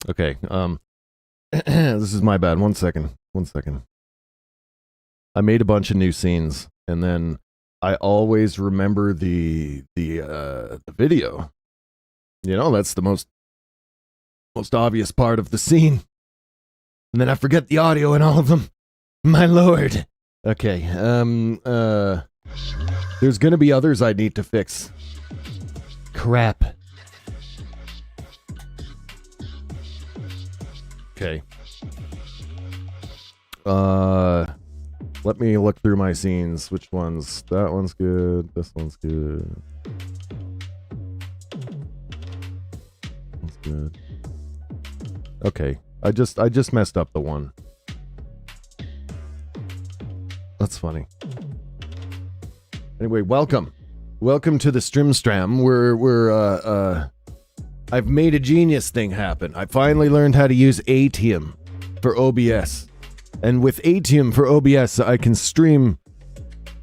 Okay, this is my bad. 1 second. 1 second. I made a bunch of new scenes, and then I always remember the video. You know, that's the most obvious part of the scene. And then I forget the audio in all of them. My lord. Okay, there's gonna be others I need to fix. Crap. Okay. Let me look through my scenes. Which ones? That one's good. This one's good. That's good. Okay. I just messed up the one. That's funny. Anyway, welcome. Welcome to the Strimstram. I've made a genius thing happen. I finally learned how to use Atium for OBS. And with Atium for OBS, I can stream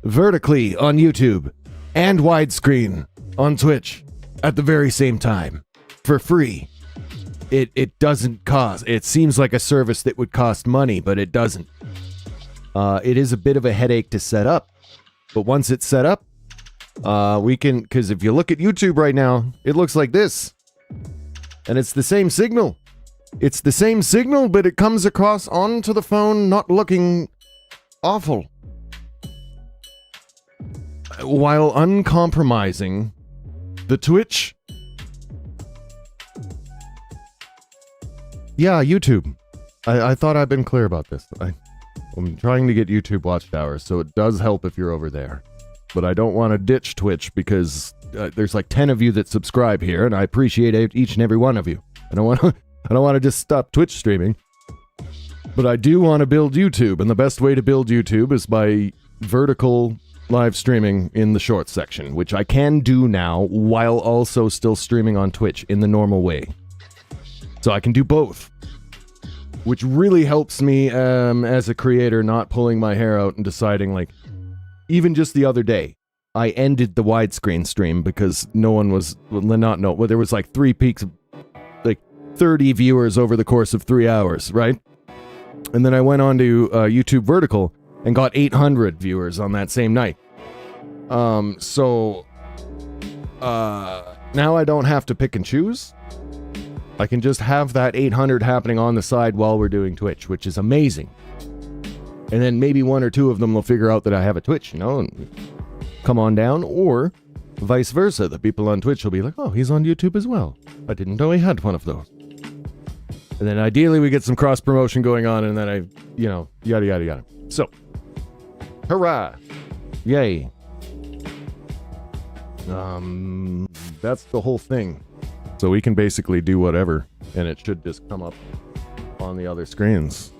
vertically on YouTube and widescreen on Twitch at the very same time for free. It doesn't cost. It seems like a service that would cost money, but it doesn't. It is a bit of a headache to set up, but once it's set up, we can, because if you look at YouTube right now, it looks like this. And it's the same signal. It's the same signal, but it comes across onto the phone not looking awful. While uncompromising the Twitch. Yeah, YouTube. I thought I'd been clear about this. I'm trying to get YouTube watch hours, so it does help if you're over there. But I don't want to ditch Twitch because there's like 10 of you that subscribe here, and I appreciate each and every one of you. I don't want to just stop Twitch streaming. But I do want to build YouTube, and the best way to build YouTube is by vertical live streaming in the short section, which I can do now while also still streaming on Twitch in the normal way. So I can do both, which really helps me as a creator not pulling my hair out and deciding, like, even just the other day, I ended the widescreen stream because no one was, well, there was like 3 peaks of, like, 30 viewers over the course of 3 hours, right? And then I went on to YouTube Vertical and got 800 viewers on that same night. So now I don't have to pick and choose. I can just have that 800 happening on the side while we're doing Twitch, which is amazing. And then maybe 1 or 2 of them will figure out that I have a Twitch, you know, and come on down, or vice versa. The people on Twitch will be like, oh, he's on YouTube as well. I didn't know he had one of those. And then ideally we get some cross promotion going on, and then yada, yada, yada. So, hurrah! Yay. That's the whole thing. So we can basically do whatever, and it should just come up on the other screens.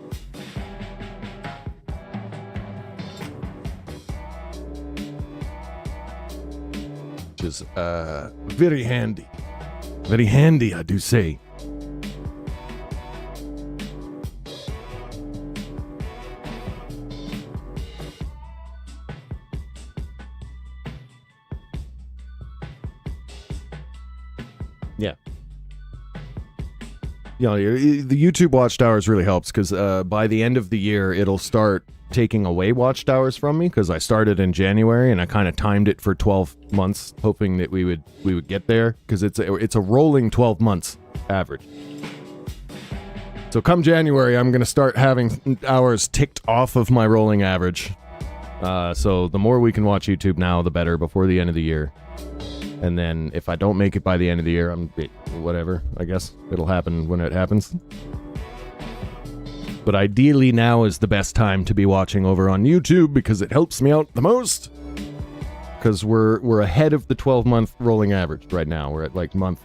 Which is very handy. Very handy, I do say. Yeah. You know, the YouTube watch hours really helps because by the end of the year, it'll start taking away watch hours from me because I started in January and I kind of timed it for 12 months, hoping that we would get there because it's a rolling 12 months average. So come January, I'm going to start having hours ticked off of my rolling average. So the more we can watch YouTube now, the better before the end of the year. And then if I don't make it by the end of the year, whatever, I guess. It'll happen when it happens. But ideally now is the best time to be watching over on YouTube because it helps me out the most. Because we're ahead of the 12-month rolling average right now. We're at like month...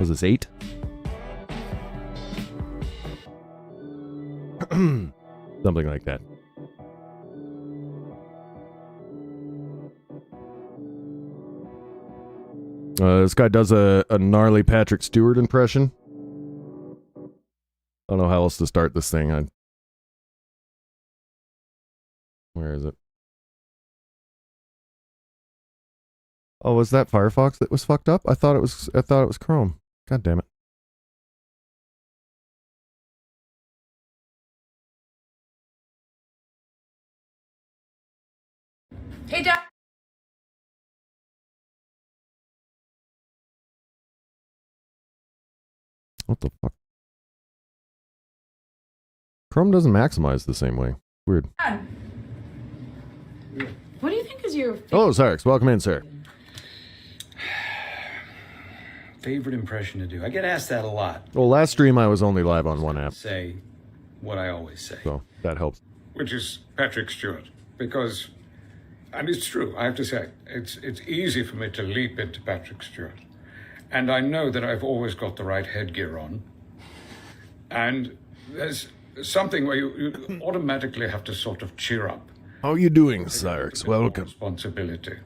Was this 8? Something like that. This guy does a gnarly Patrick Stewart impression. I don't know how else to start this thing. Where is it? Oh, was that Firefox that was fucked up? I thought it was Chrome. God damn it. Hey, Dad. What the fuck? Chrome doesn't maximize the same way. Weird. Dad. What do you think is your Hello, Cyrix. Welcome in, sir. Favorite impression to do? I get asked that a lot. Well, last stream I was only live on one app, Say what I always say, so that helps. which is Patrick Stewart. Because, and it's true, I have to say, it's easy for me to leap into Patrick Stewart. And I know that I've always got the right headgear on. And there's something where you automatically have to sort of cheer up. How are you doing, Cyrix? Welcome. Responsibility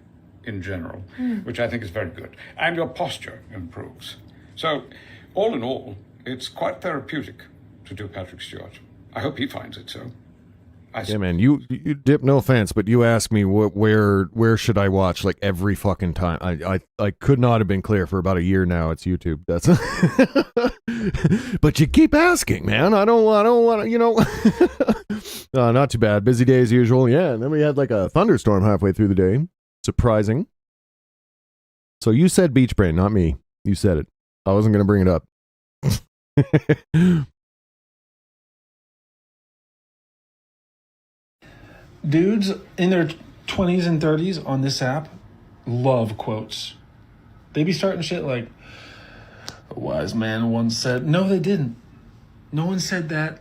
in general, which I think is very good. And your posture improves. So, all in all, it's quite therapeutic to do Patrick Stewart. I hope he finds it so. Yeah, man, you dip, no offense, but you ask me where should I watch like every fucking time. I could not have been clear for about a year now. It's YouTube. That's but you keep asking, man. I don't want to, you know. Not too bad. Busy day as usual. Yeah, and then we had like a thunderstorm halfway through the day. Surprising. So you said beach brain, not me. You said it. I wasn't going to bring it up. Dudes in their 20s and 30s on this app love quotes. They be starting shit like, a wise man once said, no, they didn't. No one said that.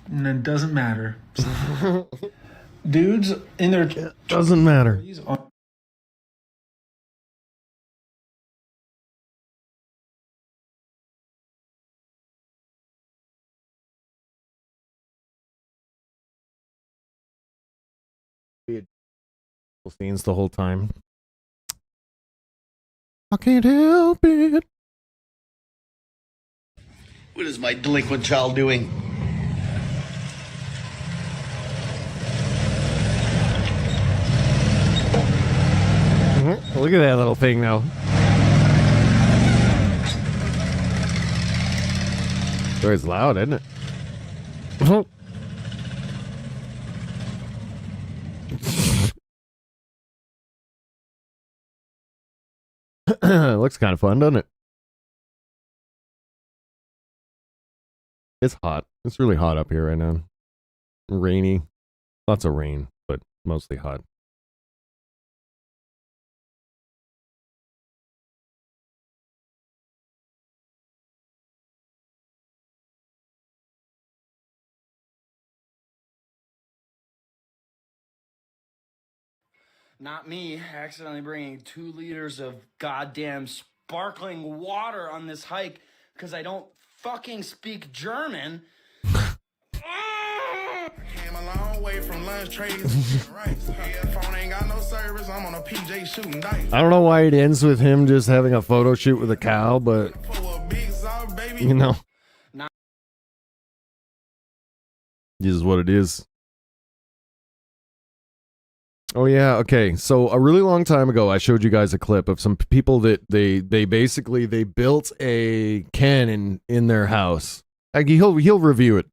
And it doesn't matter. Dudes in their Doesn't matter. 30s on Scenes the whole time. I can't help it. What is my delinquent child doing? Look at that little thing now. It's loud, isn't it? Looks kind of fun, doesn't it? It's hot. It's really hot up here right now. Rainy. Lots of rain, but mostly hot. Not me accidentally bringing 2 liters of goddamn sparkling water on this hike because I don't fucking speak German. Came a long way from lunch trades. Right. Phone ain't got no service. I'm on a PJ shooting dice. I don't know why it ends with him just having a photo shoot with a cow, but you know, this is what it is. Oh yeah, okay. So a really long time ago, I showed you guys a clip of some people that they basically they built a Ken in their house. Like, he'll review it.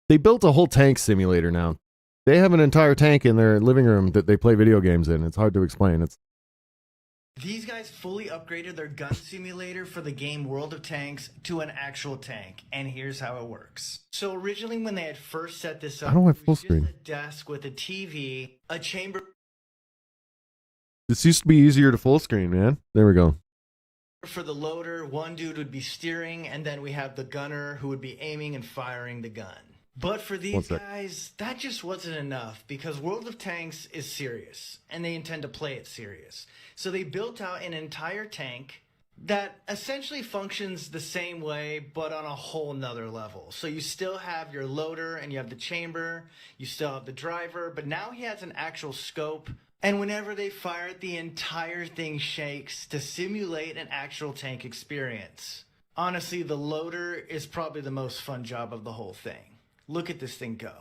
They built a whole tank simulator now. They have an entire tank in their living room that they play video games in. It's hard to explain. These guys fully upgraded their gun simulator for the game World of Tanks to an actual tank, and here's how it works. So originally when they had first set this up, I don't have it full was screen. just a desk with a TV, a chamber This used to be easier to full screen, man. There we go. for the loader, one dude would be steering, and then we have the gunner who would be aiming and firing the gun. But for these guys, that just wasn't enough because World of Tanks is serious, and they intend to play it serious. So they built out an entire tank that essentially functions the same way, but on a whole nother level. So you still have your loader, and you have the chamber, you still have the driver, but now he has an actual scope. And whenever they fire it, the entire thing shakes to simulate an actual tank experience. Honestly, the loader is probably the most fun job of the whole thing. Look at this thing go.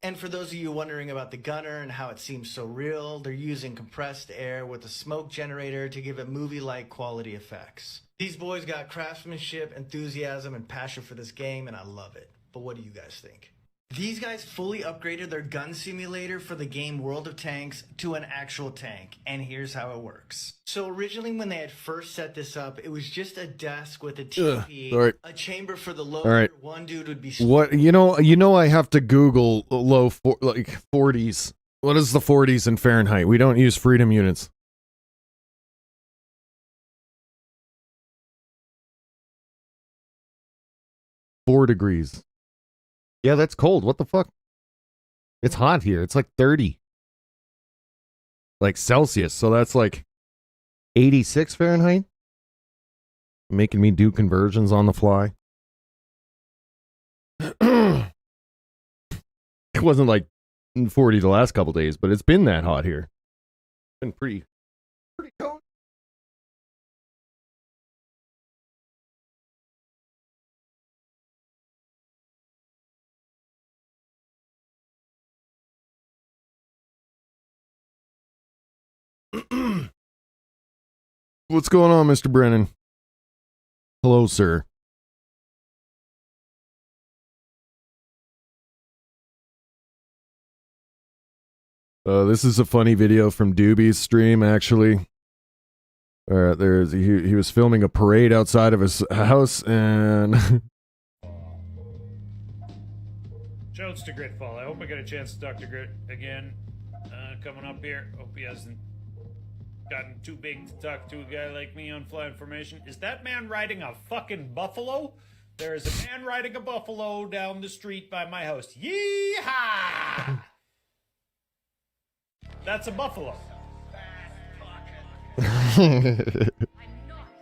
And for those of you wondering about the gunner and how it seems so real, they're using compressed air with a smoke generator to give it movie-like quality effects. These boys got craftsmanship, enthusiasm, and passion for this game, and I love it. But what do you guys think? These guys fully upgraded their gun simulator for the game World of Tanks to an actual tank, and here's how it works. So originally when they had first set this up, it was just a desk with a TV, sorry. a chamber for the loader, right. one dude would be... What, I have to Google low, 40s. What is the 40s in Fahrenheit? We don't use freedom units. Four degrees. Yeah, that's cold. What the fuck? It's hot here. It's like 30. Like Celsius. So that's like 86 Fahrenheit. Making me do conversions on the fly. It wasn't like 40 the last couple days, but it's been that hot here. It's been pretty cold. What's going on, Mr. Brennan? Hello, sir. This is a funny video from Doobie's stream, actually. He was filming a parade outside of his house, and Shouts to Gritfall. I hope I get a chance to talk to Grit again coming up here. Hope he hasn't gotten too big to talk to a guy like me on Fly Information. Is that man riding a fucking buffalo? There is a man riding a buffalo down the street by my house. Yeehaw! That's a buffalo.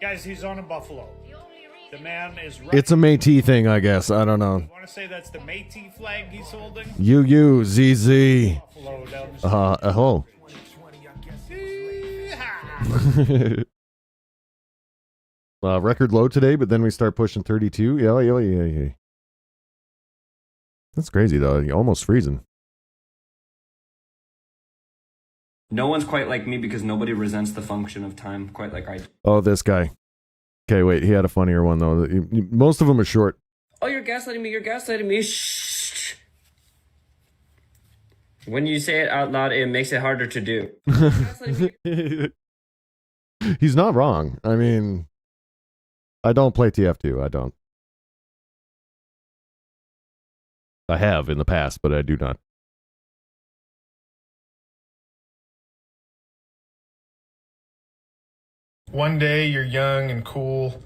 Guys, he's on a buffalo. The man is riding. it's a Métis thing, I guess. I don't know. I want to say that's the Métis flag he's holding. ZZ. Buffalo down the street. Oh. Record low today, but then we start pushing 32. Yeah. That's crazy, though. You're almost freezing. No one's quite like me because nobody resents the function of time quite like I do. Oh, this guy. Okay, wait. He had a funnier one, though. Most of them are short. Oh, you're gaslighting me. Shh. When you say it out loud, it makes it harder to do. He's not wrong. I mean, I don't play TF2. I don't. I have in the past, but I do not. One day you're young and cool,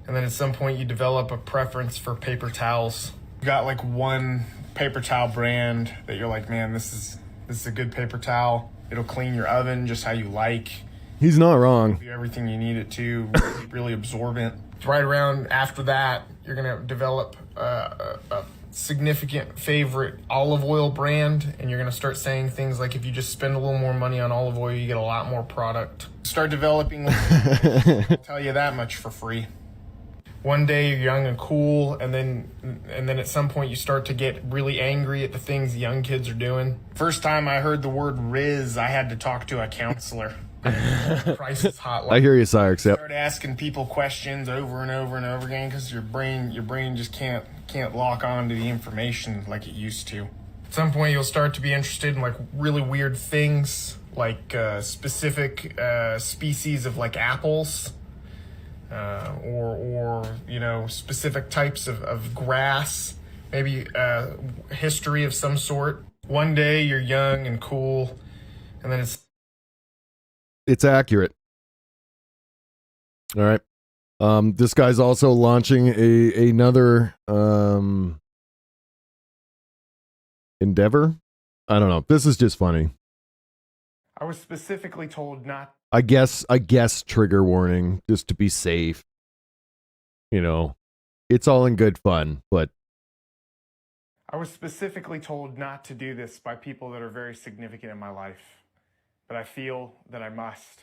and then at some point you develop a preference for paper towels. You got like one paper towel brand that you're like, man, this is a good paper towel. It'll clean your oven just how you like. He's not wrong. Do everything you need it to, really absorbent. Right around after that, you're gonna develop a significant favorite olive oil brand, and you're gonna start saying things like, if you just spend a little more money on olive oil, you get a lot more product. Start developing, I'll tell you that much for free. One day you're young and cool, and then at some point you start to get really angry at the things young kids are doing. First time I heard the word Riz, I had to talk to a counselor. Crisis hotline. I hear you, Cyrix. Yep. Start asking people questions over and over and over again because your brain just can't lock on to the information like it used to. At some point you'll start to be interested in like really weird things, like specific species of like apples, or specific types of grass, maybe history of some sort. One day you're young and cool, and then It's accurate. All right. This guy's also launching another endeavor. I don't know. This is just funny. I was specifically told not. I guess trigger warning just to be safe. It's all in good fun, but I was specifically told not to do this by people that are very significant in my life, but I feel that I must.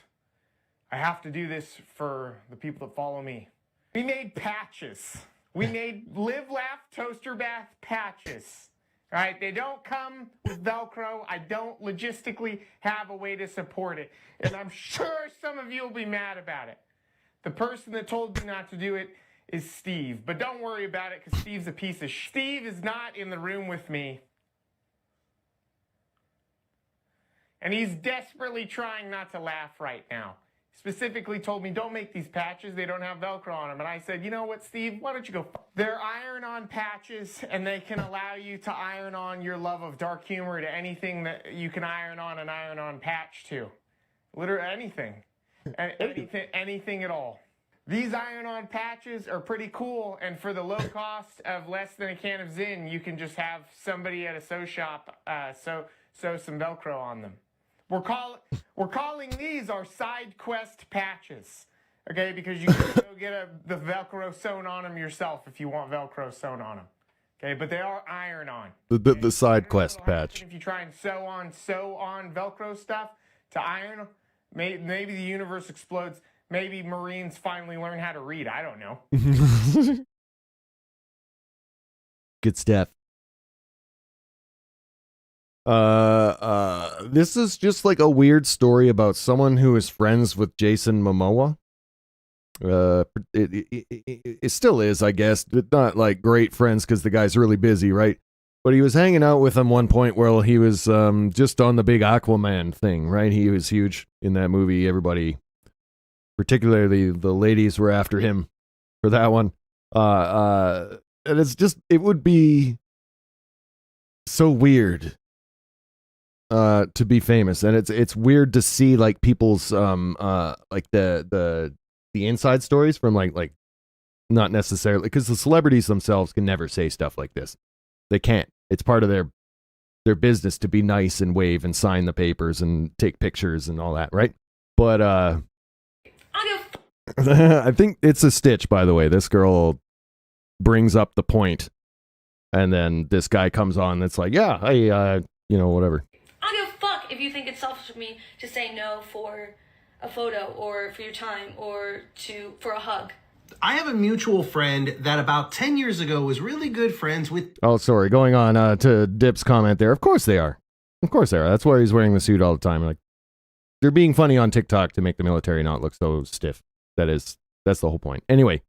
I have to do this for the people that follow me. We made patches. We made Live, Laugh, Toaster Bath patches. All right, they don't come with Velcro. I don't logistically have a way to support it. And I'm sure some of you will be mad about it. The person that told me not to do it is Steve. But don't worry about it, because Steve's a piece of Steve is not in the room with me. And he's desperately trying not to laugh right now. Specifically told me, don't make these patches, they don't have Velcro on them. And I said, you know what, Steve, why don't you go They're iron-on patches, and they can allow you to iron on your love of dark humor to anything that you can iron on an iron-on patch to. Literally anything. Anything at all. These iron-on patches are pretty cool, and for the low cost of less than a can of Zin, you can just have somebody at a sew shop sew some Velcro on them. We're calling these our side quest patches, okay? Because you can go get the Velcro sewn on them yourself if you want Velcro sewn on them, okay? But they are iron-on. The side quest patch. If you try and sew on Velcro stuff to iron, maybe the universe explodes. Maybe Marines finally learn how to read. I don't know. Good stuff. This is just like a weird story about someone who is friends with Jason Momoa. It still is, I guess, but not like great friends because the guy's really busy, right? But he was hanging out with him one point where he was just on the big Aquaman thing, right? He was huge in that movie. Everybody, particularly the ladies, were after him for that one. And it's just, it would be so weird to be famous, and it's weird to see like people's like the inside stories from like not necessarily, because the celebrities themselves can never say stuff like this. They can't. It's part of their business to be nice and wave and sign the papers and take pictures and all that, right? But I think it's a stitch, by the way. This girl brings up the point, and then this guy comes on that's like, yeah, hey, you know, whatever. I don't give a fuck if you think it's selfish of me to say no for a photo or for your time or for a hug. I have a mutual friend that about 10 years ago was really good friends with... Oh, sorry. Going on to Dip's comment there. Of course they are. Of course they are. That's why he's wearing the suit all the time. Like, they're being funny on TikTok to make the military not look so stiff. That's the whole point. Anyway,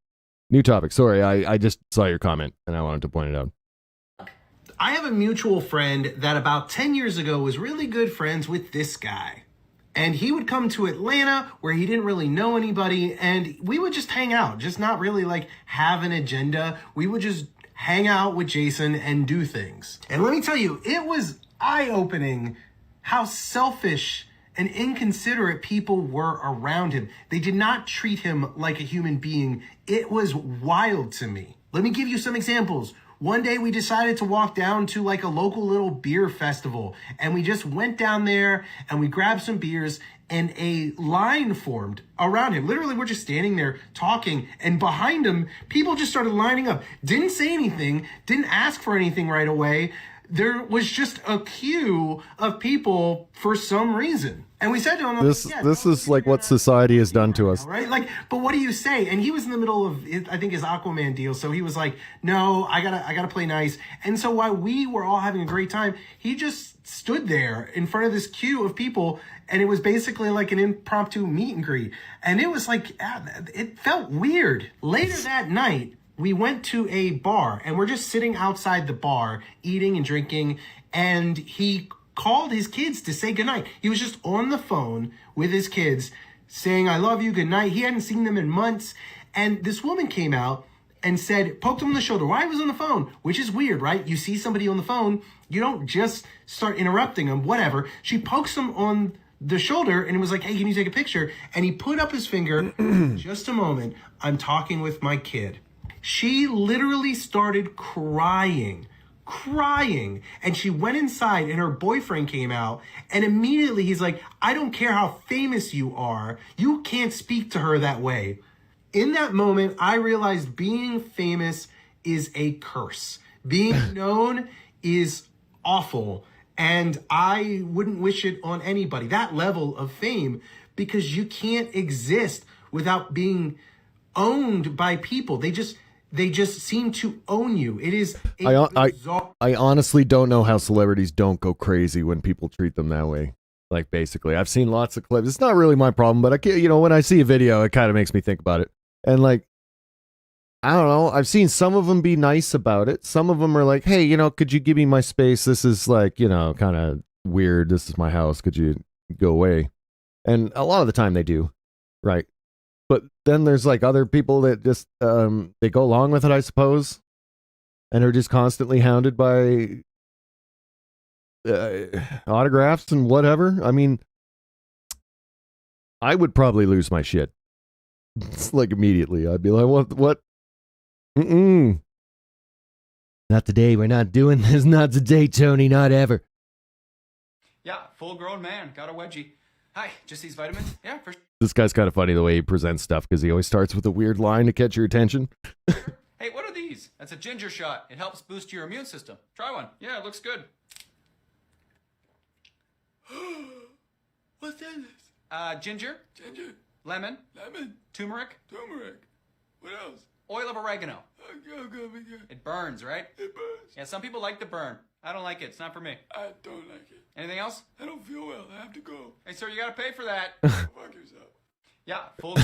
new topic. Sorry, I just saw your comment and I wanted to point it out. I have a mutual friend that about 10 years ago was really good friends with this guy. And he would come to Atlanta where he didn't really know anybody, and we would just hang out, just not really like have an agenda. We would just hang out with Jason and do things. And let me tell you, it was eye-opening how selfish and inconsiderate people were around him. They did not treat him like a human being. It was wild to me. Let me give you some examples. One day we decided to walk down to like a local little beer festival, and we just went down there and we grabbed some beers, and a line formed around him. Literally, we're just standing there talking, and behind him, people just started lining up. Didn't say anything, didn't ask for anything right away. There was just a queue of people for some reason. And we said to him, this is like what society has done to us. Right? Like, but what do you say? And he was in the middle of, I think, his Aquaman deal. So he was like, no, I gotta play nice. And so while we were all having a great time, he just stood there in front of this queue of people. And it was basically like an impromptu meet and greet. And it was like, it felt weird. Later that night, we went to a bar and we're just sitting outside the bar, eating and drinking. And he called his kids to say goodnight. He was just on the phone with his kids saying, I love you, good night. He hadn't seen them in months. And this woman came out and said, poked him on the shoulder while he was on the phone, which is weird, right? You see somebody on the phone, you don't just start interrupting them, whatever. She pokes him on the shoulder and it was like, hey, can you take a picture? And he put up his finger, just a moment, I'm talking with my kid. She literally started crying, and she went inside and her boyfriend came out, and immediately he's like, I don't care how famous you are, you can't speak to her that way. In that moment, I realized being famous is a curse. Being known is awful, and I wouldn't wish it on anybody, that level of fame, because you can't exist without being owned by people. They just seem to own you. It is I honestly don't know how celebrities don't go crazy when people treat them that way. Like, basically, I've seen lots of clips. It's not really my problem, but when I see a video, it kind of makes me think about it. And like, I don't know. I've seen some of them be nice about it. Some of them are like, hey, could you give me my space? This is like, kind of weird. This is my house. Could you go away? And a lot of the time they do. Right. But then there's like other people that just, they go along with it, I suppose. And are just constantly hounded by autographs and whatever. I mean, I would probably lose my shit. It's like immediately. I'd be like, what? Mm-mm. Not today. We're not doing this. Not today, Tony. Not ever. Yeah, full-grown man. Got a wedgie. Hi, just these vitamins? Yeah, for sure. This guy's kind of funny the way he presents stuff because he always starts with a weird line to catch your attention. Hey, what are these? That's a ginger shot. It helps boost your immune system. Try one. Yeah, it looks good. What's in this? Ginger. Ginger. Lemon. Lemon. Turmeric. Turmeric. What else? Oil of oregano. Okay. It burns, right? It burns. Yeah, some people like the burn. I don't like it. It's not for me. I don't like it. Anything else? I don't feel well. I have to go. Hey, sir, you gotta pay for that. Fuck yourself. Yeah, full.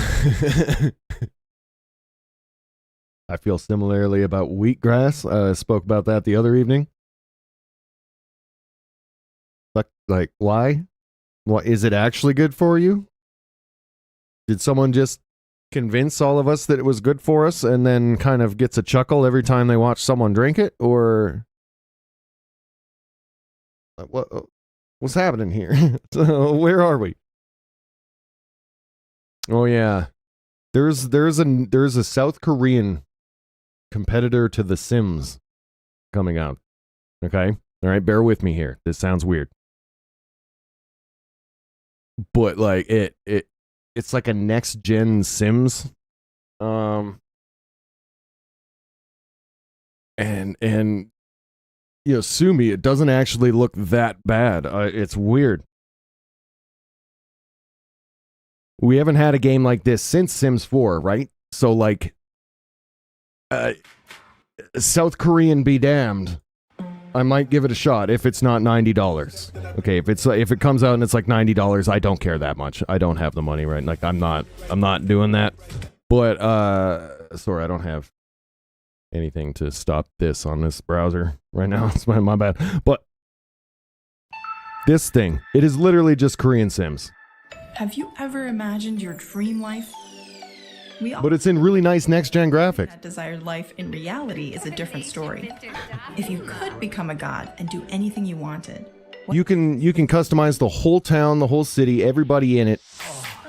I feel similarly about wheatgrass. Spoke about that the other evening. Like, why? What is it actually good for you? Did someone just convince all of us that it was good for us and then kind of gets a chuckle every time they watch someone drink it? Or what's happening here? So, where are we? Oh yeah, there's a South Korean competitor to The Sims coming out. Okay, all right, bear with me here. This sounds weird, but like it's like a next gen Sims, and sue me. It doesn't actually look that bad. It's weird. We haven't had a game like this since Sims 4, right? So like, South Korean be damned. I might give it a shot if it's not $90. Okay, if it comes out and it's like $90, I don't care that much. I don't have the money, right? Like I'm not doing that. But sorry, I don't have anything to stop this on this browser right now. It's my bad. But this thing, it is literally just Korean Sims. Have you ever imagined your dream life? But it's in really nice next-gen graphics. That desired life in reality is a different story. If you could become a god and do anything you wanted, You can customize the whole town, the whole city, everybody in it.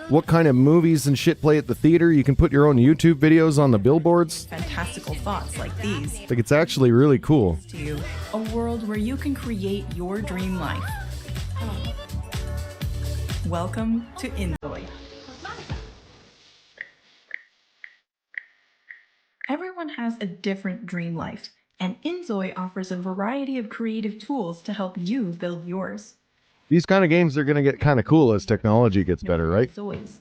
What kind of movies and shit play at the theater? You can put your own YouTube videos on the billboards. fantastical thoughts like these Like, it's actually really cool. to you, a world where you can create your dream life. Welcome to Inzoy. Everyone has a different dream life, and Inzoy offers a variety of creative tools to help you build yours. These kind of games are going to get kind of cool as technology gets better, right? Zoys.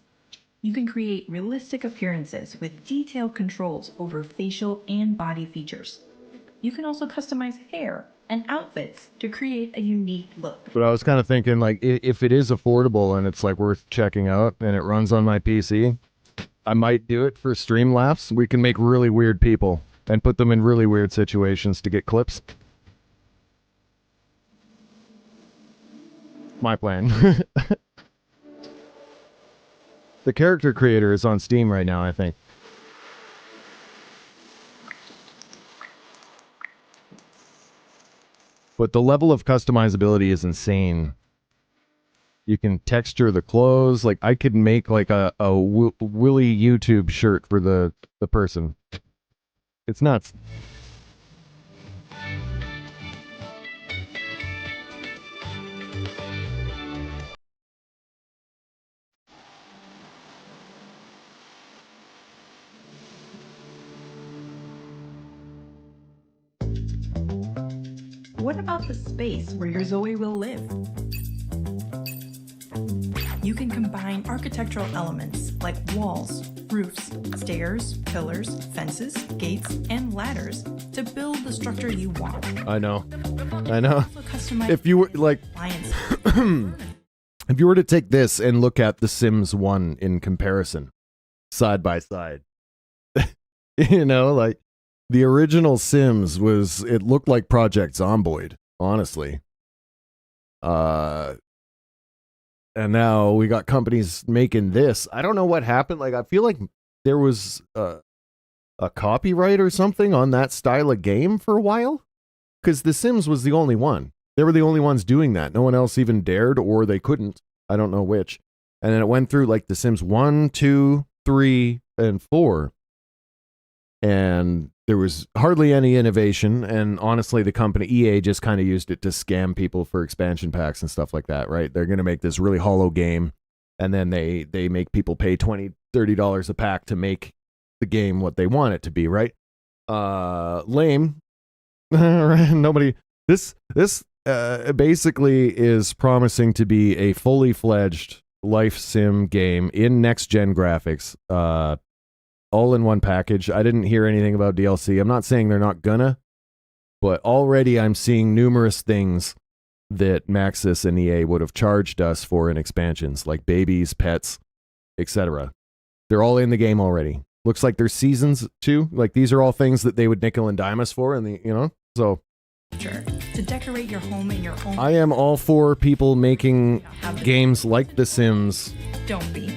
You can create realistic appearances with detailed controls over facial and body features. You can also customize hair and outfits to create a unique look. But I was kind of thinking, like, if it is affordable and it's like worth checking out and it runs on my PC, I might do it for Streamlabs. We can make really weird people and put them in really weird situations to get clips. My plan. The character creator is on Steam right now, I think. But the level of customizability is insane. You can texture the clothes. Like, I could make like a Willy YouTube shirt for the person. It's nuts. What about the space where your Zoe will live? You can combine architectural elements like walls, roofs, stairs, pillars, fences, gates, and ladders to build the structure you want. I know. Customize If you were like, appliances. if you were to take this and look at The Sims 1 in comparison, side by side, You know, like the original Sims it looked like Project Zomboid, honestly. And now we got companies making this. I don't know what happened. Like, I feel like there was a copyright or something on that style of game for a while, because The Sims was the only one. They were the only ones doing that. No one else even dared, or they couldn't. I don't know which. And then it went through like The Sims 1, 2, 3, and 4. And there was hardly any innovation. And honestly, the company EA just kind of used it to scam people for expansion packs and stuff like that, right? They're going to make this really hollow game, and then they make people pay $20, $30 a pack to make the game what they want it to be, right? Lame. Nobody. This basically is promising to be a fully fledged life sim game in next gen graphics, all in one package. I didn't hear anything about DLC. I'm not saying they're not gonna, but already I'm seeing numerous things that Maxis and EA would have charged us for in expansions, like babies, pets, etc. They're all in the game already. Looks like there's seasons too. Like, these are all things that they would nickel and dime us for, and so. To decorate your home in your own. I am all for people making games like The Sims. Don't be.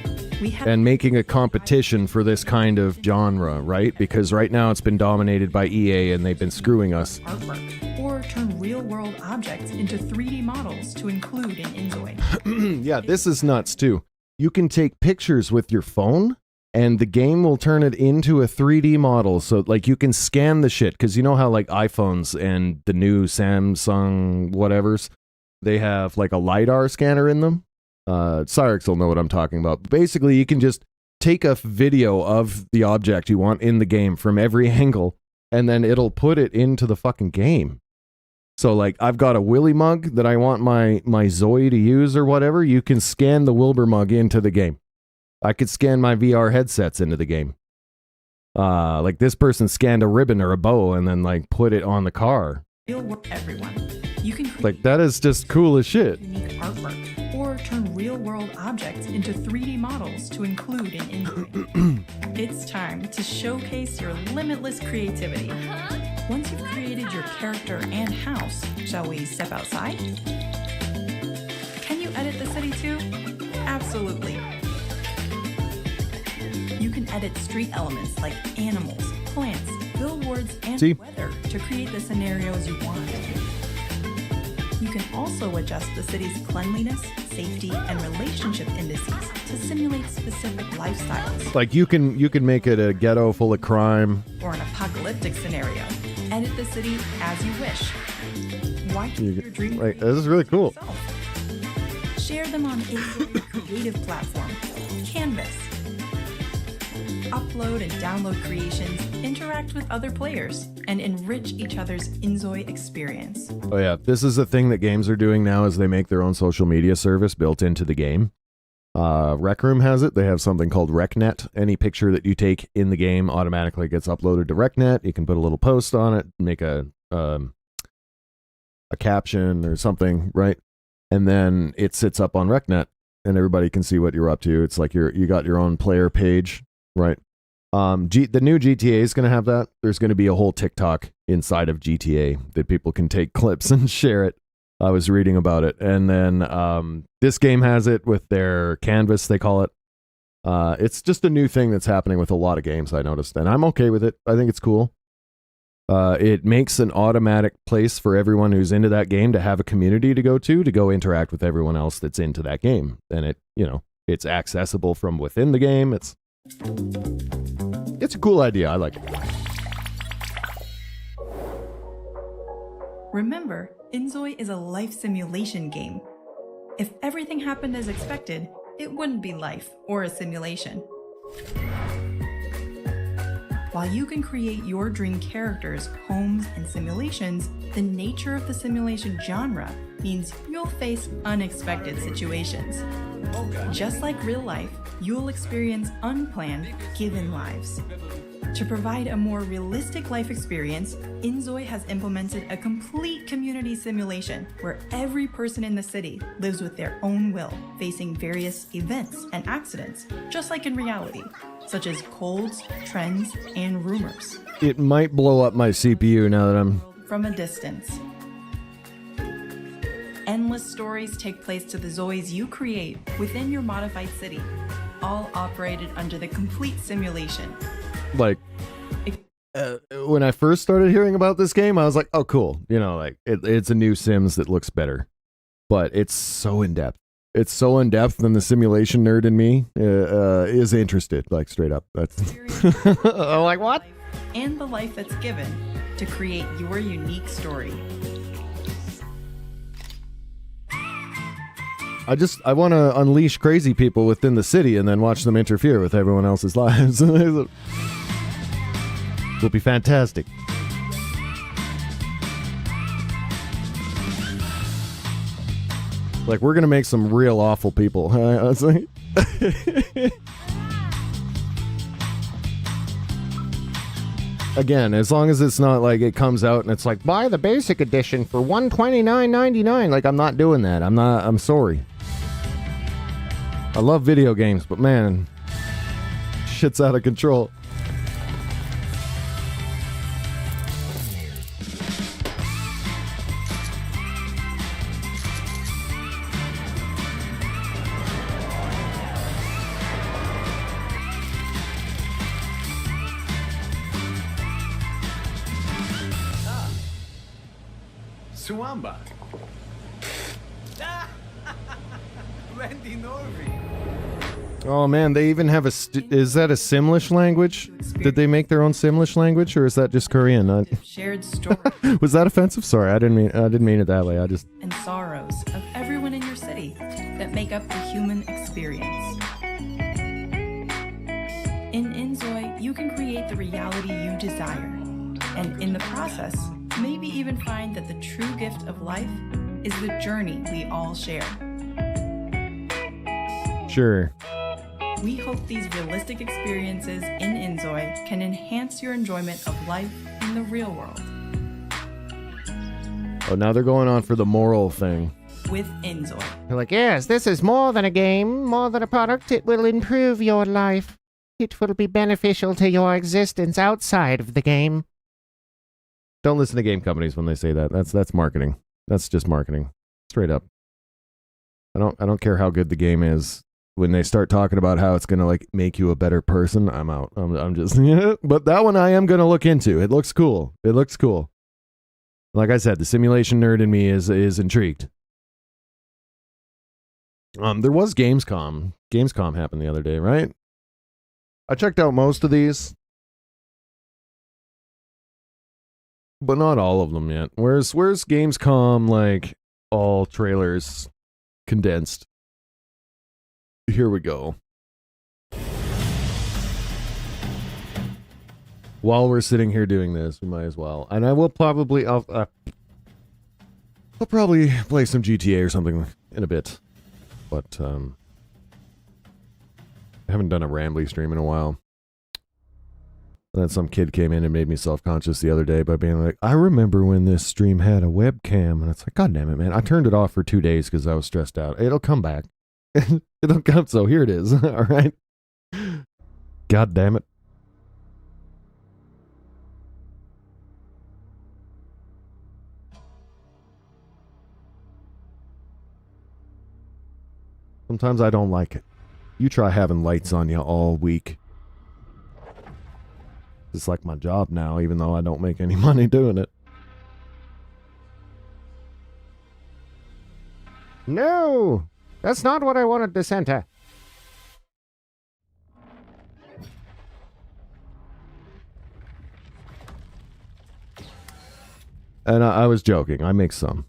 And making a competition for this kind of genre, right? Because right now it's been dominated by EA, and they've been screwing us. Artwork, or turn real-world objects into 3D models to include in Inzoi. Yeah, this is nuts too. You can take pictures with your phone, and the game will turn it into a 3D model. So, like, you can scan the shit, because you know how, like, iPhones and the new Samsung whatevers, they have, like, a LiDAR scanner in them. Cyrix will know what I'm talking about. Basically, you can just take a video of the object you want in the game from every angle, and then it'll put it into the fucking game. So, like, I've got a Willy mug that I want my Zoe to use or whatever. You can scan the Wilbur mug into the game. I could scan my VR headsets into the game. Like, this person scanned a ribbon or a bow and then, like, put it on the car. Real world, everyone. You can create Like, that is just cool as shit. unique artwork, or turn real-world objects into 3D models to include in Inzoi. It's time to showcase your limitless creativity. Once you've created your character and house, shall we step outside? Can you edit the city too? Absolutely. You can edit street elements like animals, plants, billboards, and weather to create the scenarios you want. You can also adjust the city's cleanliness, safety, and relationship indices to simulate specific lifestyles. Like, you can make it a ghetto full of crime. Or an apocalyptic scenario. Edit the city as you wish. Why keep your dream Like, this is really cool. Share them on a creative platform, Canvas. Upload and download creations, interact with other players, and enrich each other's Inzoi experience. Oh yeah, this is a thing that games are doing now, is they make their own social media service built into the game. Rec Room has it. They have something called RecNet. Any picture that you take in the game automatically gets uploaded to RecNet. You can put a little post on it, make a caption or something, right? And then it sits up on RecNet, and everybody can see what you're up to. It's like you got your own player page, right? The new GTA is going to have that. There's going to be a whole TikTok inside of GTA that people can take clips and share it. I was reading about it. And then this game has it with their Canvas, they call it. It's just a new thing that's happening with a lot of games, I noticed. And I'm okay with it. I think it's cool. It makes an automatic place for everyone who's into that game to have a community to go interact with everyone else that's into that game. And it's accessible from within the game. It's a cool idea. I like it. Remember, Inzoi is a life simulation game. If everything happened as expected, it wouldn't be life or a simulation. While you can create your dream characters, homes, and simulations, the nature of the simulation genre means you'll face unexpected situations. Just like real life, you'll experience unplanned, given lives. To provide a more realistic life experience, Inzoi has implemented a complete community simulation where every person in the city lives with their own will, facing various events and accidents, just like in reality, such as colds, trends, and rumors. It might blow up my CPU now that I'm... From a distance. Endless stories take place to the Zois you create within your modified city, all operated under the complete simulation. Like, when I first started hearing about this game, I was like, oh, cool. You know, like, it's a new Sims that looks better. But it's so in-depth. It's so in-depth, and the simulation nerd in me is interested, like, straight up. That's I'm like, what? And the life that's given to create your unique story. I want to unleash crazy people within the city and then watch them interfere with everyone else's lives. It'll be fantastic. Like, we're going to make some real awful people. Again, as long as it's not like it comes out and it's like, buy the basic edition for $129.99. Like, I'm not doing that. I'm sorry. I love video games, but man, shit's out of control. Suamba. Randy Norby. Oh man, they even have a... is that a Simlish language? Did they make their own Simlish language, or is that just Korean? Shared story. Was that offensive? Sorry, I didn't mean it that way. I just... And sorrows of everyone in your city that make up the human experience. In Inzoi, you can create the reality you desire, and in the process, maybe even find that the true gift of life is the journey we all share. Sure. We hope these realistic experiences in Inzoi can enhance your enjoyment of life in the real world. Oh, now they're going on for the moral thing. With Inzoi. They're like, yes, this is more than a game, more than a product. It will improve your life. It will be beneficial to your existence outside of the game. Don't listen to game companies when they say that. That's marketing. That's just marketing. Straight up. I don't care how good the game is. When they start talking about how it's going to like make you a better person, I'm out. I'm just, yeah. But that one I am going to look into. It looks cool. It looks cool. Like I said, the simulation nerd in me is intrigued. There was Gamescom. Gamescom happened the other day, right? I checked out most of these, but not all of them yet. Where's Gamescom, like, all trailers condensed? Here we go. While we're sitting here doing this, we might as well. And I will probably... I'll probably play some GTA or something in a bit. But, I haven't done a Rambly stream in a while. And then some kid came in and made me self-conscious the other day by being like, I remember when this stream had a webcam. And it's like, God damn it, man. I turned it off for 2 days because I was stressed out. It'll come back. It'll come, so here it is. All right. God damn it. Sometimes I don't like it. You try having lights on you all week. It's like my job now, even though I don't make any money doing it. No! That's not what I wanted to center. And I was joking. I make some.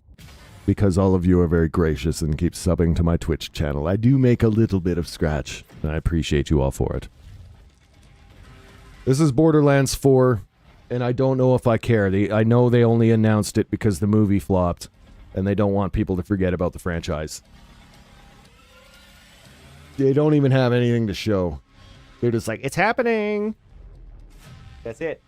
Because all of you are very gracious and keep subbing to my Twitch channel. I do make a little bit of scratch. And I appreciate you all for it. This is Borderlands 4. And I don't know if I care. I know they only announced it because the movie flopped. And they don't want people to forget about the franchise. They don't even have anything to show. They're just like, it's happening. That's it.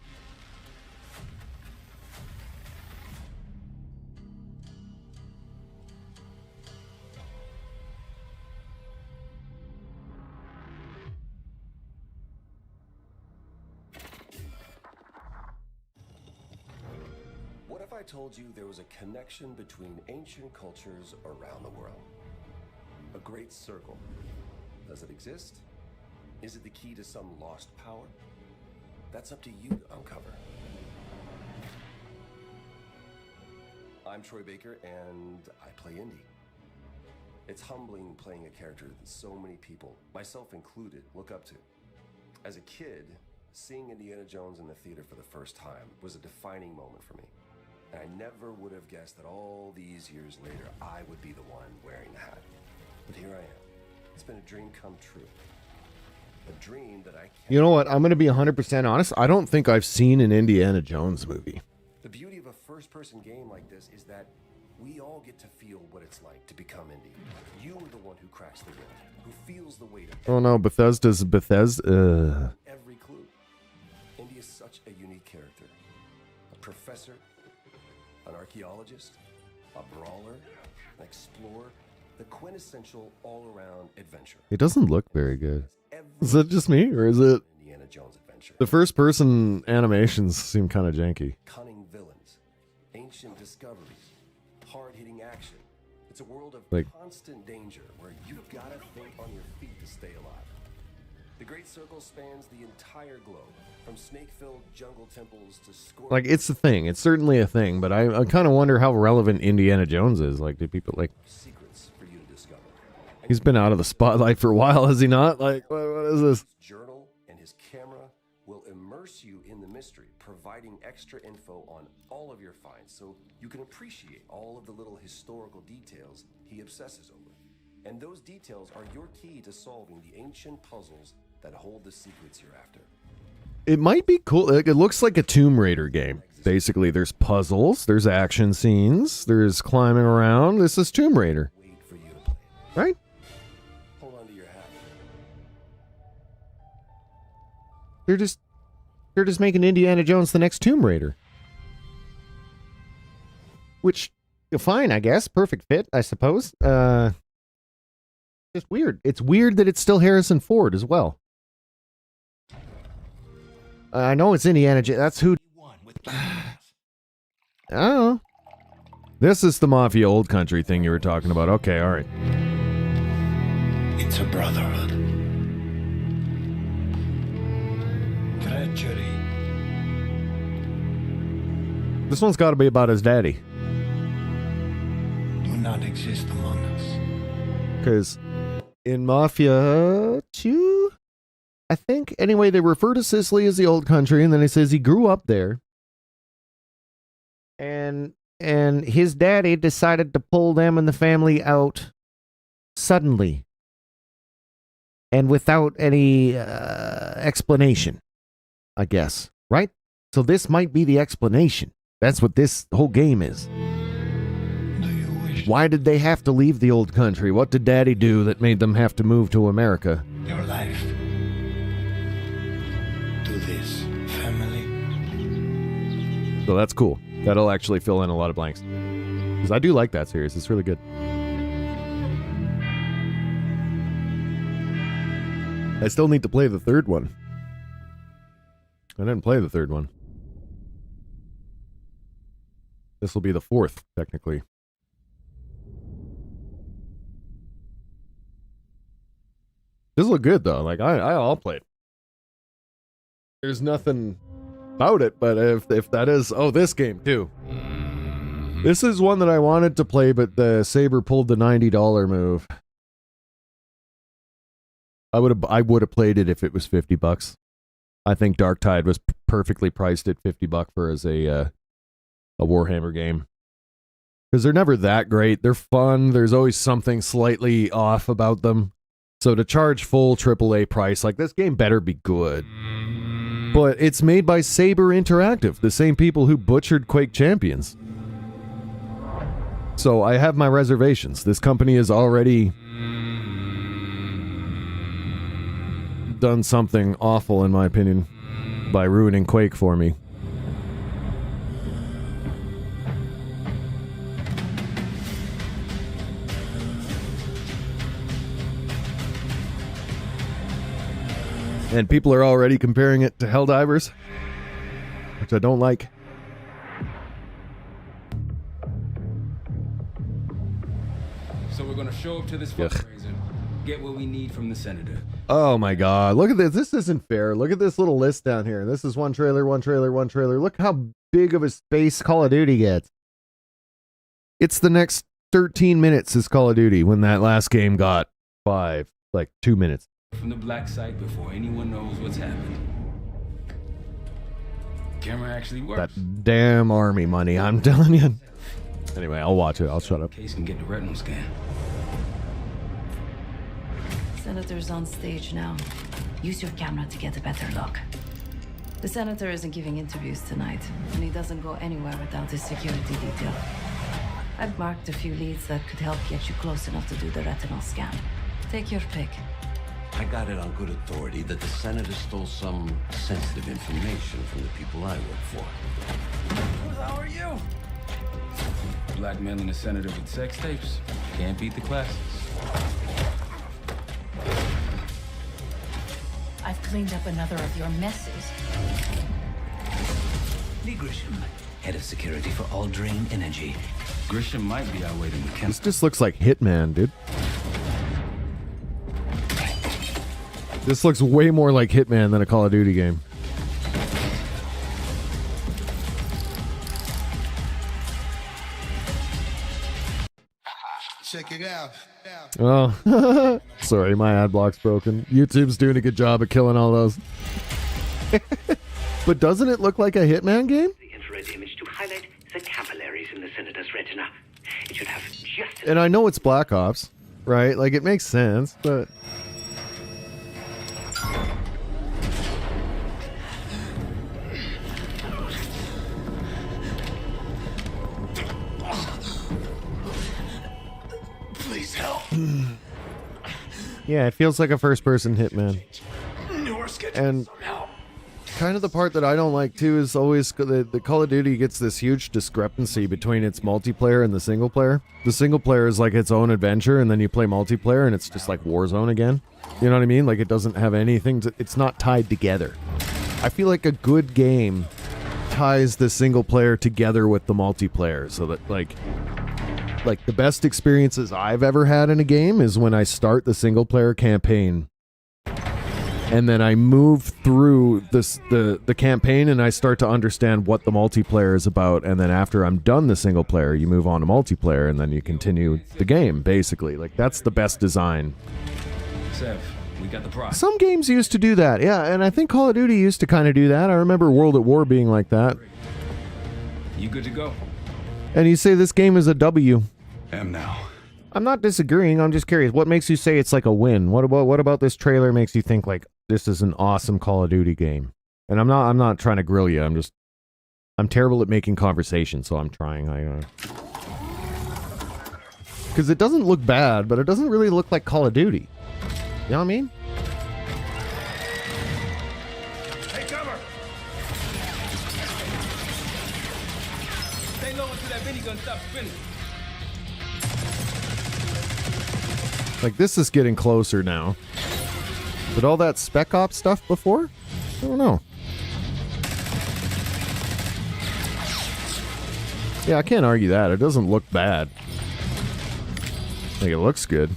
What if I told you there was a connection between ancient cultures around the world? A great circle. Does it exist? Is it the key to some lost power? That's up to you to uncover. I'm Troy Baker, and I play Indy. It's humbling playing a character that so many people, myself included, look up to. As a kid, seeing Indiana Jones in the theater for the first time was a defining moment for me. And I never would have guessed that all these years later, I would be the one wearing the hat. But here I am. It's been a dream come true. A dream that I can't... You know what? I'm going to be 100% honest. I don't think I've seen an Indiana Jones movie. The beauty of a first-person game like this is that we all get to feel what it's like to become Indy. You are the one who cracks the whip, who feels the weight of Oh no, Bethesda. every clue. Indy is such a unique character. A professor, an archaeologist, a brawler, an explorer, the quintessential all-around adventurer. It doesn't look very good. Is that just me, or is it? Indiana Jones adventure. The first-person animations seem kind of janky. Cunning villains, ancient discoveries, hard-hitting action. It's a world of Like- constant danger where you've got to think on your feet to stay alive. The Great Circle spans the entire globe, from snake-filled jungle temples to scorpions. Like, it's a thing. It's certainly a thing, but I kind of wonder how relevant Indiana Jones is. Like, do people like? Secrets for you to discover. He's been out of the spotlight for a while, has he not? Like, what is this? His journal and his camera will immerse you in the mystery, providing extra info on all of your finds so you can appreciate all of the little historical details he obsesses over. And those details are your key to solving the ancient puzzles that hold the secrets you're after. It might be cool. Like, it looks like a Tomb Raider game. Basically, there's puzzles, there's action scenes, there's climbing around. This is Tomb Raider, Wait for you to play. right? Hold on to your hat. They're just making Indiana Jones the next Tomb Raider. Which, fine, I guess. Perfect fit, I suppose. Just weird. It's weird that it's still Harrison Ford as well. I know it's Indiana Jones. That's who... I don't know. This is the Mafia Old Country thing you were talking about. Okay, all right. It's a brotherhood. Treachery. This one's got to be about his daddy. Do not exist among us. Because in Mafia 2, I think, anyway, they refer to Sicily as the Old Country, and then it says he grew up there. And his daddy decided to pull them and the family out suddenly. And without any explanation, I guess. Right? So this might be the explanation. That's what this whole game is. Why did they have to leave the Old Country? What did Daddy do that made them have to move to America? Your life. To this family. So that's cool. That'll actually fill in a lot of blanks. Because I do like that series. It's really good. I still need to play the third one. I didn't play the third one. This will be the fourth, technically. This look good though. Like I'll play it. There's nothing about it, but if that is this game too. This is one that I wanted to play, but the Saber pulled the $90 move. I would have played it if it was $50. I think Darktide was perfectly priced at $50 for as a Warhammer game. Because they're never that great. They're fun. There's always something slightly off about them. So to charge full AAA price, like this game better be good. But it's made by Saber Interactive, the same people who butchered Quake Champions. So I have my reservations. This company has already done something awful, in my opinion. by ruining Quake for me. And people are already comparing it to Helldivers, which I don't like. So we're gonna show up to this fundraiser, get what we need from the senator. Oh my god, look at this. This isn't fair. Look at this little list down here. This is one trailer, one trailer, one trailer. Look how big of a space Call of Duty gets. It's the next 13 minutes is Call of Duty when that last game got 2 minutes. From the black site before anyone knows what's happened. Camera actually works. That damn army money, I'm telling you. Anyway, I'll watch it. I'll shut up. Case can get the retinal scan. Senator's on stage now. Use your camera to get a better look. The senator isn't giving interviews tonight, and he doesn't go anywhere without his security detail. I've marked a few leads that could help get you close enough to do the retinal scan. Take your pick. I got it on good authority that the senator stole some sensitive information from the people I work for. How are you? Blackmailing a senator with sex tapes. Can't beat the classes. I've cleaned up another of your messes. Lee Grisham, head of security for All Drain Energy. Grisham might be our way to McKenna. This just looks like Hitman, dude. This looks way more like Hitman than a Call of Duty game. Check it out. Oh, sorry, my ad block's broken. YouTube's doing a good job of killing all those. But doesn't it look like a Hitman game? The infrared image to highlight the capillaries in the senator's retina. It should have just... And I know it's Black Ops, right? Like, it makes sense, but... Please help. Yeah, it feels like a first-person Hitman. And somehow. kind of the part that I don't like, too, is always the Call of Duty gets this huge discrepancy between its multiplayer and the single player. The single player is like its own adventure, and then you play multiplayer, and it's just like Warzone again. You know what I mean? Like, it doesn't have anything to... It's not tied together. I feel like a good game ties the single player together with the multiplayer, so that, like the best experiences I've ever had in a game is when I start the single player campaign and then I move through the campaign and I start to understand what the multiplayer is about, and then after I'm done the single player, you move on to multiplayer and then you continue the game, basically. Like, that's the best design. Sev, we got the prize. Some games used to do that, yeah, and I think Call of Duty used to kind of do that. I remember World at War being like that. You good to go? And you say this game is a W. Am now. I'm not disagreeing. I'm just curious. What makes you say it's like a win? What about this trailer makes you think like this is an awesome Call of Duty game? And I'm not trying to grill you. I'm terrible at making conversation, so I'm trying. Because it doesn't look bad, but it doesn't really look like Call of Duty. You know what I mean? Take cover. Stay low until that minigun stops spinning. Like, this is getting closer now. But all that Spec Ops stuff before? I don't know. Yeah, I can't argue that. It doesn't look bad. Like, it looks good.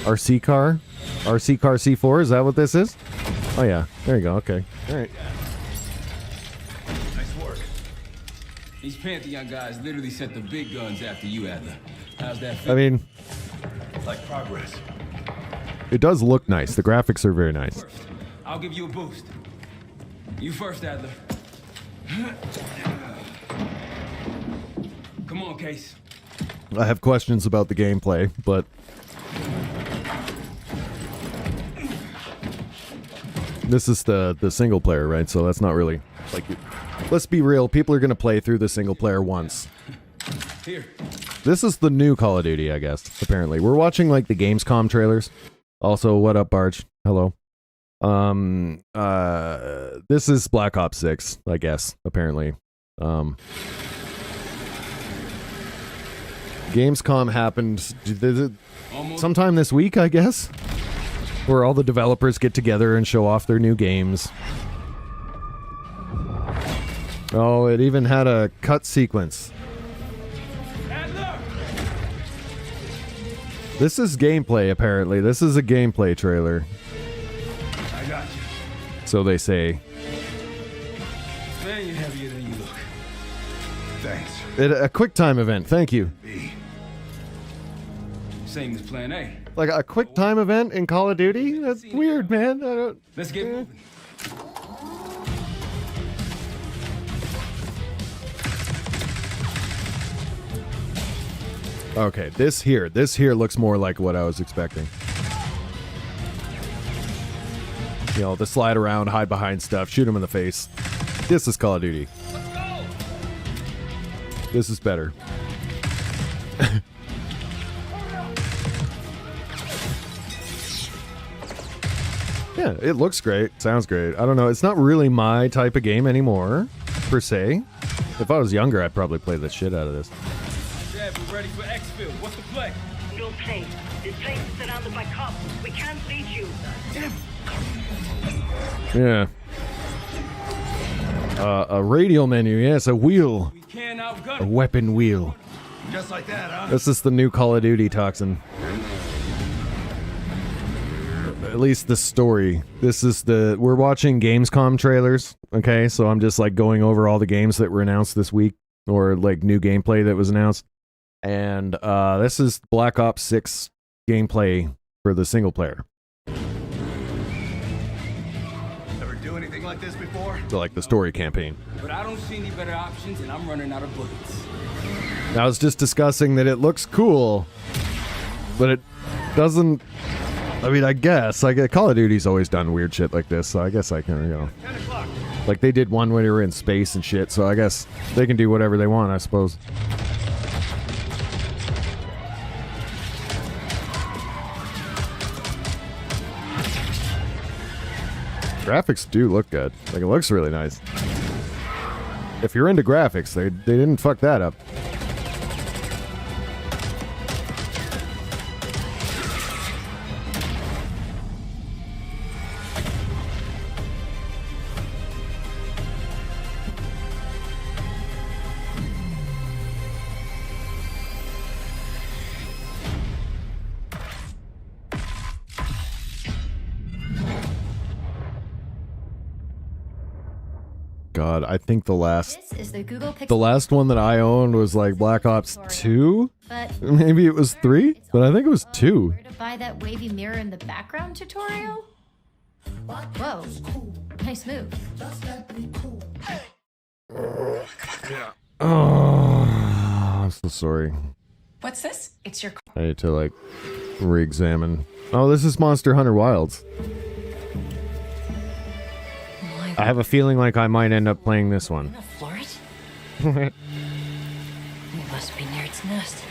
RC car C4, is that what this is? Oh yeah, there you go, okay. Alright. Nice work. These Pantheon guys literally sent the big guns after you, Adler. How's that feel? I mean, like progress. it does look nice. The graphics are very nice. First, I'll give you a boost. You first, Adler. Come on, Case. I have questions about the gameplay, but this is the single player, right? So that's not really like, let's be real, people are going to play through the single player once. Here. This is the new Call of Duty, I guess, apparently. We're watching like the Gamescom trailers. Also, what up, Barge? Hello. This is Black Ops 6, I guess, apparently. Gamescom happened sometime this week, I guess, where all the developers get together and show off their new games. Oh, it even had a cut sequence. This is gameplay, apparently. This is a gameplay trailer. I got you. So they say. Man, you're heavier than you look. Thanks. A quick time event, thank you. Same as Plan A. Like a quick time event in Call of Duty? That's weird, man. I don't... Let's get moving. Okay, this here looks more like what I was expecting. You know, the slide around, hide behind stuff, shoot him in the face. This is Call of Duty. This is better. Yeah, it looks great. Sounds great. I don't know. It's not really my type of game anymore, per se. If I was younger, I'd probably play the shit out of this. Dad, we're ready for exfil. What's the play? No play. This place is surrounded by cops. We can't reach you. Yeah. A radial menu. Yes, a wheel. We can't outgun A weapon wheel. Just like that, huh? This is the new Call of Duty toxin. At least the story. This is we're watching Gamescom trailers, okay? So I'm just like going over all the games that were announced this week, or like new gameplay that was announced. And this is Black Ops 6 gameplay for the single player. Ever do anything like this before? So like the story campaign. But I don't see any better options, and I'm running out of bullets. I was just discussing that it looks cool, but it doesn't. I mean, I guess like Call of Duty's always done weird shit like this, so I guess I can, you know, like they did one when they were in space and shit. So I guess they can do whatever they want, I suppose. Graphics do look good. Like it looks really nice. If you're into graphics, they didn't fuck that up. God, I think the last one that I owned was like Black Ops 2. Maybe it was 3, but I think it was 2. Where to buy that wavy mirror in the background tutorial? Whoa, nice move. Oh, I'm so sorry. What's this? It's your I need to like re-examine. Oh, this is Monster Hunter Wilds. I have a feeling like I might end up playing this one. floor it? We must be near its nest.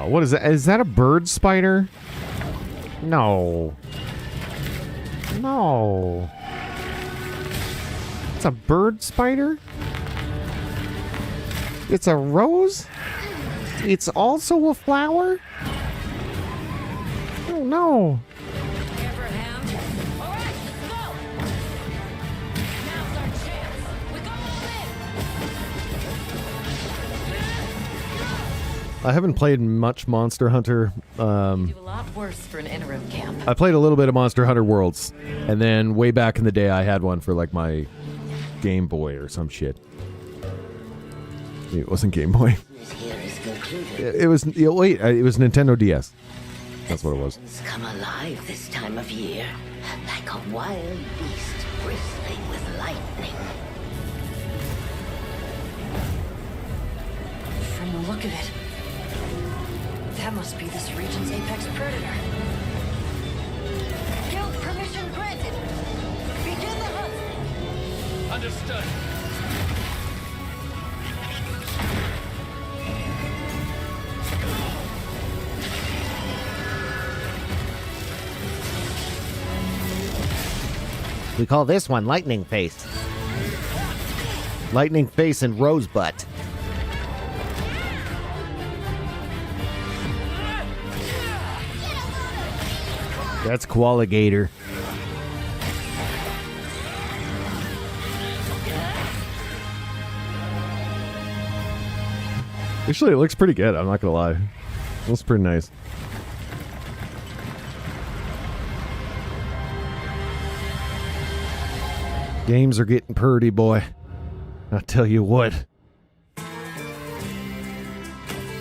What is that? Is that a bird spider? No. No. It's a bird spider? It's a rose? It's also a flower? Oh no. I haven't played much Monster Hunter. Do a lot worse for an interim camp. I played a little bit of Monster Hunter Worlds, and then way back in the day I had one for like my Game Boy or some shit. It wasn't Game Boy. It was it was Nintendo DS. That's what it was. Come alive this time of year, like a wild beast bristling with lightning. From the look of it, that must be this region's apex predator. Guild permission granted. Begin the hunt. Understood. We call this one Lightning Face. Lightning Face and Rosebud. That's Qualigator. Actually, it looks pretty good. I'm not gonna lie. It looks pretty nice. Games are getting purty, boy. I tell you what.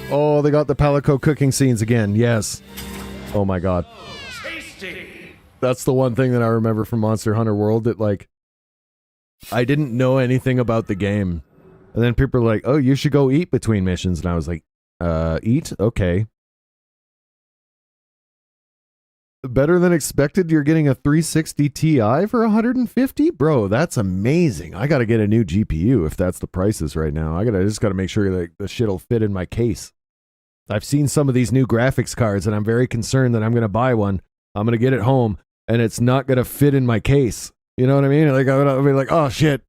Oh, they got the Palico cooking scenes again. Yes. Oh my god. Tasty. That's the one thing that I remember from Monster Hunter World that, like, I didn't know anything about the game. And then people are like, oh, you should go eat between missions. And I was like, eat? Okay. Better than expected, you're getting a 360 Ti for 150? Bro, that's amazing. I gotta get a new GPU if that's the prices right now. I just gotta make sure that the shit'll fit in my case. I've seen some of these new graphics cards, and I'm very concerned that I'm gonna buy one. I'm gonna get it home, and it's not gonna fit in my case. You know what I mean? Like, I'm gonna be like, oh shit.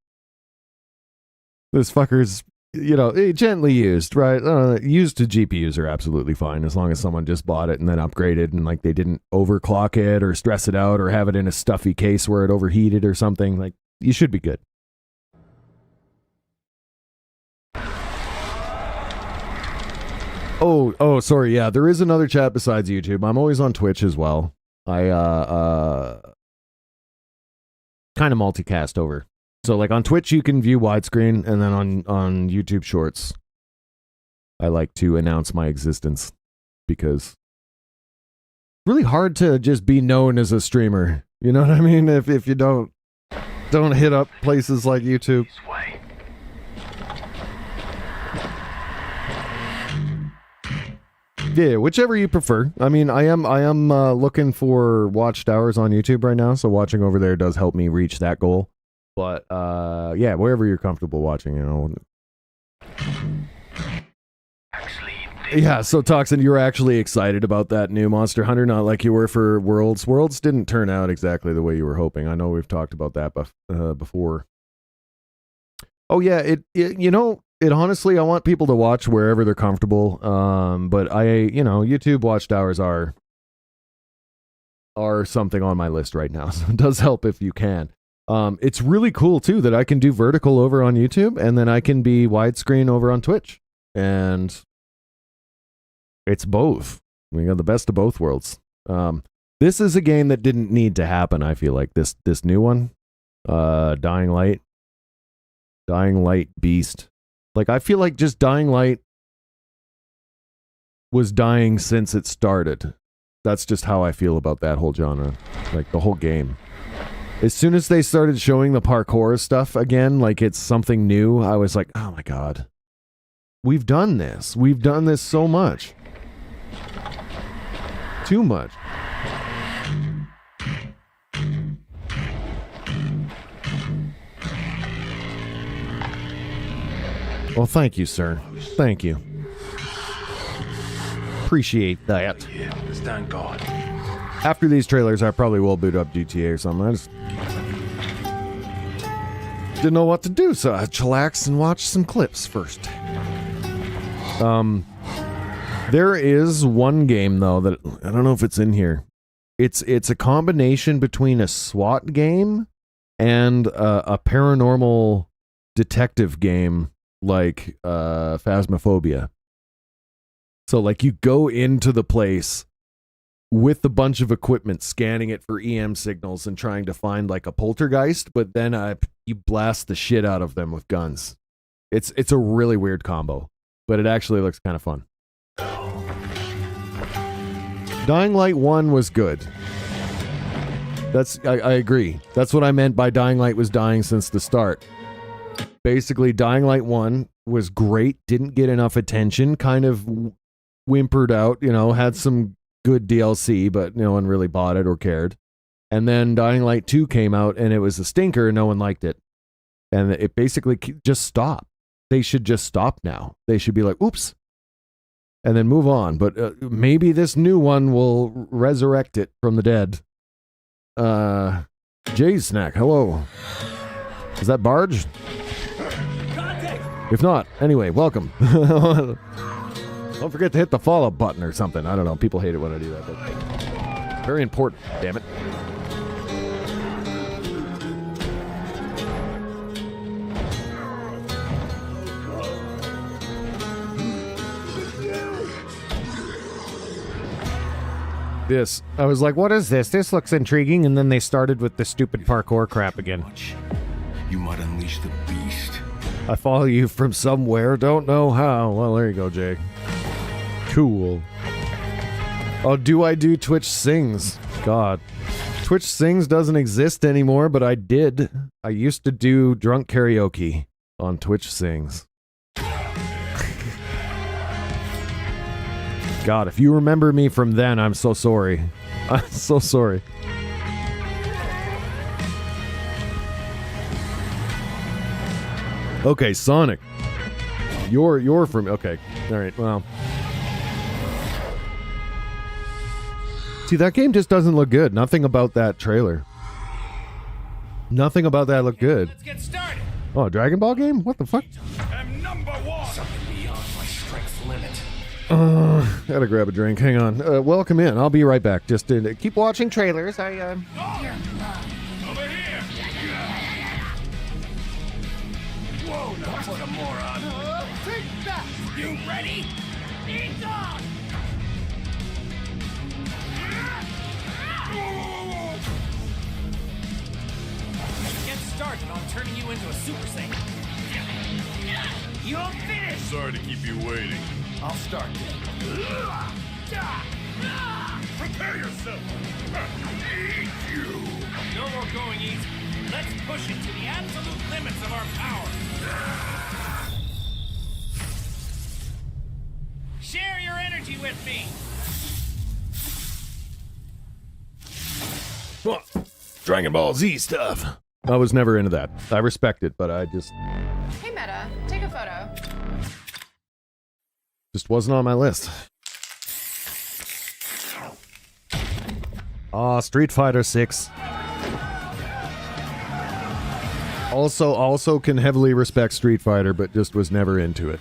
This fucker's, you know, gently used, right? Used to GPUs are absolutely fine as long as someone just bought it and then upgraded and, like, they didn't overclock it or stress it out or have it in a stuffy case where it overheated or something. Like, you should be good. Oh, sorry. Yeah, there is another chat besides YouTube. I'm always on Twitch as well. I kind of multicast over. So, like, on Twitch, you can view widescreen, and then on YouTube Shorts, I like to announce my existence, because it's really hard to just be known as a streamer. You know what I mean? If you don't hit up places like YouTube. Yeah, whichever you prefer. I mean, I am looking for watched hours on YouTube right now, so watching over there does help me reach that goal. But, yeah, wherever you're comfortable watching, you know. Yeah, so Toxin, you were actually excited about that new Monster Hunter, not like you were for Worlds. Worlds didn't turn out exactly the way you were hoping. I know we've talked about that before. Oh, yeah, it you know, it honestly, I want people to watch wherever they're comfortable. But YouTube watched hours are something on my list right now, so it does help if you can. It's really cool too that I can do vertical over on YouTube and then I can be widescreen over on Twitch, and it's both. We got the best of both worlds. This is a game that didn't need to happen. I feel like this new one, Dying Light Beast. Like, I feel like just Dying Light was dying since it started. That's just how I feel about that whole genre, like the whole game. As soon as they started showing the parkour stuff again, like it's something new, I was like, oh my god. We've done this. We've done this so much. Too much. Well, thank you, sir. Thank you. Appreciate that. Thank God. After these trailers, I probably will boot up GTA or something. I just didn't know what to do, so I chillaxed and watched some clips first. There is one game, though, that I don't know if it's in here. It's a combination between a SWAT game and a paranormal detective game like Phasmophobia. So, like, you go into the place with a bunch of equipment, scanning it for EM signals and trying to find, like, a poltergeist, but then you blast the shit out of them with guns. It's a really weird combo, but it actually looks kind of fun. Dying Light 1 was good. I agree. That's what I meant by Dying Light was dying since the start. Basically, Dying Light 1 was great, didn't get enough attention, kind of whimpered out, you know, had some good DLC, but no one really bought it or cared. And then Dying Light 2 came out, and it was a stinker, and no one liked it. And it basically just stopped. They should just stop now. They should be like, oops, and then move on. But maybe this new one will resurrect it from the dead. Jay's Snack, hello. Is that Barge? If not, anyway, welcome. Don't forget to hit the follow button or something. I don't know. People hate it when I do that, but very important. Damn it. This. I was like, what is this? This looks intriguing. And then they started with the stupid parkour crap again. You might unleash the beast. I follow you from somewhere. Don't know how. Well, there you go, Jay. Cool. Oh, do I do Twitch Sings? God. Twitch Sings doesn't exist anymore, but I did. I used to do drunk karaoke on Twitch Sings. God, if you remember me from then, I'm so sorry. I'm so sorry. Okay, Sonic. You're from... Okay. Alright, well. See, that game just doesn't look good. Nothing about that trailer. Nothing about that looked good. Let's get started. Oh, a Dragon Ball game? What the fuck? I'm number one. Something beyond my strength limit. Gotta grab a drink. Hang on. Welcome in. I'll be right back. Just keep watching trailers. Over here. Whoa, don't put a moron. Take that. You ready? Eat dog. Get started on turning you into a Super Saiyan. You don't finish. Sorry to keep you waiting. I'll start then. Prepare yourself. Eat you. No more going easy. Let's push it to the absolute limits of our power. Share your energy with me. Dragon Ball Z stuff. I was never into that. I respect it, but I just Hey Meta, take a photo. wasn't on my list. Ah, Street Fighter 6. Also can heavily respect Street Fighter, but just was never into it.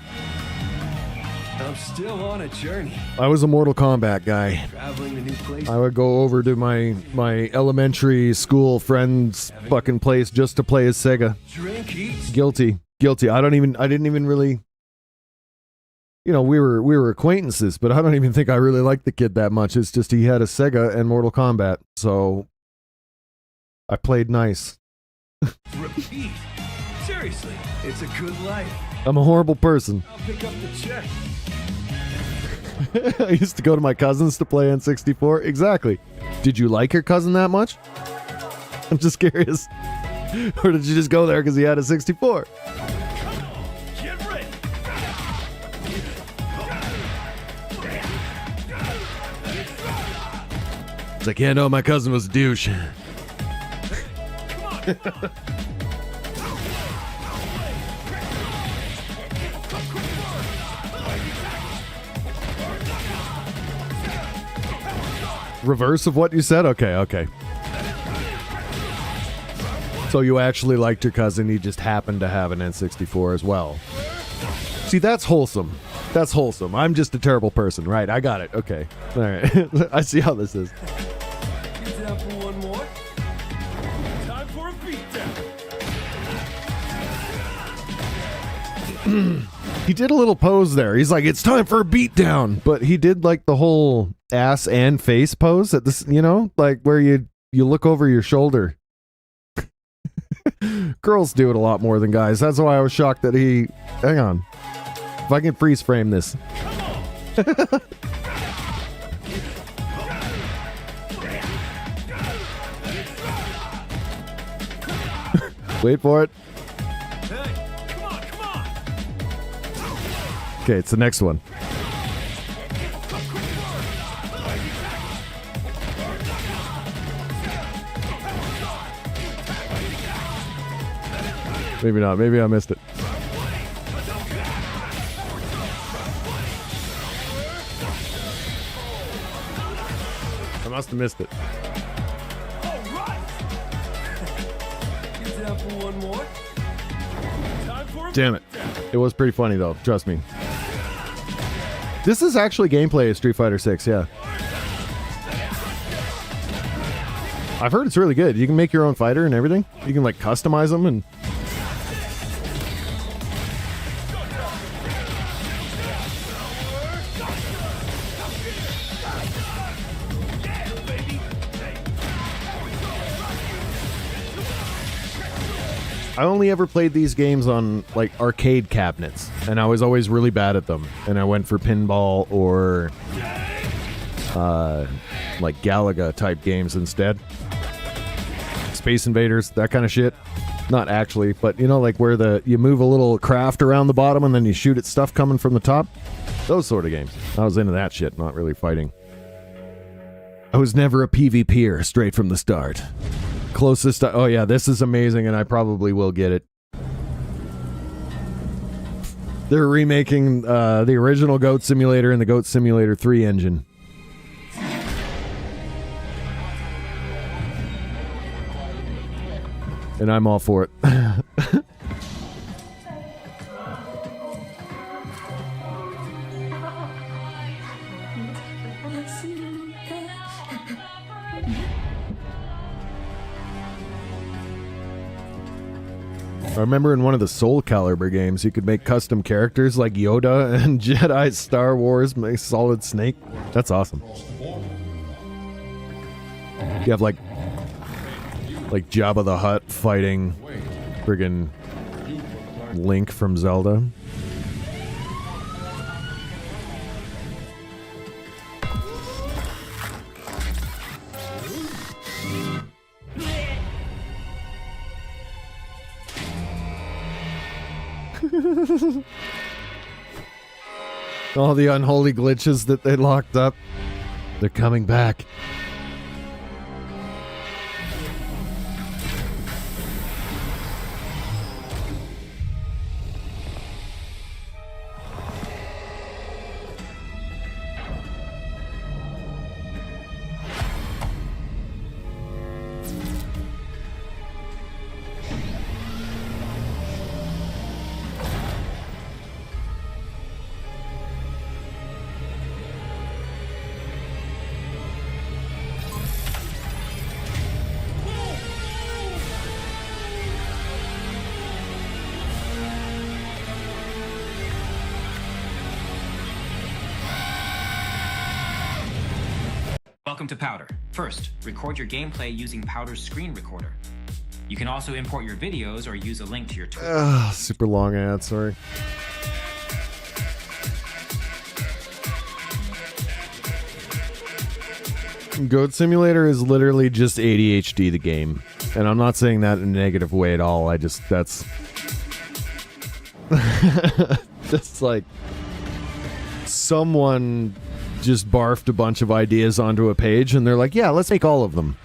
I'm still on a journey. I was a Mortal Kombat guy. Traveling to new places. I would go over to my elementary school friend's fucking place just to play as Sega. Drink, eat. Guilty. I didn't even really, you know, we were acquaintances, but I don't even think I really liked the kid that much. It's just he had a Sega and Mortal Kombat, so I played nice. Repeat. Seriously, it's a good life. I'm a horrible person. I'll pick up the check. I used to go to my cousins to play N64. Exactly. Did you like your cousin that much? I'm just curious. Or did you just go there because he had a 64? Get ready. It's like, yeah, no, my cousin was a douche. Reverse of what you said? Okay. So you actually liked your cousin, he just happened to have an N64 as well. See, that's wholesome. That's wholesome. I'm just a terrible person. Right, I got it. Okay. All right. I see how this is. You down for one more? Time for a beatdown. He did a little pose there. He's like, it's time for a beatdown. But he did like the whole ass and face pose at this, you know, like where you look over your shoulder. Girls do it a lot more than guys. That's why I was shocked that he... Hang on. If I can freeze frame this. Wait for it. Okay, it's the next one. Maybe not. Maybe I missed it. I must have missed it. Damn it. It was pretty funny, though. Trust me. This is actually gameplay of Street Fighter 6, yeah. I've heard it's really good. You can make your own fighter and everything. You can, like, customize them and... I only ever played these games on, like, arcade cabinets, and I was always really bad at them. And I went for pinball or, like, Galaga-type games instead. Space Invaders, that kind of shit. Not actually, but, you know, like where you move a little craft around the bottom and then you shoot at stuff coming from the top. Those sort of games. I was into that shit, not really fighting. I was never a PvPer straight from the start. Closest... oh yeah, this is amazing, and I probably will get it. They're remaking the original Goat Simulator and the Goat Simulator 3 engine. And I'm all for it. I remember in one of the Soul Calibur games, you could make custom characters like Yoda and Jedi Star Wars, make Solid Snake. That's awesome. You have like Jabba the Hutt fighting friggin' Link from Zelda. All the unholy glitches that they locked up, they're coming back. Welcome to Powder. First, record your gameplay using Powder's screen recorder. You can also import your videos or use a link to your Twitter. Super long ad, sorry. Goat Simulator is literally just ADHD the game. And I'm not saying that in a negative way at all. I just, that's... just like... Someone just barfed a bunch of ideas onto a page and they're like, yeah, let's make all of them.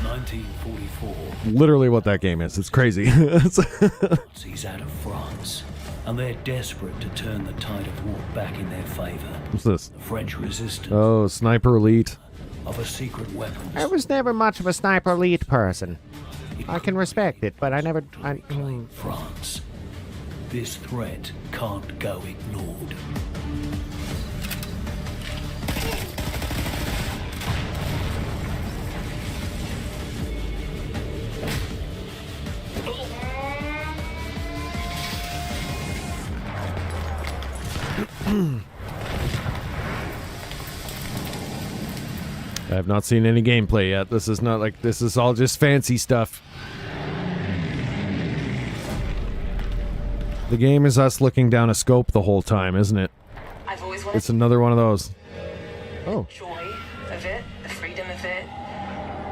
1944. Literally what that game is. It's crazy. He's out of France, and they're desperate to turn the tide of war back in their favor. What's this? The French resistance Oh, Sniper Elite. of a secret weapon. I was never much of a Sniper Elite person. I can respect it, but I never... France. This threat can't go ignored. I have not seen any gameplay yet. This is not like, this is all just fancy stuff. The game is us looking down a scope the whole time, isn't it? I've always wanted It's another one of those. Oh. joy of it, the freedom of it,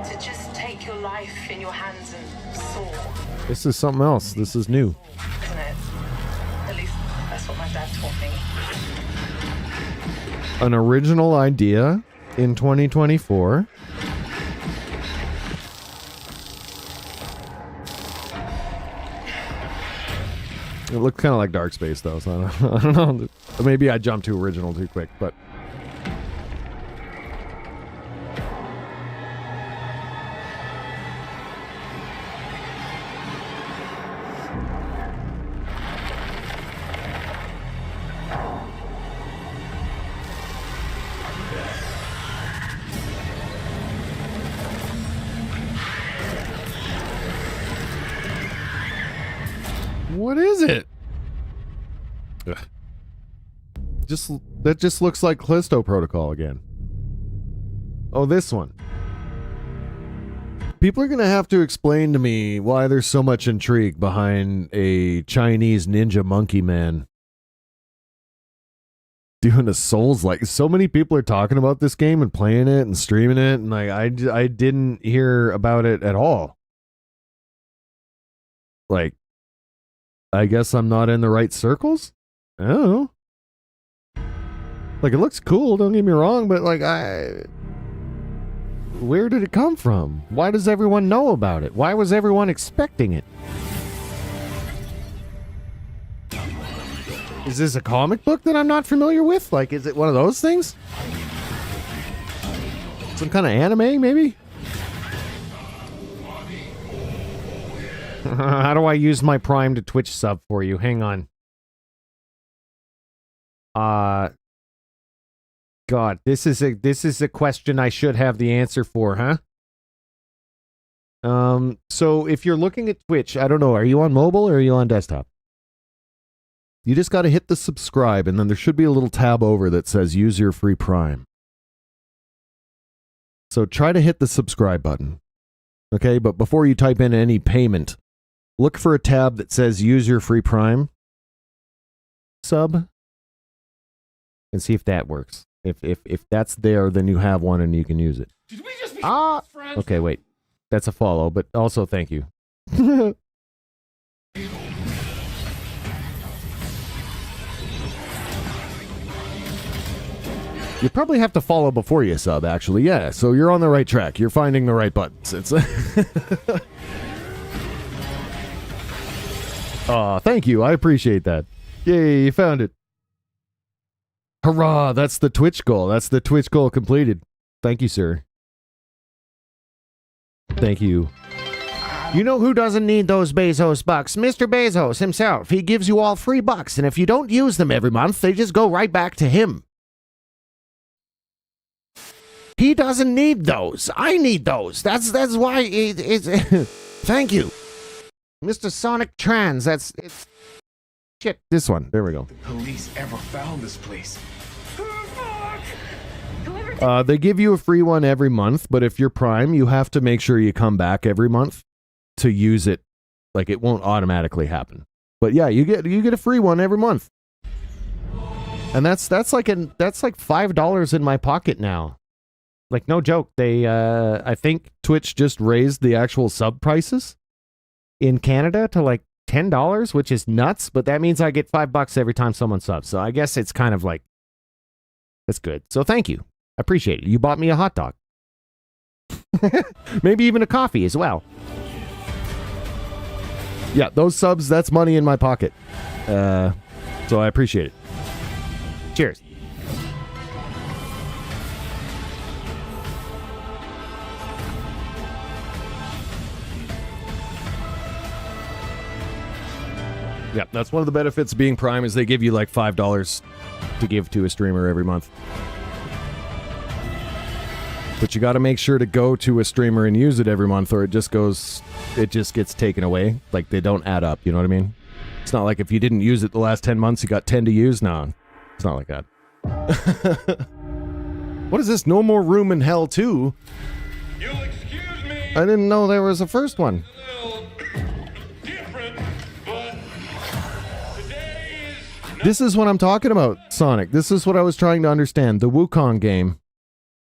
to just take your life in your hands and soar, This is something else. This is new. isn't it? At least that's what my dad taught me. An original idea in 2024. It looked kind of like Dark Space, though, so I don't know. Maybe I jumped to original too quick, but... What is it? Ugh. That just looks like Callisto Protocol again. Oh, this one. People are going to have to explain to me why there's so much intrigue behind a Chinese ninja monkey man doing a Souls-like. So many people are talking about this game and playing it and streaming it, and like I didn't hear about it at all. Like, I guess I'm not in the right circles? I don't know. Like, it looks cool, don't get me wrong, but like, where did it come from? Why does everyone know about it? Why was everyone expecting it? Is this a comic book that I'm not familiar with? Like, is it one of those things? Some kind of anime, maybe? How do I use my Prime to Twitch sub for you? Hang on. God, this is a question I should have the answer for, huh? So if you're looking at Twitch, I don't know, are you on mobile or are you on desktop? You just got to hit the subscribe, and then there should be a little tab over that says use your free Prime. So try to hit the subscribe button. Okay, but before you type in any payment, look for a tab that says use your free Prime sub and see if that works. If that's there, then you have one and you can use it. Did we just be friends? Okay, wait. That's a follow, but also thank you. You probably have to follow before you sub, actually. Yeah, so you're on the right track. You're finding the right buttons. It's Aw, thank you. I appreciate that. Yay, you found it. Hurrah, that's the Twitch goal. That's the Twitch goal completed. Thank you, sir. Thank you. You know who doesn't need those Bezos bucks? Mr. Bezos himself. He gives you all free bucks, and if you don't use them every month, they just go right back to him. He doesn't need those. I need those. That's why it's thank you. Mr. Sonic Trans, it's shit. This one. There we go. The police ever found this place? They give you a free one every month, but if you're Prime, you have to make sure you come back every month to use it. Like, it won't automatically happen. But yeah, you get a free one every month. And that's like $5 in my pocket now. Like, no joke. They I think Twitch just raised the actual sub prices in Canada to like $10, which is nuts, but that means I get $5 every time someone subs. So I guess it's kind of like, that's good. So thank you. I appreciate it. You bought me a hot dog. Maybe even a coffee as well. Yeah, those subs, that's money in my pocket. So I appreciate it. Cheers. Yeah, that's one of the benefits of being Prime is they give you like $5 to give to a streamer every month. But you got to make sure to go to a streamer and use it every month, or it just gets taken away. Like, they don't add up, you know what I mean? It's not like if you didn't use it the last 10 months, you got 10 to use. No, it's not like that. What is this? No More Room in Hell 2? You'll excuse me. I didn't know there was a first one. This is what I'm talking about, Sonic. This is what I was trying to understand. The Wukong game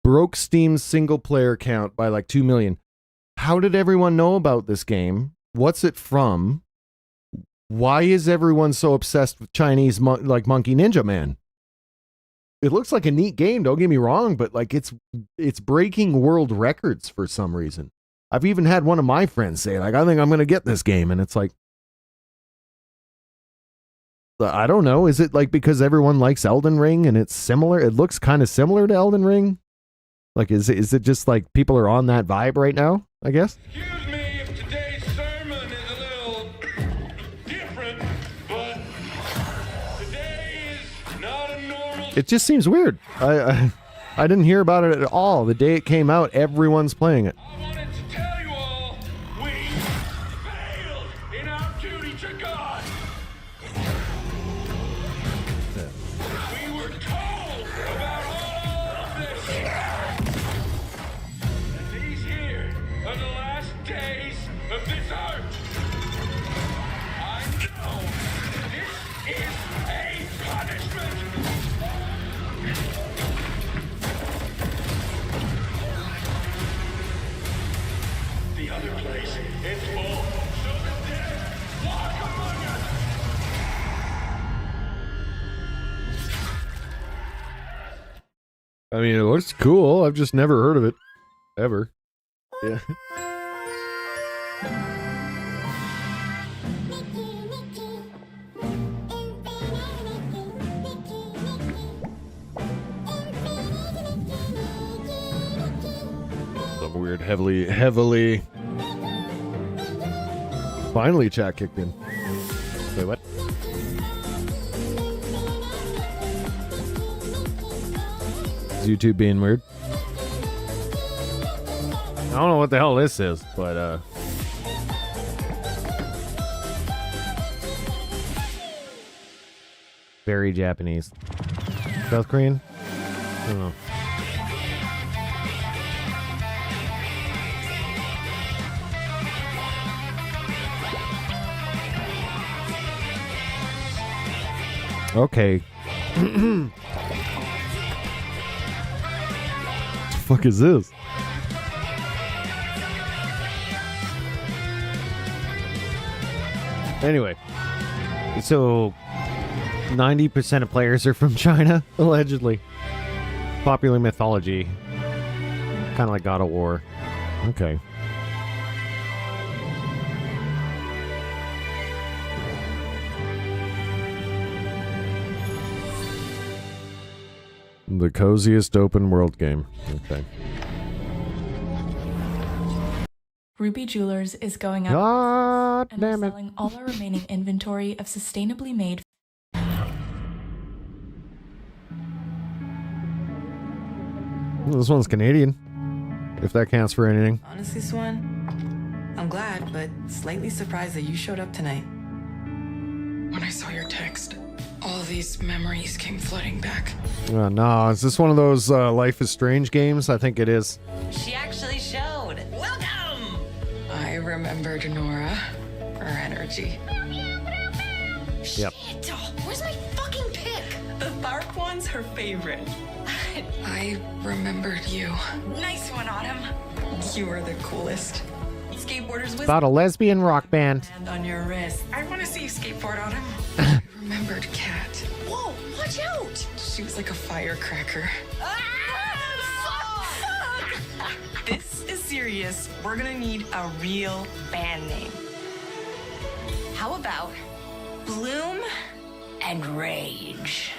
broke Steam's single-player count by like 2 million. How did everyone know about this game? What's it from? Why is everyone so obsessed with Chinese like Monkey Ninja Man? It looks like a neat game, don't get me wrong, but like it's breaking world records for some reason. I've even had one of my friends say, like, I think I'm going to get this game, and it's like, I don't know. Is it like because everyone likes Elden Ring and it's similar? It looks kind of similar to Elden Ring. Like, is it just like people are on that vibe right now, I guess? Excuse me if today's sermon is a little different, but today is not a normal... It just seems weird. I didn't hear about it at all. The day it came out, everyone's playing it. I wanted to tell you all, we failed in our duty to God! We were told about all of this! And these here are the last days of this art! I know this is a punishment! The other place is full, so the dead walk among us! I mean, it looks cool. I've just never heard of it. Ever. Yeah. Some weird, heavily... Finally, chat kicked in. Wait, what? Is YouTube being weird? I don't know what the hell this is, but very Japanese. South Korean? I don't know. Okay. What the fuck is this? Anyway, so 90% of players are from China, allegedly. Popular mythology. Kind of like God of War. Okay. The coziest open world game. Okay. Ruby Jewelers is going out God and damn it. selling all our remaining inventory of sustainably made. This one's Canadian, if that counts for anything. Honestly, Swan, I'm glad, but slightly surprised that you showed up tonight. When I saw your text, all these memories came flooding back. No, is this one of those Life is Strange games? I think it is. She actually showed. Welcome! I remembered Nora, her energy. Yep. Shit! Where's my fucking pick? The Tharp one's her favorite. I remembered you. Nice one, Autumn. You were the coolest. Skateboarders with About a lesbian rock band. hand on your wrist. I want to see you skateboard, Autumn. I remembered Kat. Whoa, watch out! She was like a firecracker. This is serious. We're gonna need a real band name. How about Bloom and Rage?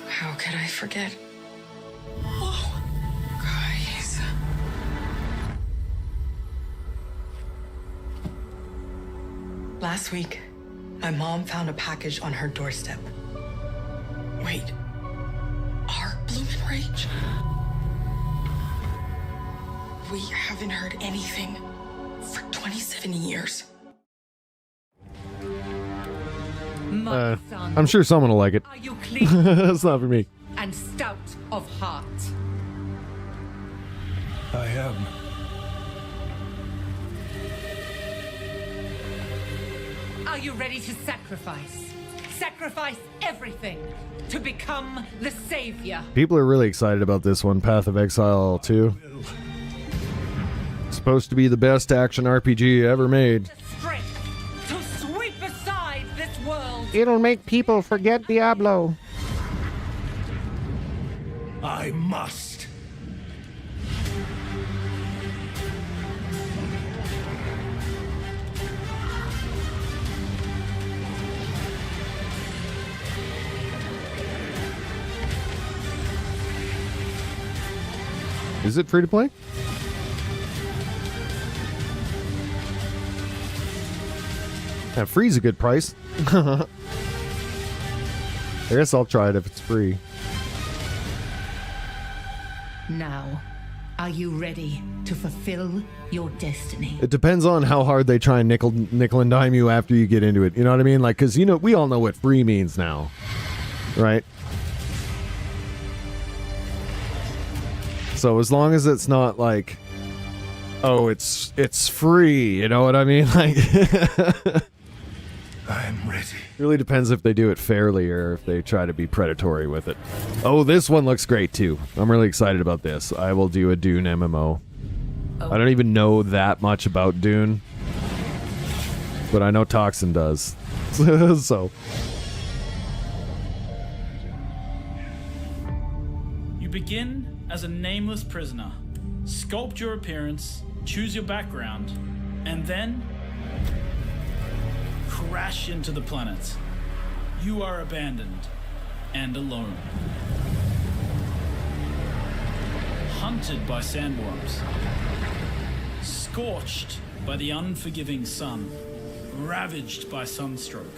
How could I forget? Whoa. Guys. Last week, my mom found a package on her doorstep. Wait. Are Bloom and Rage? We haven't heard anything for 27 years. I'm sure someone will like it. Are you clean? That's not for me. And stout of heart? I am. Are you ready to sacrifice? Sacrifice everything to become the savior. People are really excited about this one, Path of Exile 2. Supposed to be the best action RPG ever made. Strength to sweep aside this world. It'll make people forget Diablo. I must. Is it free to play? Yeah, free's a good price. I guess I'll try it if it's free. Now, Are you ready to fulfill your destiny? It depends on how hard they try and nickel and dime you after you get into it. You know what I mean? Like, because, you know, we all know what free means now, right? So as long as it's not like, oh, it's free, you know what I mean? Like, I'm ready. Really depends if they do it fairly or if they try to be predatory with it. Oh, this one looks great too. I'm really excited about this. I will do a Dune MMO. I don't even know that much about Dune, but I know Toxin does. So. You begin as a nameless prisoner. Sculpt your appearance, choose your background, and then crash into the planet. You are abandoned and alone. Hunted by sandworms. Scorched by the unforgiving sun. Ravaged by sunstroke.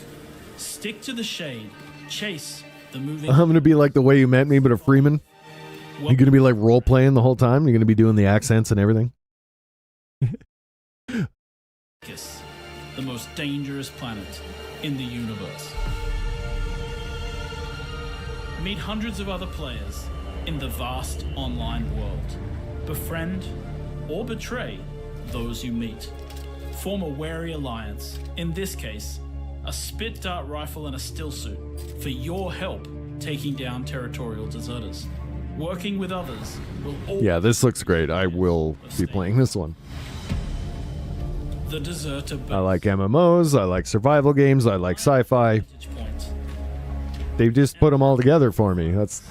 Stick to the shade. Chase the moving... I'm gonna be like The Way You Met Me, but a Freeman. You're gonna be like role-playing the whole time? You're gonna be doing the accents and everything? The most dangerous planet in the universe. Meet hundreds of other players in the vast online world. Befriend or betray those you meet. Form a wary alliance, in this case, a spit dart rifle and a still suit, for your help taking down territorial deserters. Working with others will always... Yeah, this looks great. I will be playing this one. The deserter I like MMOs, I like survival games, I like sci-fi. They've just put them all together for me. That's...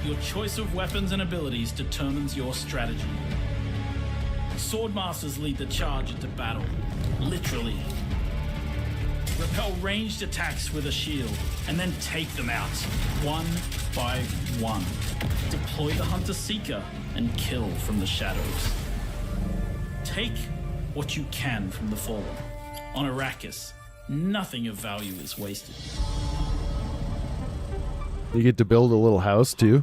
Your choice of weapons and abilities determines your strategy. Swordmasters lead the charge into battle, literally. Repel ranged attacks with a shield, and then take them out, one by one. Deploy the Hunter-Seeker, and kill from the shadows. Take what you can from the Fallen. On Arrakis, nothing of value is wasted. You get to build a little house, too?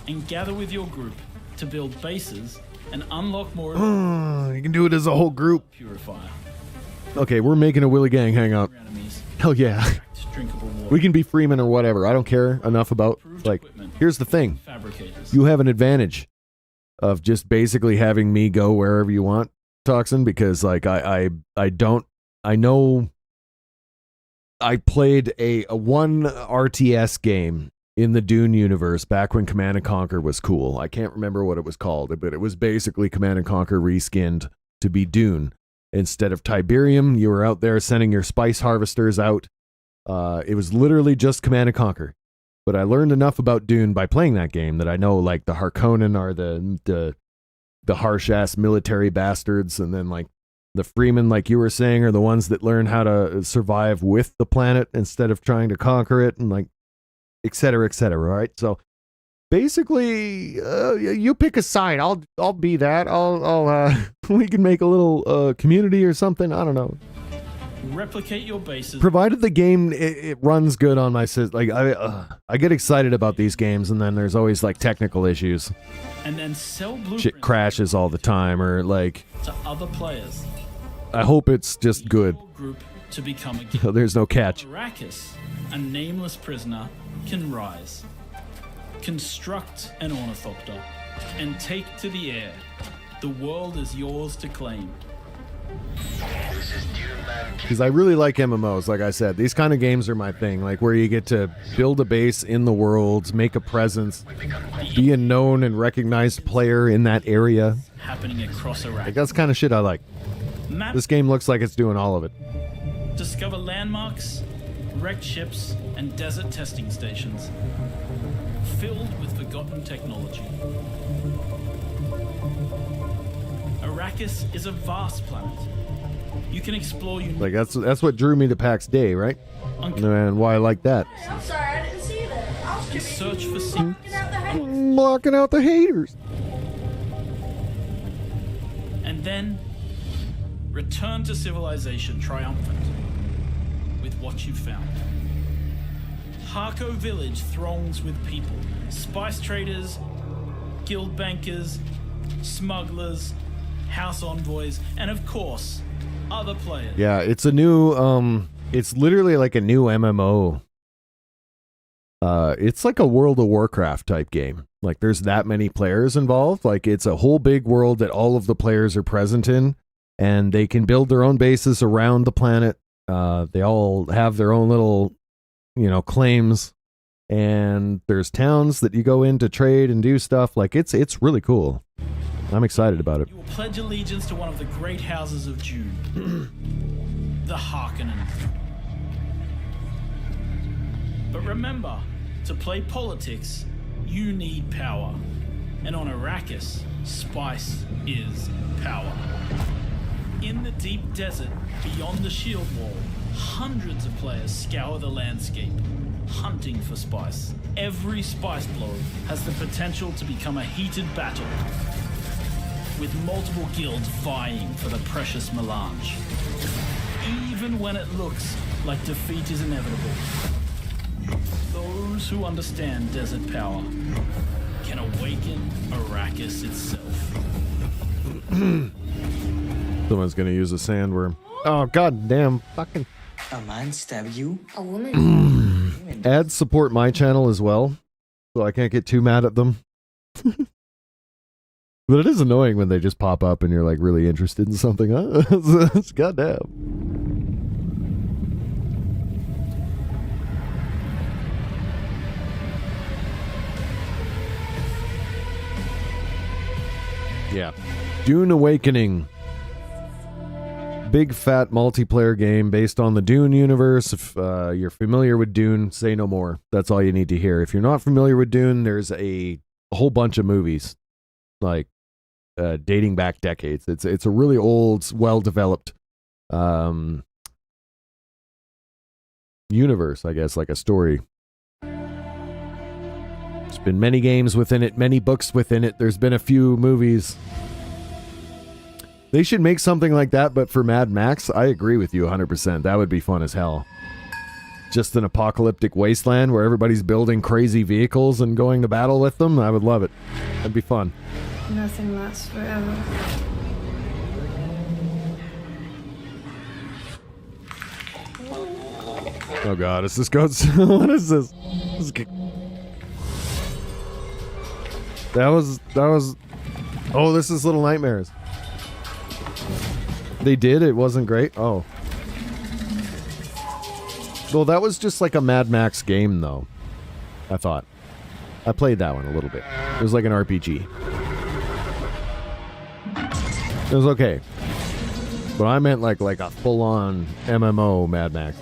And gather with your group to build bases and unlock more... You can do it as a whole group. Purifier. Okay, we're making a Willy Gang hangout. Hell yeah. We can be Freeman or whatever. I don't care enough about... Like, here's the thing. You have an advantage of just basically having me go wherever you want, Toxin, because, like, I know... I played a one RTS game in the Dune universe back when Command & Conquer was cool. I can't remember what it was called, but it was basically Command & Conquer reskinned to be Dune. Instead of Tiberium, you were out there sending your spice harvesters out. It was literally just Command & Conquer. But I learned enough about Dune by playing that game that I know, like, the Harkonnen are the harsh-ass military bastards, and then, like, the Freemen, like you were saying, are the ones that learn how to survive with the planet instead of trying to conquer it, and, like, et cetera, right? So basically, you pick a side. I'll be that. We can make a little community or something. I don't know. Replicate your bases. Provided the game it runs good on my system. Like I get excited about these games, and then there's always like technical issues. And then sell blueprints. Shit crashes all the time, or like to other players. I hope it's just good. Group to become a There's no catch. Arrakis, a nameless prisoner, can rise, construct an ornithopter, and take to the air. The world is yours to claim. Because I really like MMOs, like I said. These kind of games are my thing, like where you get to build a base in the world, make a presence, be a known and recognized player in that area. Happening across Arrakis. Like, that's the kind of shit I like. This game looks like it's doing all of it. Discover landmarks, wrecked ships, and desert testing stations filled with forgotten technology. Arrakis is a vast planet. You can explore Like, that's what drew me to PAX Day, right? And why I like that. I'm sorry, I didn't see that. I was and search for secrets. Blocking out the haters. And then return to civilization triumphant with what you found. Harko village throngs with people, spice traders, guild bankers, smugglers, house envoys, and of course, other players. Yeah, it's a new, it's literally like a new MMO. It's like a World of Warcraft type game. Like there's that many players involved. Like it's a whole big world that all of the players are present in, and they can build their own bases around the planet. They all have their own little, claims, and there's towns that you go in to trade and do stuff. Like it's really cool. I'm excited about it. You will pledge allegiance to one of the great houses of June, the Harkonnen. But remember, to play politics, you need power. And on Arrakis, spice is power. In the deep desert beyond the shield wall, hundreds of players scour the landscape, hunting for spice. Every spice blow has the potential to become a heated battle, with multiple guilds vying for the precious melange. Even when it looks like defeat is inevitable, those who understand desert power can awaken Arrakis itself. Someone's gonna use a sandworm. Oh, god damn, fucking. A man stabbed you? A woman? Ads support my channel as well, so I can't get too mad at them. But it is annoying when they just pop up and you're like really interested in something. Huh? It's goddamn. Yeah. Dune Awakening. Big fat multiplayer game based on the Dune universe. If you're familiar with Dune, say no more. That's all you need to hear. If you're not familiar with Dune, there's a whole bunch of movies, like dating back decades. It's a really old, well-developed universe, I guess, like a story. There's been many games within it, many books within it. There's been a few movies. They should make something like that, but for Mad Max. I agree with you 100%. That would be fun as hell. Just an apocalyptic wasteland where everybody's building crazy vehicles and going to battle with them. I would love it. That'd be fun. Nothing lasts forever. Oh god, is this goats? What is this? That was. Oh, this is Little Nightmares. They did? It wasn't great? Oh. Well, that was just like a Mad Max game, though. I thought. I played that one a little bit. It was like an RPG. It was okay. But I meant like a full-on MMO Mad Max.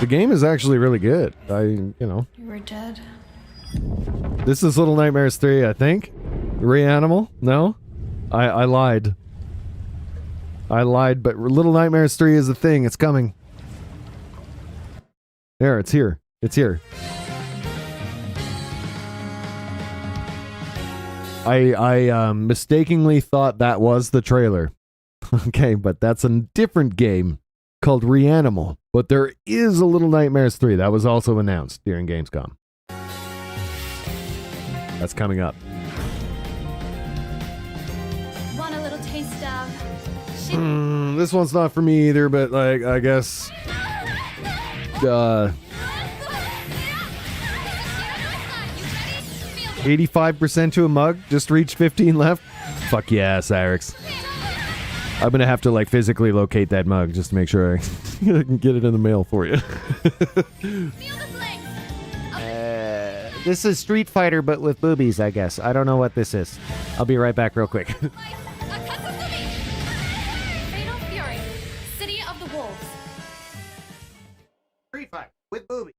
The game is actually really good. You were dead. This is Little Nightmares 3, I think. Reanimal? No? I lied. I lied, but Little Nightmares 3 is a thing. It's coming. There, it's here. It's here. I mistakenly thought that was the trailer. Okay, but that's a different game called Reanimal. But there is a Little Nightmares 3 that was also announced during Gamescom. That's coming up. Want a little taste of? This one's not for me either, but like I guess 85% to a mug. Just reached 15 left. Fuck yeah, Cyrix. I'm gonna have to like physically locate that mug just to make sure I can get it in the mail for you. This is Street Fighter, but with boobies, I guess. I don't know what this is. I'll be right back real quick. Fatal Fury, City of the Wolves. Street Fighter with boobies.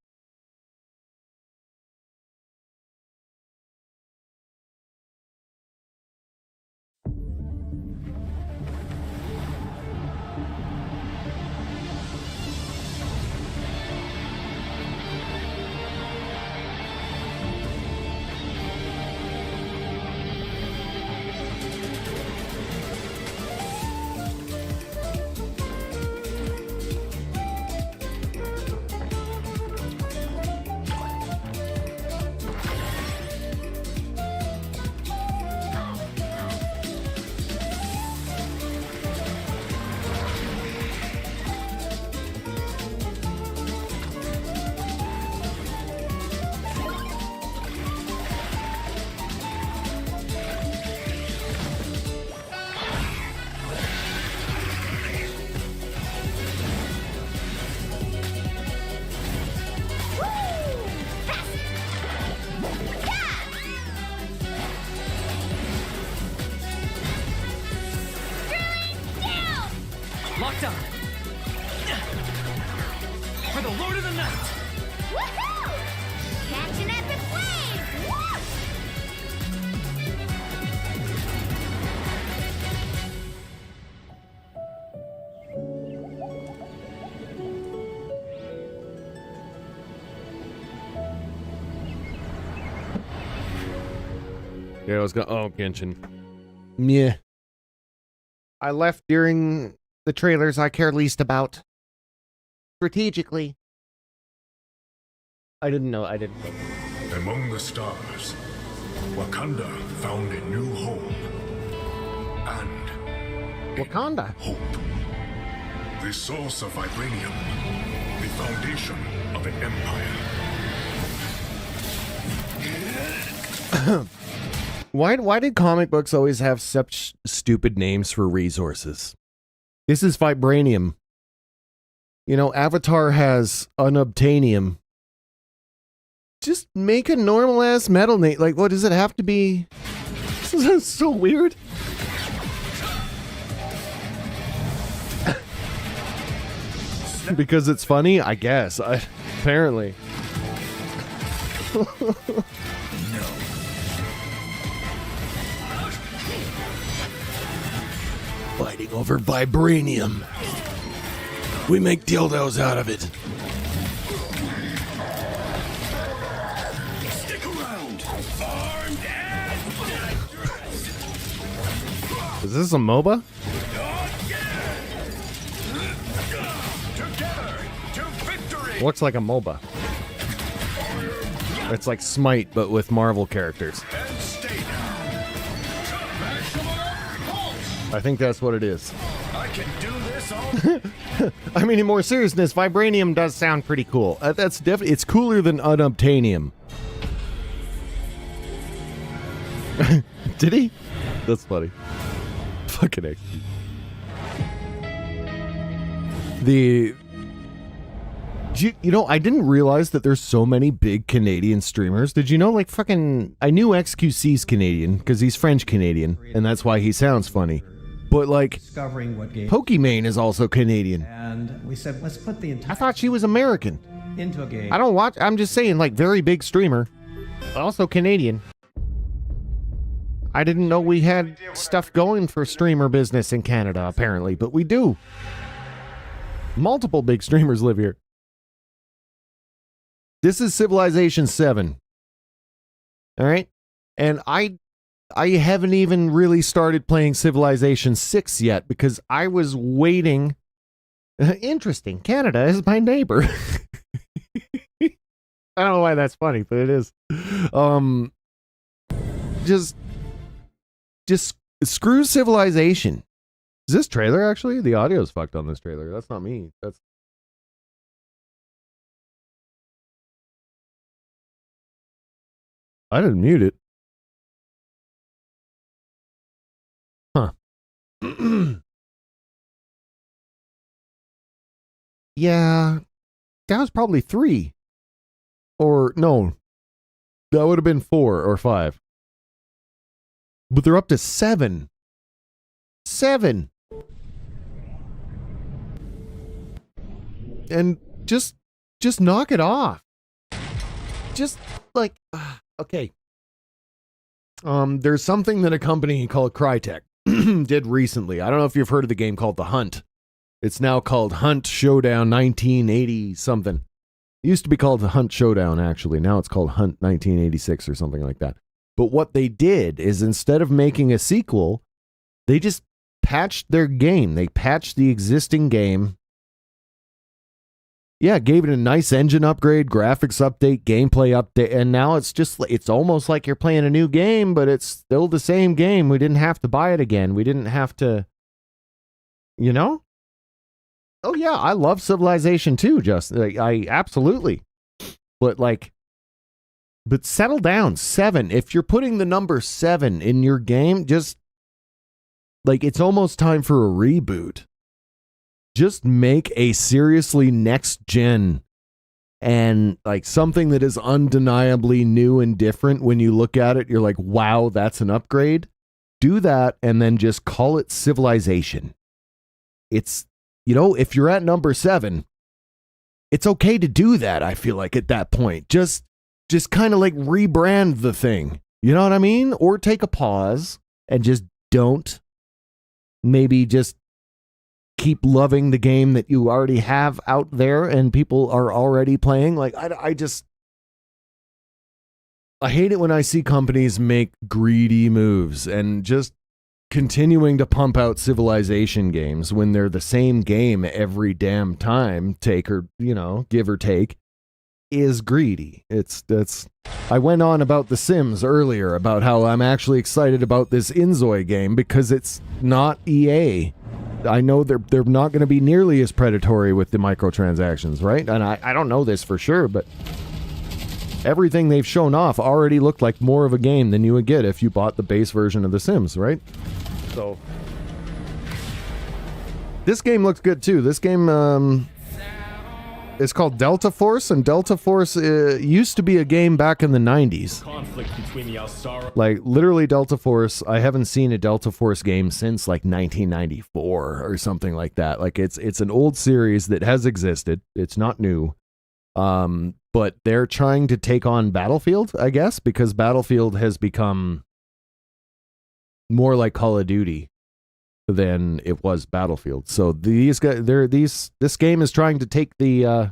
done. For the Lord of the Night. Woohoo! Catch an epic wave! Woo! Yeah, I was going. Oh, Genshin. Meh. I left during the trailers I care least about. Strategically. I didn't know. Among the stars, Wakanda found a new home. And Wakanda. hope. The source of vibranium. The foundation of an empire. Why did comic books always have such stupid names for resources? This is vibranium. You know, Avatar has unobtainium. Just make a normal ass metal name. Like, what does it have to be? This is so weird. Because it's funny, I guess. Apparently. Fighting over vibranium. We make dildos out of it. Stick around. Armed and Is this a MOBA? together to victory. Looks like a MOBA. It's like Smite, but with Marvel characters. I think that's what it is. I can do this all. I mean, in more seriousness, vibranium does sound pretty cool. That's definitely, it's cooler than unobtainium. Did he? That's funny. Fucking X. You know, I didn't realize that there's so many big Canadian streamers. Did you know, like, fucking, I knew XQC's Canadian, because he's French-Canadian, and that's why he sounds funny. But, like, discovering what game. Pokimane is also Canadian. And we said, let's put the entire I thought she was American. into a game. I don't watch, I'm just saying, like, very big streamer. Also Canadian. I didn't know we had stuff going for streamer business in Canada, apparently, but we do. Multiple big streamers live here. This is Civilization 7. All right? And I haven't even really started playing Civilization 6 yet because I was waiting. Interesting. Canada is my neighbor. I don't know why that's funny, but it is. Just screw Civilization. Is this trailer actually? The audio's fucked on this trailer. That's not me. That's I didn't mute it. Huh. Yeah. That was probably 3. Or, no. That would have been 4 or 5. But they're up to 7. 7. And just knock it off. Just, like... Okay. There's something that a company called Crytek did recently. I don't know if you've heard of the game called The Hunt. It's now called Hunt Showdown 1980 something. It used to be called The Hunt Showdown, actually. Now it's called Hunt 1986 or something like that. But what they did is instead of making a sequel, they just patched their game. They patched the existing game. Yeah, gave it a nice engine upgrade, graphics update, gameplay update, and now it's almost like you're playing a new game, but it's still the same game. We didn't have to buy it again. We didn't have to, you know? Oh yeah, I love Civilization 2, I absolutely. But settle down. 7. If you're putting the number 7 in your game, just it's almost time for a reboot. Just make a seriously next gen and something that is undeniably new and different. When you look at it, you're like, wow, that's an upgrade. Do that and then just call it Civilization. You know, if you're at number 7, it's okay to do that, I feel like, at that point. Just kind of like rebrand the thing. You know what I mean? Or take a pause and just don't. Maybe just keep loving the game that you already have out there and people are already playing. Like, I hate it when I see companies make greedy moves and just continuing to pump out Civilization games when they're the same game every damn time, give or take, is greedy. I went on about The Sims earlier about how I'm actually excited about this Inzoi game because it's not EA. I know they're not going to be nearly as predatory with the microtransactions, right? And I don't know this for sure, but everything they've shown off already looked like more of a game than you would get if you bought the base version of The Sims, right? So this game looks good too. This game is called Delta Force, and Delta Force used to be a game back in the 90s. Conflict between the Alsara. Like literally Delta Force, I haven't seen a Delta Force game since like 1994 or something like that. Like it's an old series that has existed. It's not new. But they're trying to take on Battlefield, I guess, because Battlefield has become more like Call of Duty than it was Battlefield. So these guys, this game is trying to take the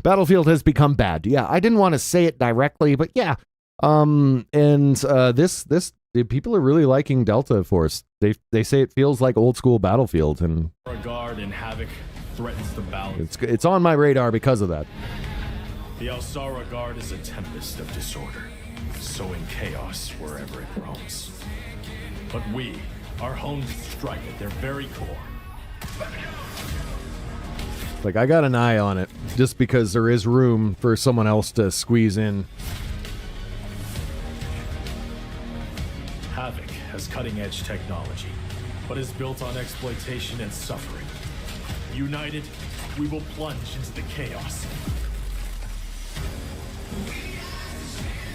Battlefield has become bad. Yeah, I didn't want to say it directly, but yeah. This people are really liking Delta Force. They say it feels like old school Battlefield, and Guard and Havoc threatens the balance. It's on my radar because of that. The Alsara Guard is a tempest of disorder, sowing chaos wherever it roams. But we are honed to strike at their very core. Like, I got an eye on it, just because there is room for someone else to squeeze in. Havoc has cutting-edge technology, but is built on exploitation and suffering. United, we will plunge into the chaos.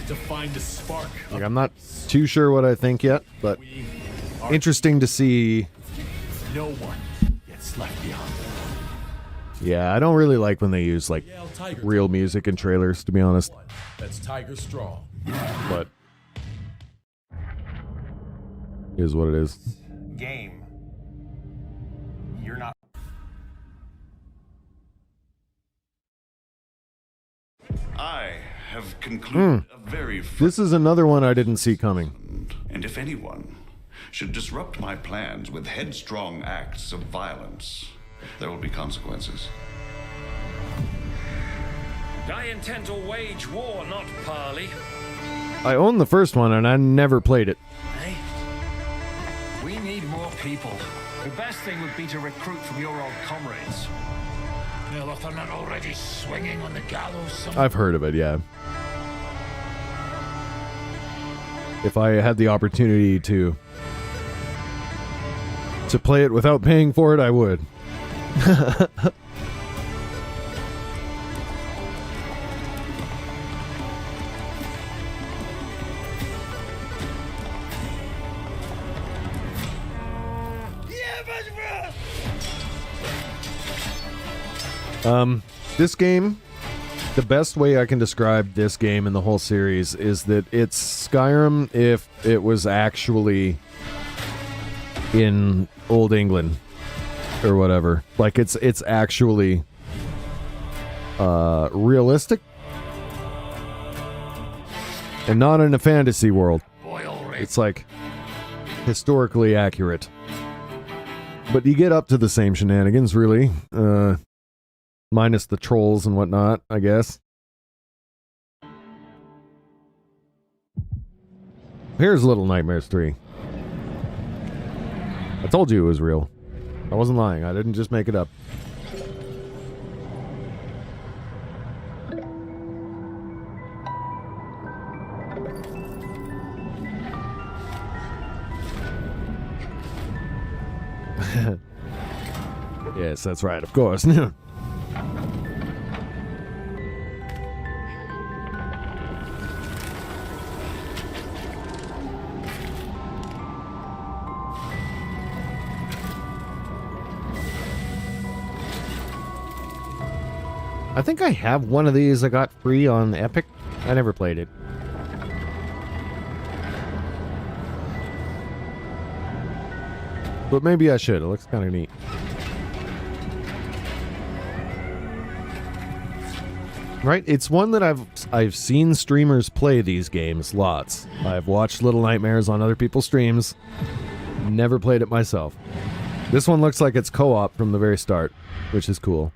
To find a spark. Like, I'm not too sure what I think yet, but interesting to see. No one gets left behind. Yeah, I don't really like when they use like real music in trailers, to be honest. That's Tiger Strong. But is what it is. Game. You're not. I have concluded a very... This is another one I didn't see coming. And if anyone should disrupt my plans with headstrong acts of violence, there will be consequences. I intend to wage war, not parley. I own the first one and I never played it. Hey, we need more people. The best thing would be to recruit from your old comrades. Well, if they're not already swinging on the gallows somewhere. I've heard of it, yeah. If I had the opportunity to play it without paying for it, I would. This game, the best way I can describe this game in the whole series is that it's Skyrim if it was actually in Old England or whatever. Like it's actually realistic and not in a fantasy world. It's like historically accurate. But you get up to the same shenanigans, really. Minus the trolls and whatnot, I guess. Here's Little Nightmares 3. I told you it was real. I wasn't lying. I didn't just make it up. Yes, that's right, of course. I think I have one of these I got free on Epic. I never played it. But maybe I should. It looks kind of neat. Right? It's one that I've seen streamers play these games lots. I've watched Little Nightmares on other people's streams. Never played it myself. This one looks like it's co-op from the very start, which is cool.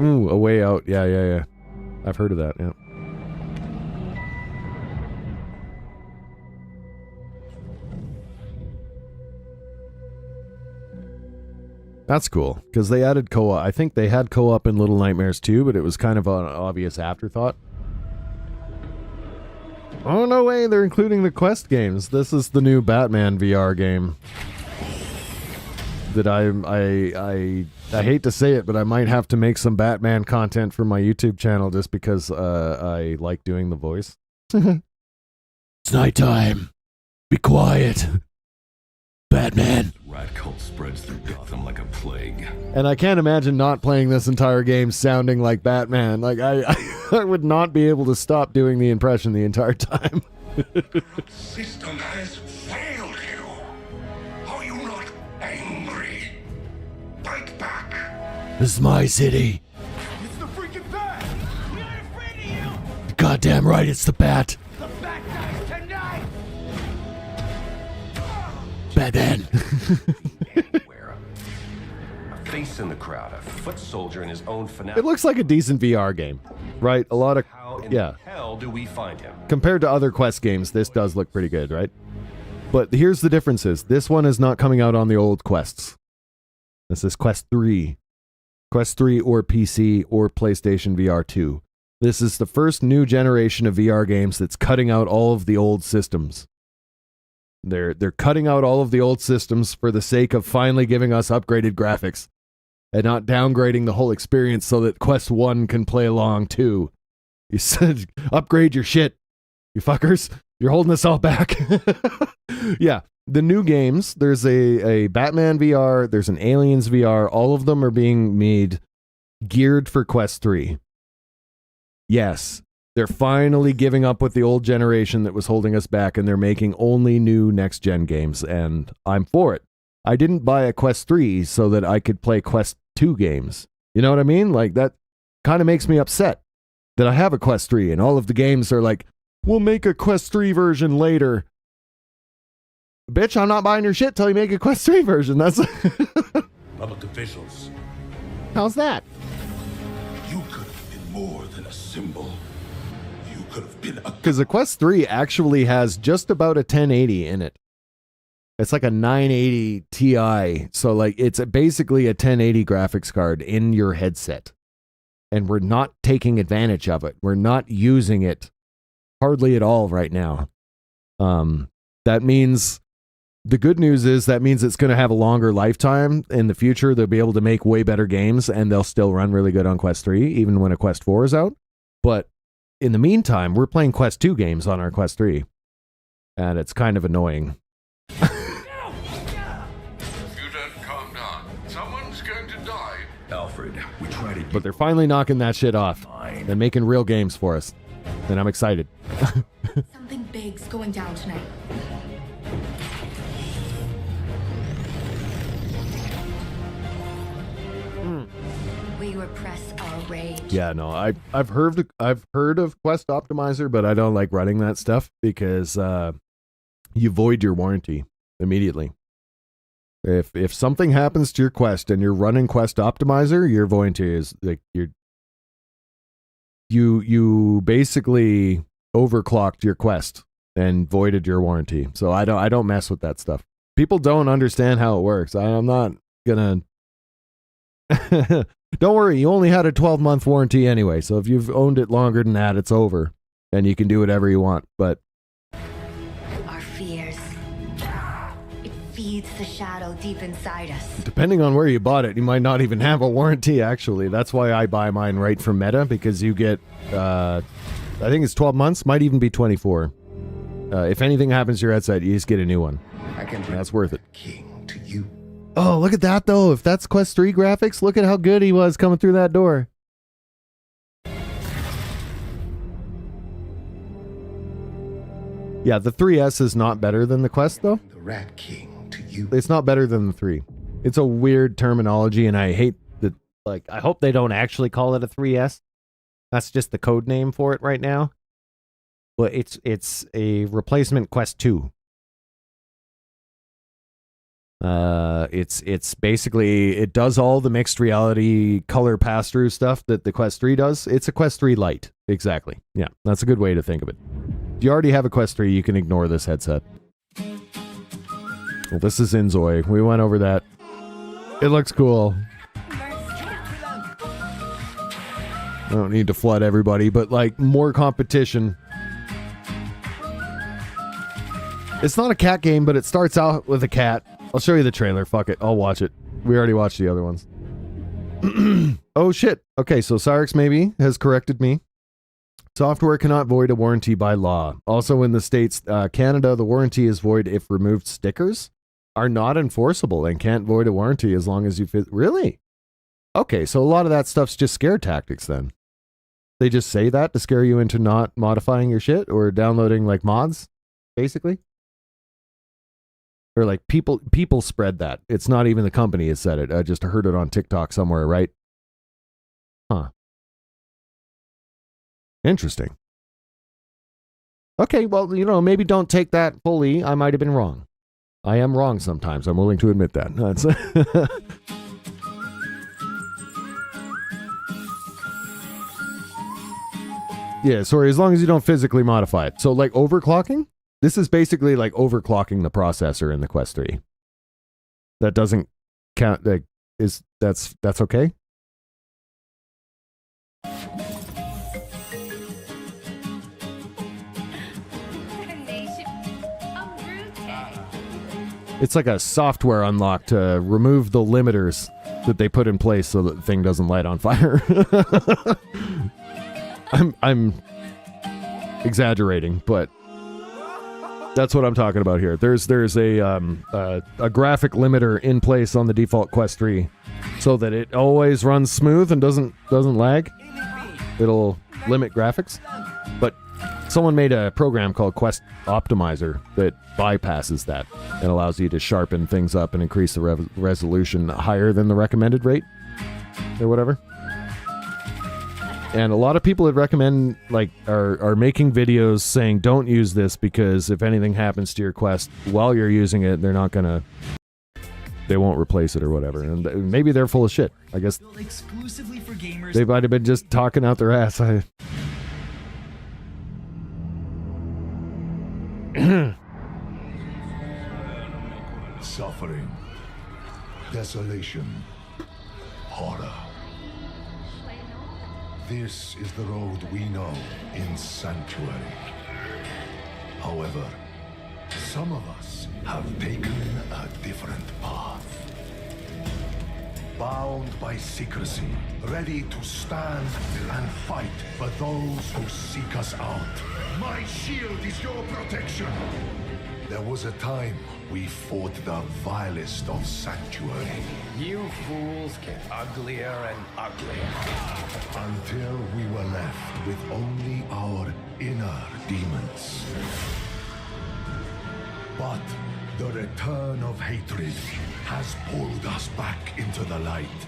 Ooh, A Way Out. Yeah. I've heard of that, yeah. That's cool, because they added co-op. I think they had co-op in Little Nightmares too, but it was kind of an obvious afterthought. Oh, no way, they're including the Quest games. This is the new Batman VR game. That I hate to say it, but I might have to make some Batman content for my YouTube channel just because I like doing the voice. It's nighttime. Be quiet. Batman. Rat cult spreads through Gotham like a plague. And I can't imagine not playing this entire game sounding like Batman. Like, I would not be able to stop doing the impression the entire time. System has failed you. Are you not angry? Fight back. This is my city. It's the freaking Bat. We're not afraid of you. Goddamn right, it's the Bat. The Bat dies tonight. Batman. A face in the crowd, a foot soldier in his own finale. It looks like a decent VR game, right? A lot of, yeah. Hell do we find him? Compared to other Quest games, this does look pretty good, right? But here's the differences. This one is not coming out on the old Quests. This is Quest 3. Quest 3 or PC or PlayStation VR 2. This is the first new generation of VR games that's cutting out all of the old systems. They're cutting out all of the old systems for the sake of finally giving us upgraded graphics and not downgrading the whole experience so that Quest 1 can play along too. You said, upgrade your shit, you fuckers. You're holding us all back. Yeah, the new games, there's a Batman VR, there's an Aliens VR. All of them are being made geared for Quest 3. Yes. They're finally giving up with the old generation that was holding us back, and they're making only new next-gen games, and I'm for it. I didn't buy a Quest 3 so that I could play Quest 2 games. You know what I mean? Like, that kind of makes me upset that I have a Quest 3, and all of the games are like, we'll make a Quest 3 version later. Bitch, I'm not buying your shit till you make a Quest 3 version. That's Public officials. How's that? You could have been more than a symbol. You could have been a... Because the Quest 3 actually has just about a 1080 in it. It's like a 980 Ti. So like it's basically a 1080 graphics card in your headset. And we're not taking advantage of it. We're not using it hardly at all right now. That means... The good news is that means it's going to have a longer lifetime. In the future, they'll be able to make way better games, and they'll still run really good on Quest 3, even when a Quest 4 is out. But in the meantime, we're playing Quest 2 games on our Quest 3. And it's kind of annoying. You don't calm down. Someone's going to die. Alfred, we try to... But they're finally knocking that shit off. They're making real games for us. And I'm excited. Something big's going down tonight. We repress our rage. Yeah, no, I've heard of Quest Optimizer, but I don't like running that stuff because you void your warranty immediately. If something happens to your Quest and you're running Quest Optimizer, your warranty is like you basically overclocked your Quest and voided your warranty. So I don't mess with that stuff. People don't understand how it works. I'm not gonna. Don't worry, you only had a 12-month warranty anyway, so if you've owned it longer than that, it's over. And you can do whatever you want, but... Our fears. It feeds the shadow deep inside us. Depending on where you bought it, you might not even have a warranty, actually. That's why I buy mine right from Meta, because you get, I think it's 12 months, might even be 24. If anything happens to your headset, you just get a new one. I can that's worth it. King to you. Oh, look at that though. If that's Quest 3 graphics, look at how good he was coming through that door. Yeah, the 3S is not better than the Quest though. The Rat King to you. It's not better than the 3. It's a weird terminology, and I hate that. Like, I hope they don't actually call it a 3S. That's just the code name for it right now. But it's a replacement Quest 2. It's basically, it does all the mixed reality color pass-through stuff that the Quest 3 does. It's a Quest 3 Lite. Exactly. Yeah, that's a good way to think of it. If you already have a Quest 3, you can ignore this headset. Well, this is Inzoi. We went over that. It looks cool. I don't need to flood everybody, but like more competition. It's not a cat game, but it starts out with a cat. I'll show you the trailer. Fuck it. I'll watch it. We already watched the other ones. Oh shit. Okay, so Cyrix maybe has corrected me. Software cannot void a warranty by law. Also in the States, Canada, the warranty is void if removed stickers are not enforceable and can't void a warranty as long as you fit. Really? Okay, so a lot of that stuff's just scare tactics then. They just say that to scare you into not modifying your shit or downloading like mods, basically. Or like people spread that. It's not even the company that said it. I just heard it on TikTok somewhere, right? Huh. Interesting. Okay, well, you know, maybe don't take that fully. I might have been wrong. I am wrong sometimes. I'm willing to admit that. That's yeah, sorry, as long as you don't physically modify it. So like overclocking? This is basically like overclocking the processor in the Quest 3. That doesn't count. Like, that's okay? It's like a software unlock to remove the limiters that they put in place so that the thing doesn't light on fire. I'm exaggerating, but that's what I'm talking about here. There's a graphic limiter in place on the default Quest 3 so that it always runs smooth and doesn't lag. It'll limit graphics. But someone made a program called Quest Optimizer that bypasses that and allows you to sharpen things up and increase the resolution higher than the recommended rate or whatever. And a lot of people that recommend, like, are making videos saying don't use this because if anything happens to your Quest while you're using it, they're not gonna, they won't replace it or whatever. And maybe they're full of shit. I guess exclusively for gamers. They might have been just talking out their ass. Suffering, desolation, horror. This is the road we know in Sanctuary. However, some of us have taken a different path. Bound by secrecy, ready to stand and fight for those who seek us out. My shield is your protection. There was a time we fought the vilest of Sanctuary. You fools get uglier and uglier. Until we were left with only our inner demons. But the return of hatred has pulled us back into the light.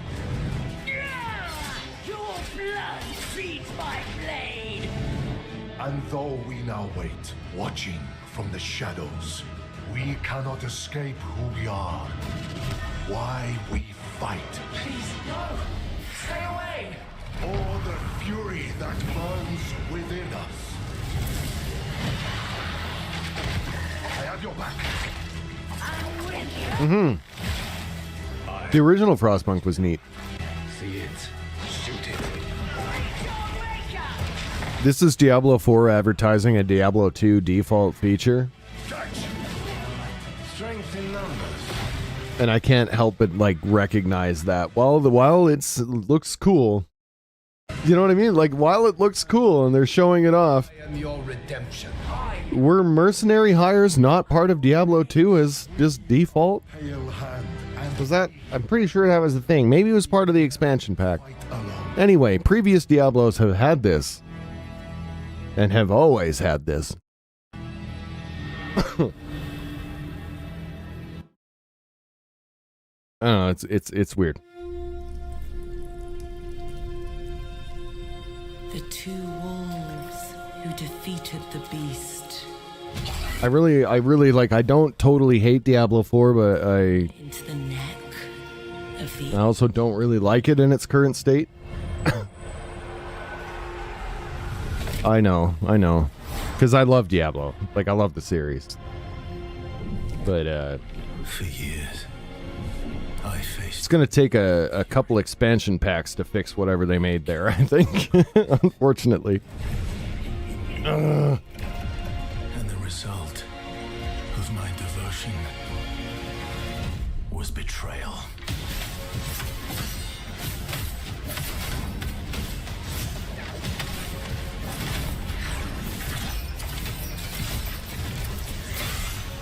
Your blood feeds my blade. And though we now wait, watching from the shadows, we cannot escape who we are. Why we fight. Please, no! Stay away! Or the fury that burns within us. I have your back. I'm with you. Mm-hmm. The original Frostpunk was neat. See it. Shoot it. This is Diablo 4 advertising a Diablo 2 default feature. Strength in numbers. And I can't help but like recognize that. While it looks cool, you know what I mean? Like while it looks cool and they're showing it off, I am your redemption. were mercenary hires not part of Diablo 2 as just default? Pale hand and Was that? I'm pretty sure that was the thing. Maybe it was part of the expansion pack. Anyway, previous Diablos have had this. And have always had this. I don't know, it's weird. The two wolves who defeated the beast. I really like, I don't totally hate Diablo 4, but Into the neck of the I also don't really like it in its current state. I know. Because I love Diablo. Like, I love the series. But, For years, I faced... It's gonna take a couple expansion packs to fix whatever they made there, I think. Unfortunately. And the result of my devotion was betrayal.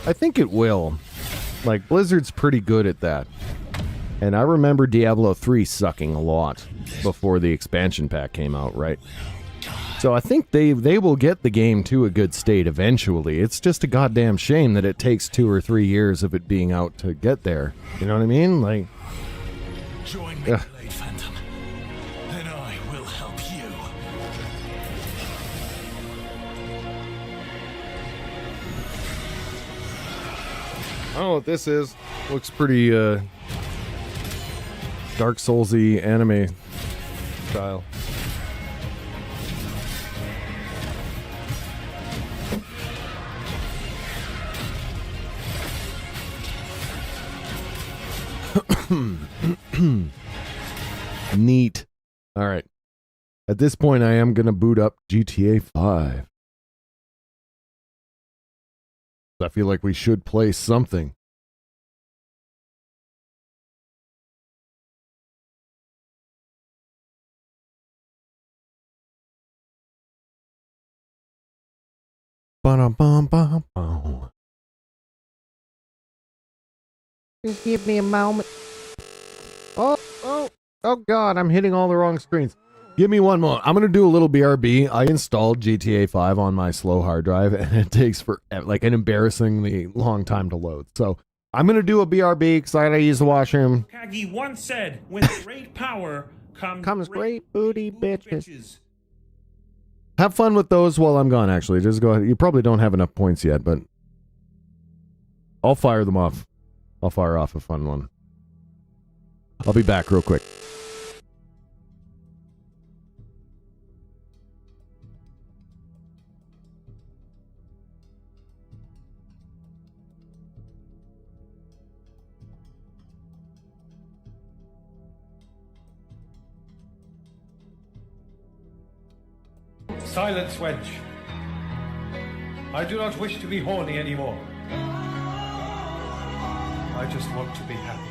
I think it will. Like, Blizzard's pretty good at that. And I remember Diablo 3 sucking a lot before the expansion pack came out, right? So I think they will get the game to a good state eventually. It's just a goddamn shame that it takes 2 or 3 years of it being out to get there. You know what I mean? Like... Join me, Blade Phantom, and I will help you. I don't know what this is. Looks pretty, Dark Souls-y anime style. Neat. Alright. At this point, I am gonna boot up GTA 5. I feel like we should play something. Ba-dum-bum-bum-bum. Just give me a moment. Oh God, I'm hitting all the wrong screens. Give me one moment. I'm going to do a little BRB. I installed GTA 5 on my slow hard drive, and it takes for like an embarrassingly long time to load. So I'm going to do a BRB because I got to use the washroom. Kagi once said, with great power comes great booty bitches. Have fun with those while I'm gone, actually. Just go ahead. You probably don't have enough points yet, but I'll fire them off. I'll fire off a fun one. I'll be back real quick. Silence, wench. I do not wish to be horny anymore. I just want to be happy.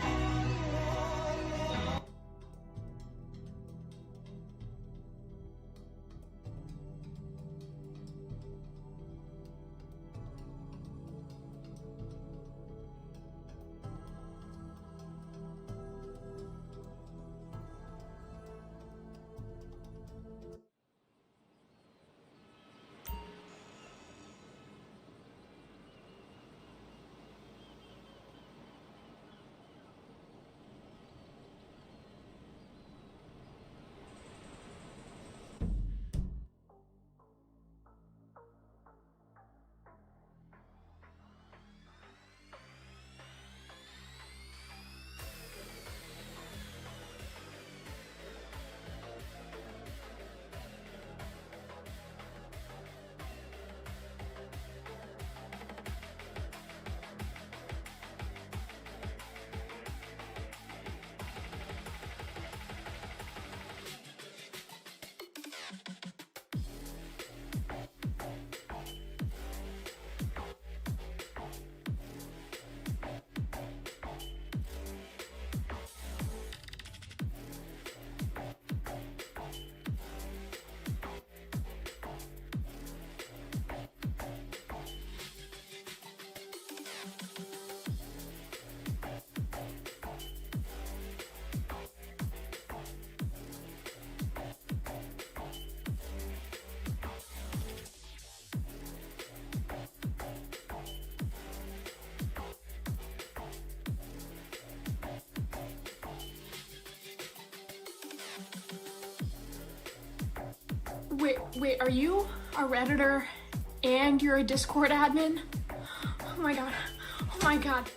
Wait, are you a Redditor and you're a Discord admin? Oh my god. Oh my god.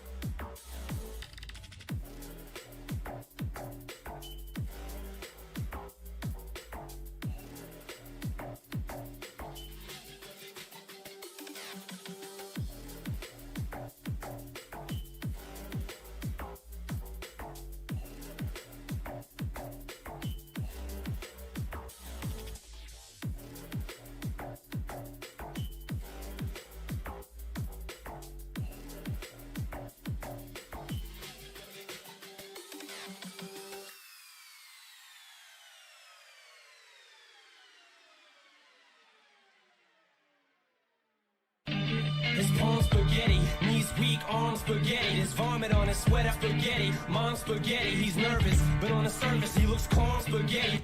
His palms spaghetti, knees weak, arms spaghetti. There's vomit on his sweater spaghetti. Mom's spaghetti, he's nervous, but on the surface he looks calm spaghetti.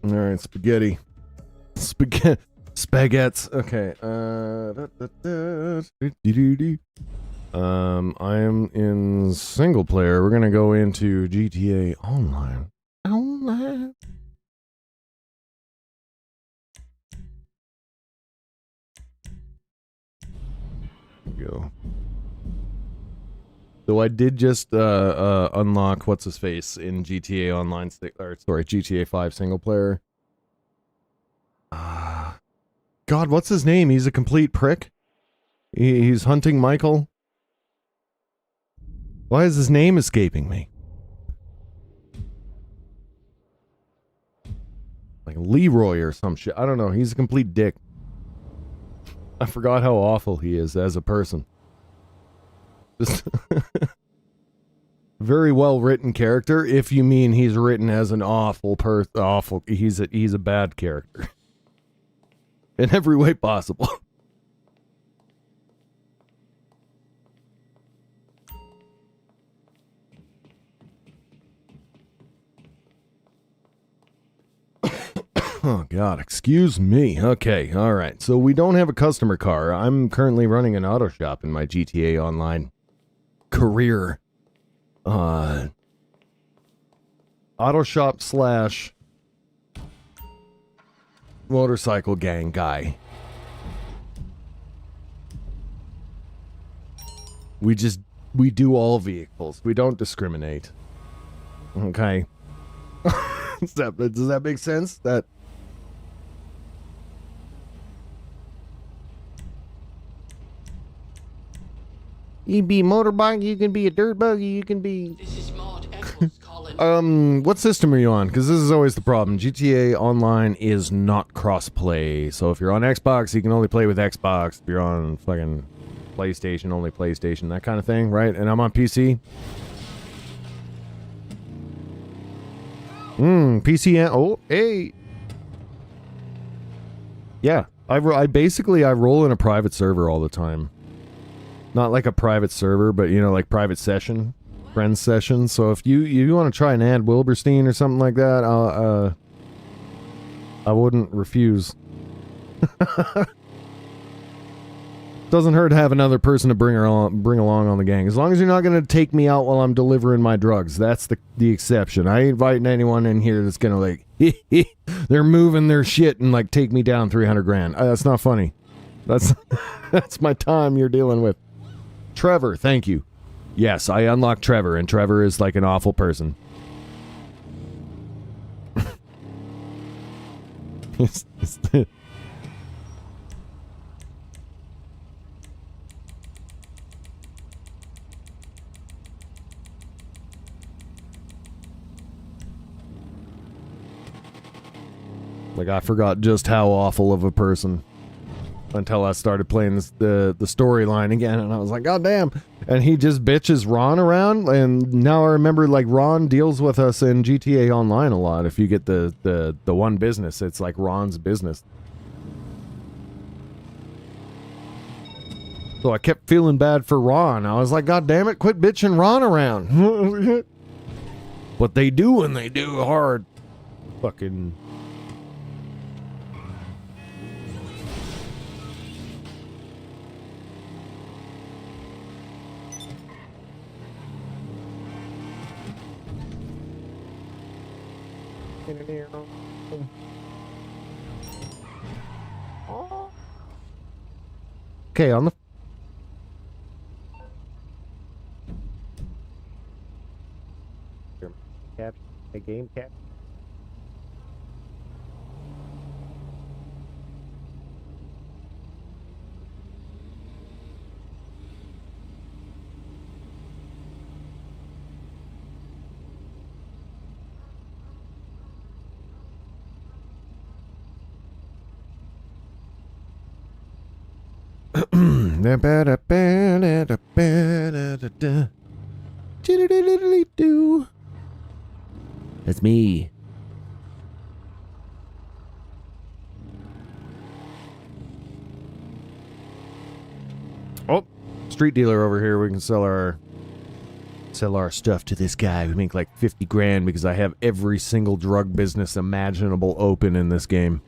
All right, spaghetti. Spaghetts. Okay. I am in single player. We're gonna go into GTA Online. Online. Go. So I did just unlock what's his face in GTA Online, GTA 5 single player. God, what's his name? He's a complete prick. He's hunting Michael. Why is his name escaping me? Like Leroy or some shit. I don't know. He's a complete dick. I forgot how awful he is as a person. Just very well written character. If you mean he's written as an awful person, he's a bad character in every way possible. Oh God, excuse me. Okay, all right. So we don't have a customer car. I'm currently running an auto shop in my GTA Online career. Auto shop / motorcycle gang guy. We do all vehicles. We don't discriminate. Okay. Does that make sense? You can be a motorbike, you can be a dirt buggy, you can be... This is Maud Edwards calling. What system are you on? Because this is always the problem. GTA Online is not cross-play. So if you're on Xbox, you can only play with Xbox. If you're on fucking PlayStation, only PlayStation. That kind of thing, right? And I'm on PC. PC and... Oh, hey! Yeah. I basically roll in a private server all the time. Not like a private server, but, you know, like private session, friends session. So if you want to try and add Wilberstein or something like that, I wouldn't refuse. Doesn't hurt to have another person to bring along on the gang. As long as you're not going to take me out while I'm delivering my drugs. That's the exception. I ain't inviting anyone in here that's going to like, they're moving their shit and like take me down 300 grand. That's not funny. That's my time you're dealing with. Trevor, thank you. Yes, I unlocked Trevor, and Trevor is like an awful person. Like, I forgot just how awful of a person until I started playing the storyline again, and I was like, God damn. And he just bitches Ron around, and now I remember, like, Ron deals with us in GTA Online a lot. If you get the one business, it's like Ron's business. So I kept feeling bad for Ron. I was like, God damn it, quit bitching Ron around. But they do, and they do hard. Fucking... Okay, on the a game cap. That's me. Oh, street dealer over here. We can sell our stuff to this guy. We make like 50 grand because I have every single drug business imaginable open in this game.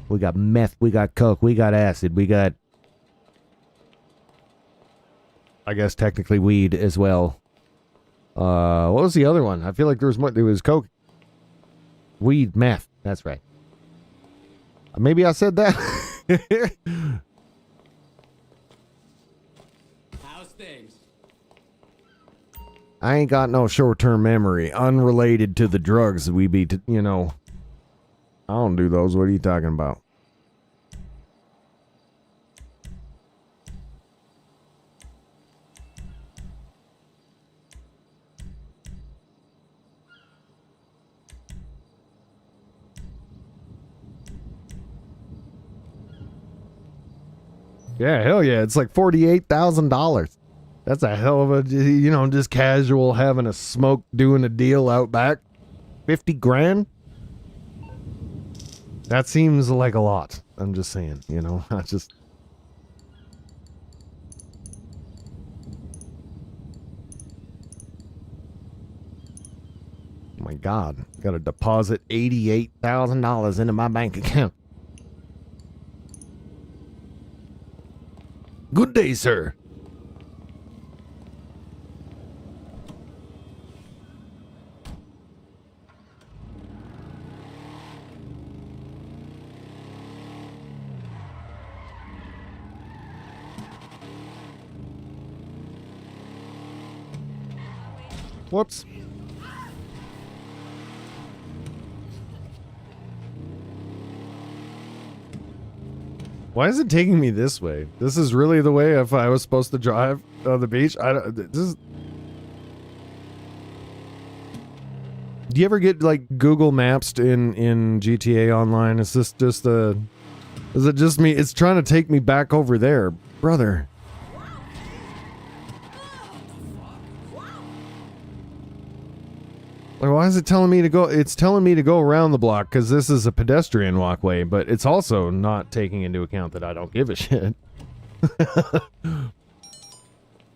We got meth, we got coke, we got acid, we got, I guess technically weed as well. What was the other one? I feel like there was coke, weed, meth. That's right. Maybe I said that. How's things? I ain't got no short-term memory unrelated to the drugs we be, you know. I don't do those. What are you talking about? Yeah, hell yeah. It's like $48,000. That's a hell of a, you know, just casual having a smoke, doing a deal out back. 50 grand? That seems like a lot. I'm just saying, you know, I just... Oh my God. Got to deposit $88,000 into my bank account. Good day, sir. Whoops. Why is it taking me this way? This is really the way if I was supposed to drive on the beach? Do you ever get like Google Maps in GTA Online? Is this just is it just me? It's trying to take me back over there, brother. Like, why is it telling me to go? It's telling me to go around the block because this is a pedestrian walkway, but it's also not taking into account that I don't give a shit.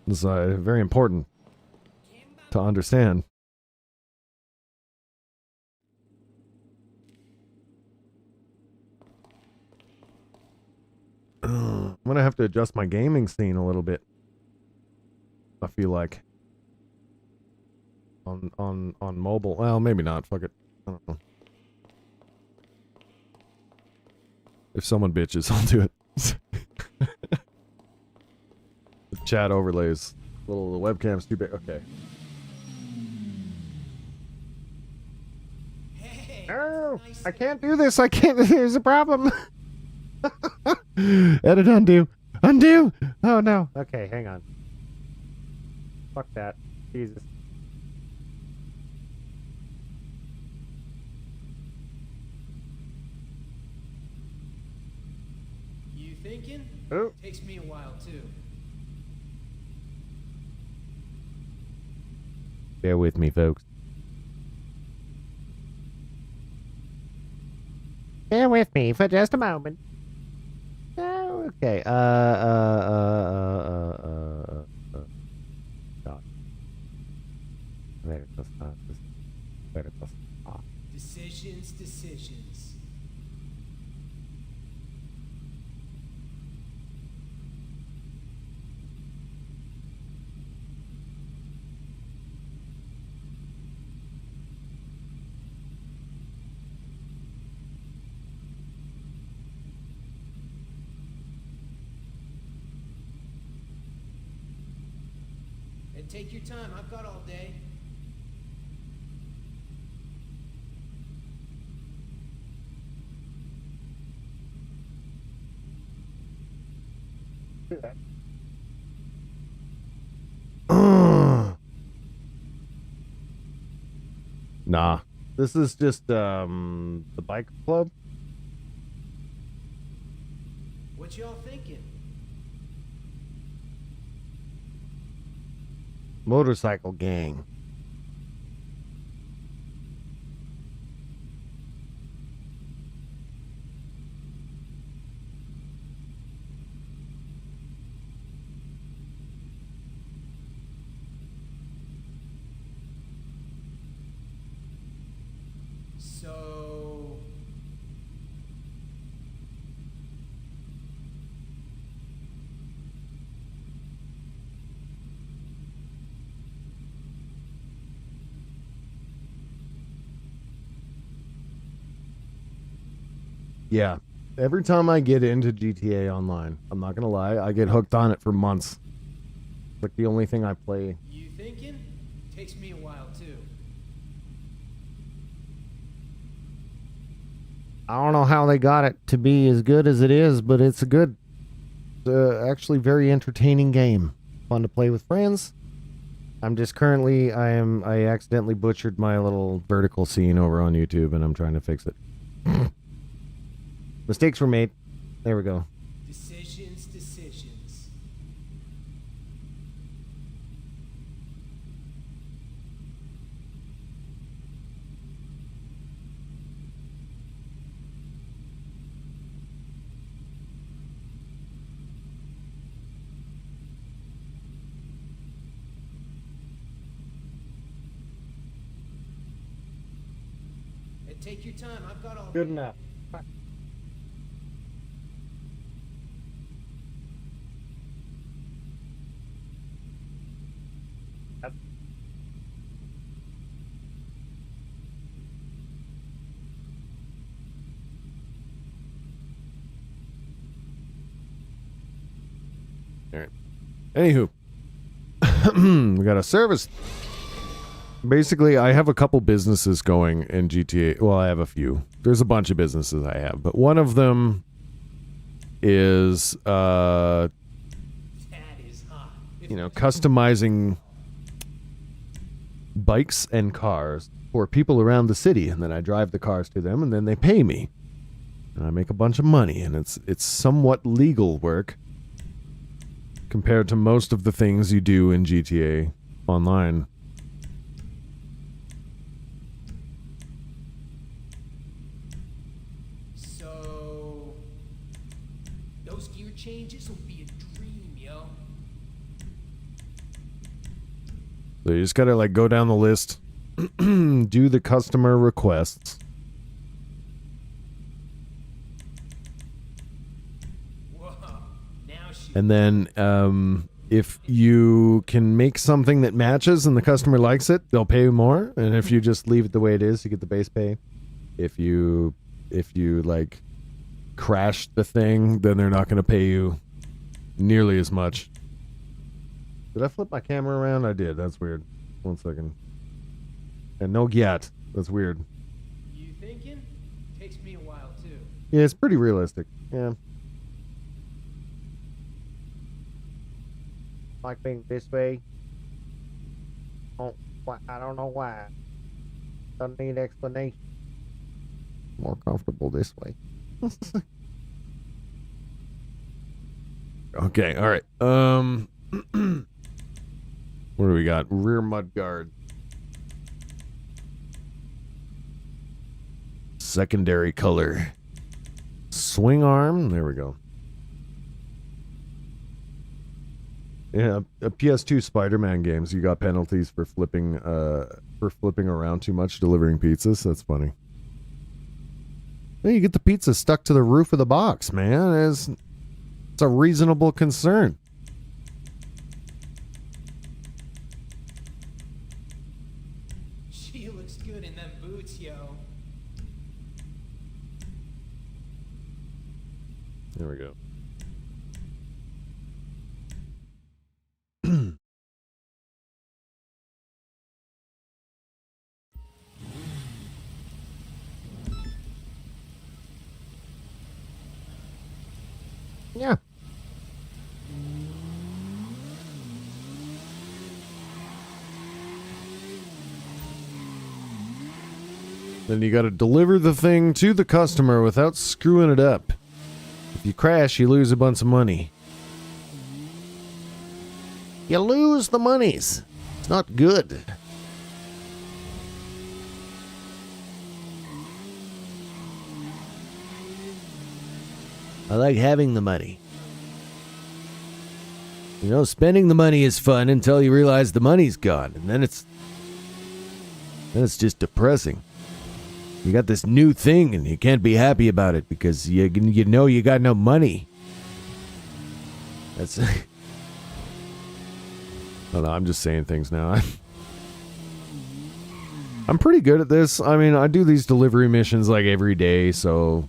It's very important to understand. I'm gonna have to adjust my gaming scene a little bit. I feel like. On mobile. Well, maybe not. Fuck it. I don't know. If someone bitches, I'll do it. The chat overlays. The webcam's too big. Okay. No, I can't do this. I can't. There's a problem. Edit undo. Undo. Oh no. Okay, hang on. Fuck that. Jesus. Thinking? Oh. Takes me a while too. Bear with me, folks. Bear with me for just a moment. Oh, okay. Decisions. Take your time. I've got all day. Nah. This is just the bike club. What y'all thinking? Motorcycle gang. So... Yeah. Every time I get into GTA Online, I'm not gonna lie, I get hooked on it for months. It's like the only thing I play. You thinking? Takes me a while, too. I don't know how they got it to be as good as it is, but it's a good, actually very entertaining game. Fun to play with friends. I'm just currently, I accidentally butchered my little vertical scene over on YouTube, and I'm trying to fix it. Mistakes were made. There we go. Decisions. And take your time. I've got all Good enough. All right. Anywho, we got a service. Basically, I have a couple businesses going in GTA. Well, I have a few. There's a bunch of businesses I have, but one of them is, customizing bikes and cars for people around the city, and then I drive the cars to them, and then they pay me, and I make a bunch of money, and it's somewhat legal work compared to most of the things you do in GTA Online. So... those gear changes will be a dream, yo. So you just gotta go down the list, do the customer requests. And then if you can make something that matches and the customer likes it, they'll pay you more. And if you just leave it the way it is, you get the base pay. If you crash the thing, then they're not going to pay you nearly as much. Did I flip my camera around? I did. That's weird. 1 second. And no yet. That's weird. You thinking? Takes me a while, too. Yeah, it's pretty realistic. Yeah. Like being this way. Oh, I don't know why. Doesn't need explanation. More comfortable this way. Okay, all right. What do we got? Rear mud guard. Secondary color. Swing arm. There we go. Yeah, a PS2 Spider-Man games. You got penalties for flipping around too much delivering pizzas. That's funny. Hey, you get the pizza stuck to the roof of the box, man. It's a reasonable concern. She looks good in them boots, yo. There we go. Yeah. Then you gotta deliver the thing to the customer without screwing it up. If you crash, you lose a bunch of money. You lose the monies. It's not good. I like having the money. You know, spending the money is fun until you realize the money's gone, and then it's just depressing. You got this new thing, and you can't be happy about it because you know you got no money. That's. I don't know. I'm just saying things now. I'm pretty good at this. I mean, I do these delivery missions like every day, so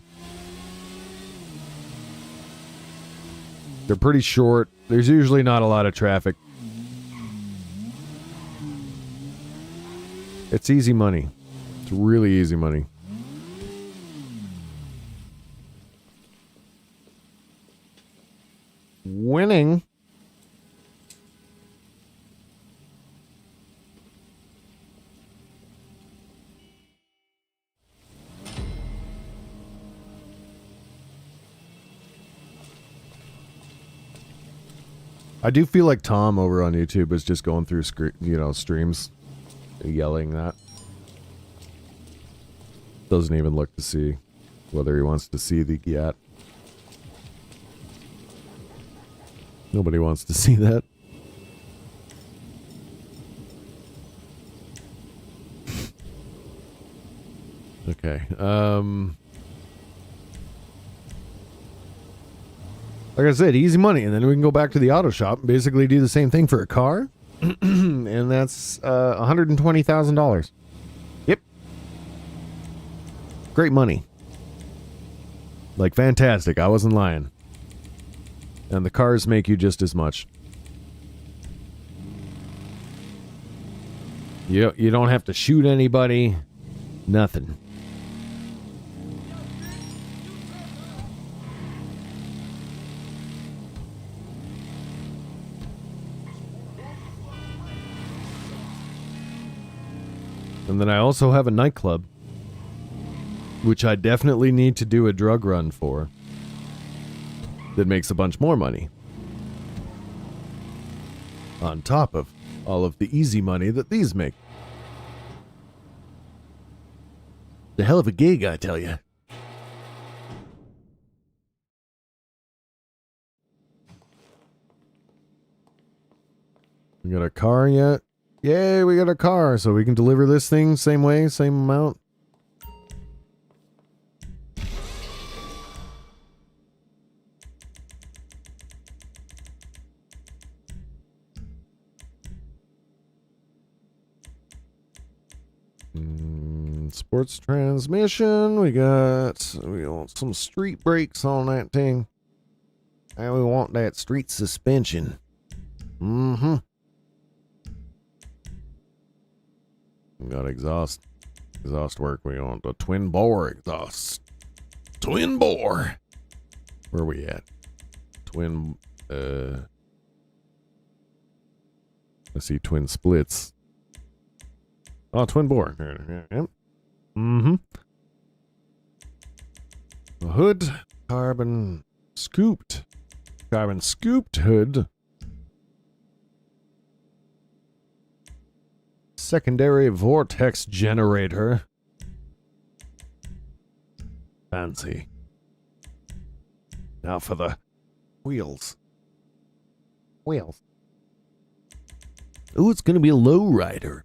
they're pretty short. There's usually not a lot of traffic. It's easy money. It's really easy money. Winning. I do feel like Tom over on YouTube is just going through streams yelling that. Doesn't even look to see whether he wants to see the yet. Nobody wants to see that. Okay. Like I said, easy money, and then we can go back to the auto shop and basically do the same thing for a car. And that's $120,000. Yep. Great money. Like, fantastic. I wasn't lying. And the cars make you just as much. You don't have to shoot anybody. Nothing. And then I also have a nightclub, which I definitely need to do a drug run for, that makes a bunch more money. On top of all of the easy money that these make. The hell of a gig, I tell you. We got a car yet? Yay, we got a car, so we can deliver this thing same way, same amount. Sports transmission. We want some street brakes on that thing. And we want that street suspension. Mm-hmm. We got exhaust work. We want the twin bore exhaust. Twin bore. Where are we at? Twin, I see twin splits. Oh, twin bore. Yep. Mm-hmm. The hood, carbon scooped hood. Secondary vortex generator. Fancy. Now for the wheels. Wheels. Ooh, it's gonna be a low rider.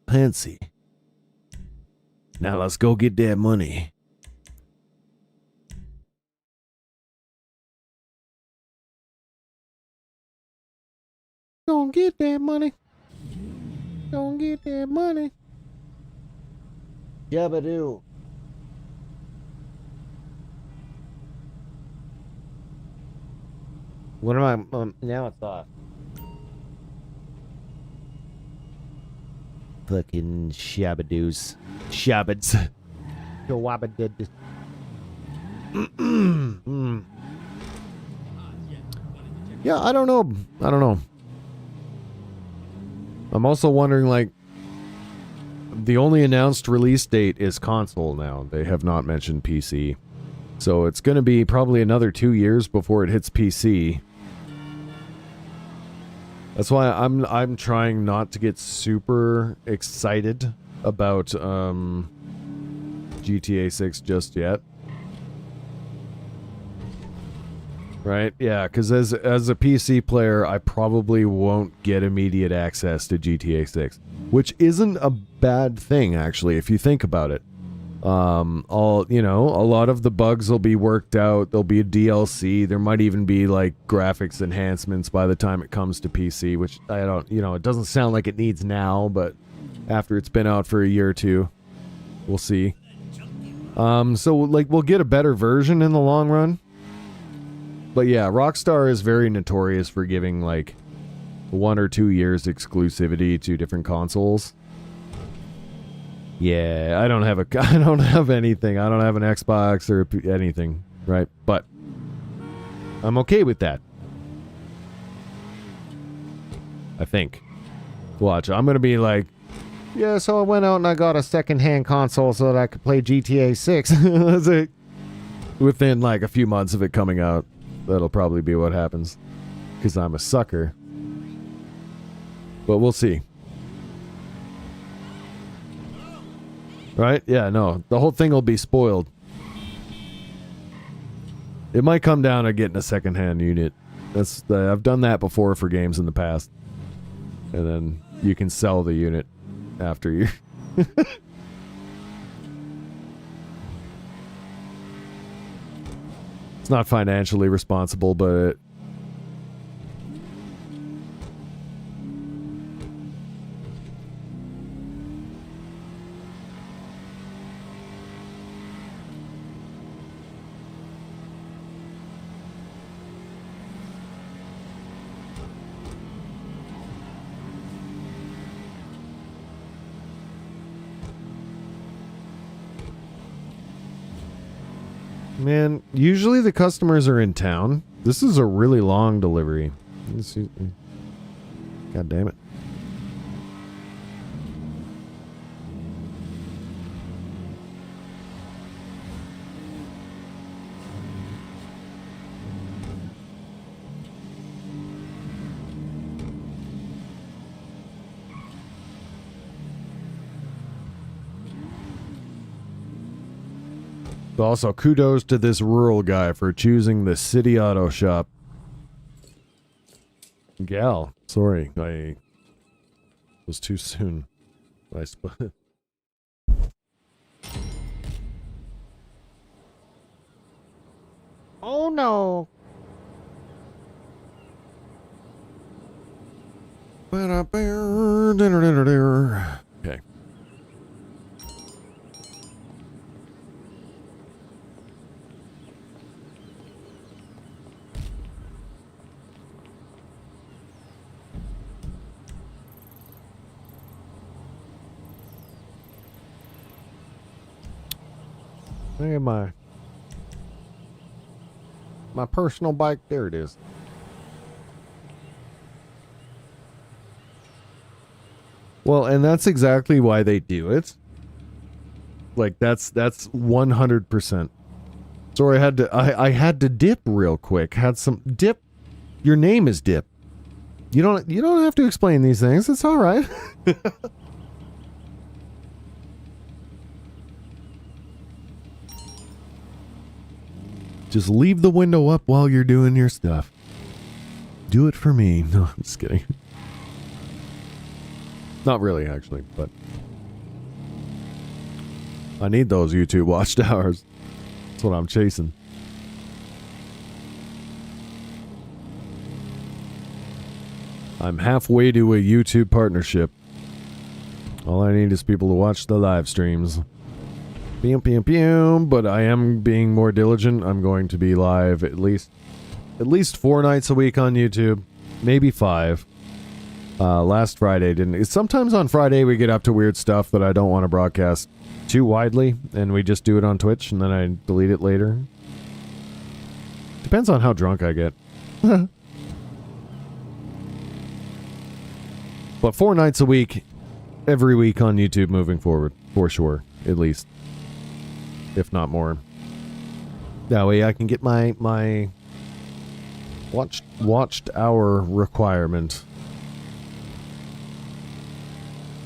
Fancy. Now let's go get that money. Gonna get that money. Gonna get that money. Yabba-doo. What am I? Now it's off. fucking shabadoos. Shabads. Shawabadid. Yeah, I don't know. I'm also wondering, like, the only announced release date is console now. They have not mentioned PC. So it's going to be probably another 2 years before it hits PC. That's why I'm trying not to get super excited about GTA 6 just yet. Right? Yeah, because as a PC player, I probably won't get immediate access to GTA 6, which isn't a bad thing, actually, if you think about it. A lot of the bugs will be worked out. There'll be a DLC. There might even be like graphics enhancements by the time it comes to PC, which I don't, it doesn't sound like it needs now, but after it's been out for a year or two, we'll see. So like we'll get a better version in the long run. But yeah, Rockstar is very notorious for giving like 1 or 2 years exclusivity to different consoles. Yeah, I don't have anything. I don't have an Xbox or anything, right? But I'm okay with that. I think. Watch, I'm going to be like, yeah, so I went out and I got a second-hand console so that I could play GTA 6. Within like a few months of it coming out. That'll probably be what happens. Because I'm a sucker. But we'll see. Right? Yeah, no. The whole thing will be spoiled. It might come down to getting a second-hand unit. I've done that before for games in the past. And then you can sell the unit after you. It's not financially responsible, but man, usually the customers are in town. This is a really long delivery. God damn it. Also, kudos to this rural guy for choosing the city auto shop. Gal, sorry, I was too soon. I suppose. Oh no. Okay. Look at my personal bike. There it is. Well, and that's exactly why they do it. Like that's 100%. Sorry, I had to dip real quick. Had some dip. Your name is Dip. You don't have to explain these things. It's all right. Just leave the window up while you're doing your stuff. Do it for me. No, I'm just kidding. Not really, actually, but I need those YouTube watchtowers. That's what I'm chasing. I'm halfway to a YouTube partnership. All I need is people to watch the live streams. But I am being more diligent. I'm going to be live at least 4 nights a week on YouTube, maybe 5. Last Friday didn't. Sometimes on Friday we get up to weird stuff that I don't want to broadcast too widely, and we just do it on Twitch, and then I delete it later. Depends on how drunk I get. But 4 nights a week, every week on YouTube moving forward, for sure, at least, if not more. That way I can get my watched hour requirement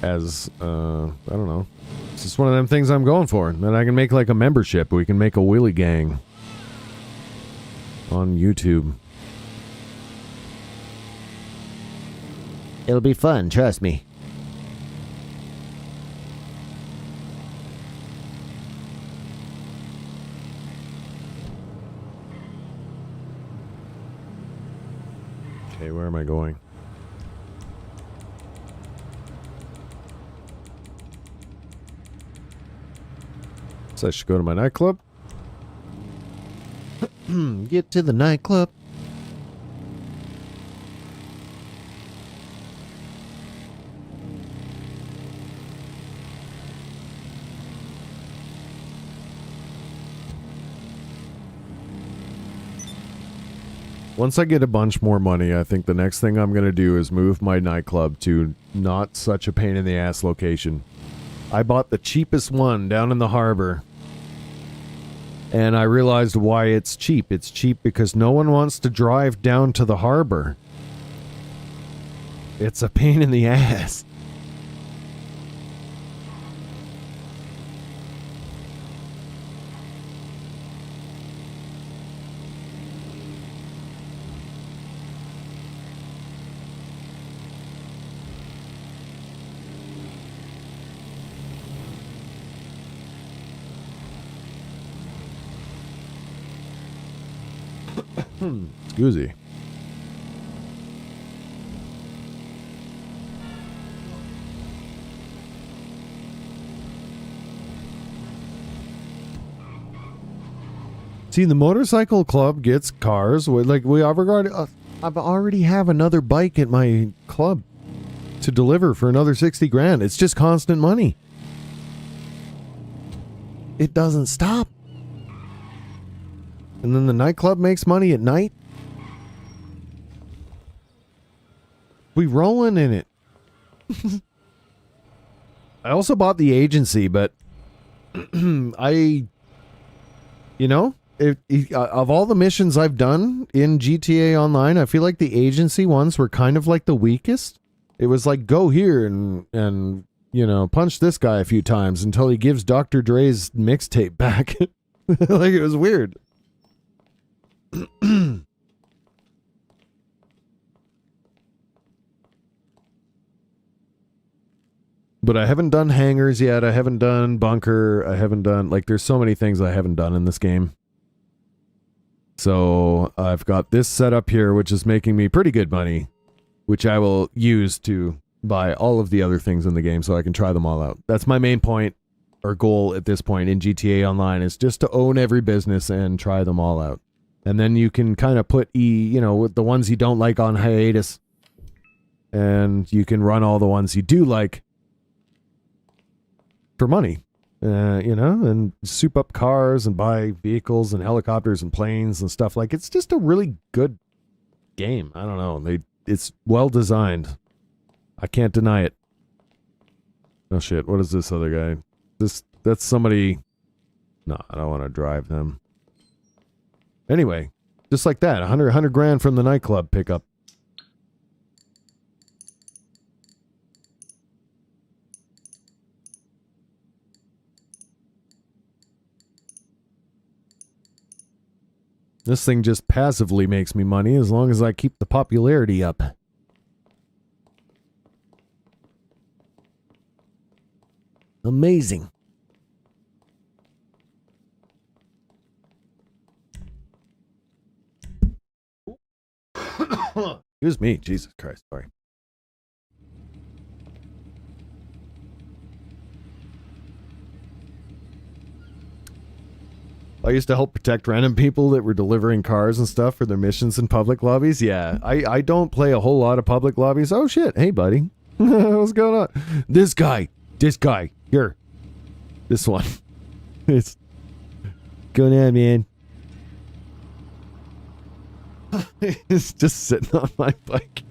as I don't know. It's just one of them things I'm going for. Then I can make like a membership. We can make a Willy Gang on YouTube. It'll be fun, trust me. Okay, where am I going? So I should go to my nightclub. Get to the nightclub. Once I get a bunch more money, I think the next thing I'm going to do is move my nightclub to not such a pain in the ass location. I bought the cheapest one down in the harbor. And I realized why it's cheap. It's cheap because no one wants to drive down to the harbor. It's a pain in the ass. Excuse. See, the motorcycle club gets cars. Like I've already have another bike at my club to deliver for another 60 grand. It's just constant money. It doesn't stop. And then the nightclub makes money at night. We rolling in it. I also bought the agency, but of all the missions I've done in GTA Online, I feel like the agency ones were kind of like the weakest. It was like, go here and punch this guy a few times until he gives Dr. Dre's mixtape back. Like, it was weird. But I haven't done hangars yet. I haven't done bunker. I haven't done, like, there's so many things I haven't done in this game. So I've got this set up here, which is making me pretty good money, which I will use to buy all of the other things in the game so I can try them all out. That's my main point or goal at this point in GTA Online, is just to own every business and try them all out. And then you can kind of put the ones you don't like on hiatus, and you can run all the ones you do like for money, and soup up cars and buy vehicles and helicopters and planes and stuff. Like, it's just a really good game. I don't know. It's well designed. I can't deny it. Oh shit, what is this other guy? That's somebody. No, I don't want to drive them. Anyway, just like that, 100 grand from the nightclub pickup. This thing just passively makes me money as long as I keep the popularity up. Amazing. Excuse me, Jesus Christ, sorry. I used to help protect random people that were delivering cars and stuff for their missions in public lobbies. Yeah, I don't play a whole lot of public lobbies. Oh shit, hey buddy. What's going on? This guy, here. This one. It's going on, man. It's just sitting on my bike.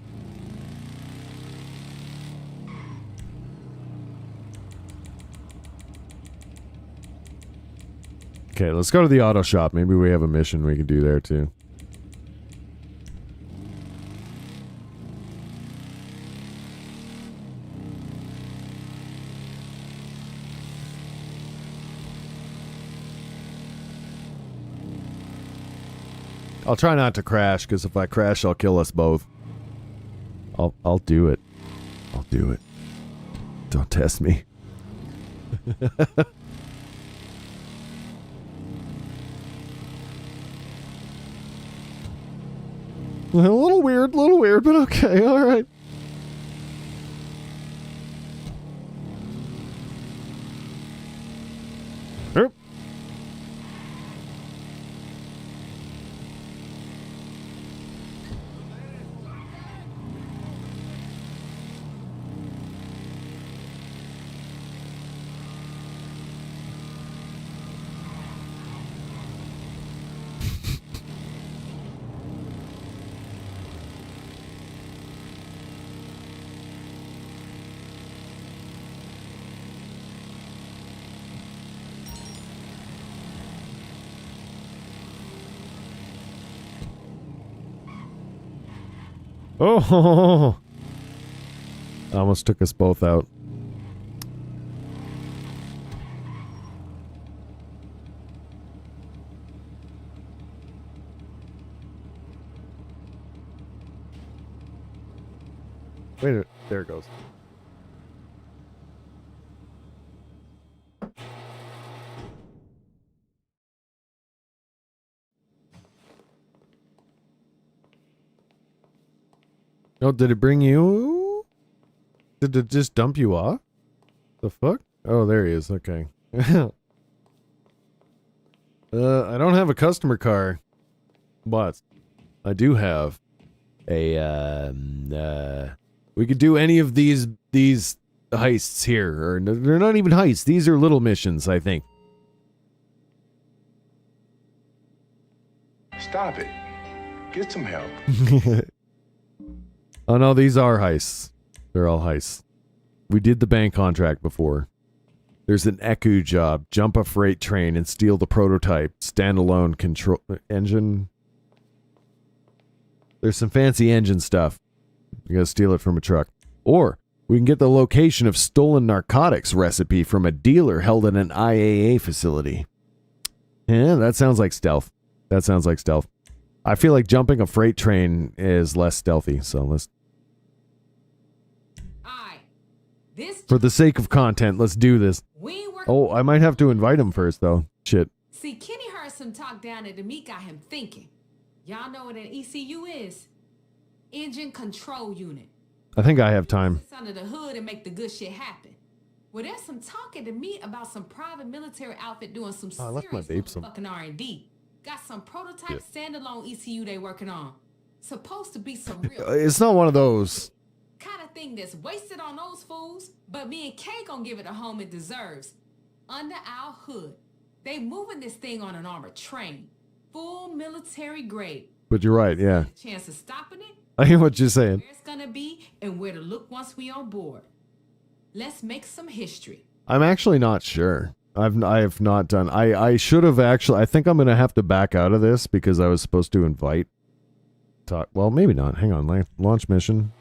Okay, let's go to the auto shop. Maybe we have a mission we can do there too. I'll try not to crash, because if I crash, I'll kill us both. I'll do it. I'll do it. Don't test me. A little weird, but okay, alright. Yep. Oh, almost took us both out. Wait a minute, there it goes. Oh, did it bring you? Did it just dump you off? The fuck? Oh, there he is. Okay. I don't have a customer car, but I do have a, we could do any of these heists here, or they're not even heists. These are little missions, I think. Stop it. Get some help. Oh no, these are heists. They're all heists. We did the bank contract before. There's an ECU job. Jump a freight train and steal the prototype. Standalone control engine. There's some fancy engine stuff. You gotta steal it from a truck. Or we can get the location of stolen narcotics recipe from a dealer held at an IAA facility. Yeah, that sounds like stealth. That sounds like stealth. I feel like jumping a freight train is less stealthy, so let's... For the sake of content, let's do this. Oh, I might have to invite him first, though. Shit. See, Kenny heard some talk down at the meet, got him thinking. Y'all know what an ECU is? Engine Control Unit. I think I have time. It's under the hood and make the good shit happen. Well, there's some talk at the meet about some private military outfit doing some serious fucking R&D. Got some prototype standalone ECU they working on. Supposed to be some real... It's not one of those. Kind of thing that's wasted on those fools, but me and Kay gonna give it a home it deserves. Under our hood. They moving this thing on an armored train. Full military grade. But you're right, yeah. Chance of stopping it? I hear what you're saying. Where it's gonna be and where to look once we on board. Let's make some history. I'm actually not sure. I have not done... I should have actually... I think I'm going to have to back out of this because I was supposed to invite... Well, maybe not. Hang on. Launch mission.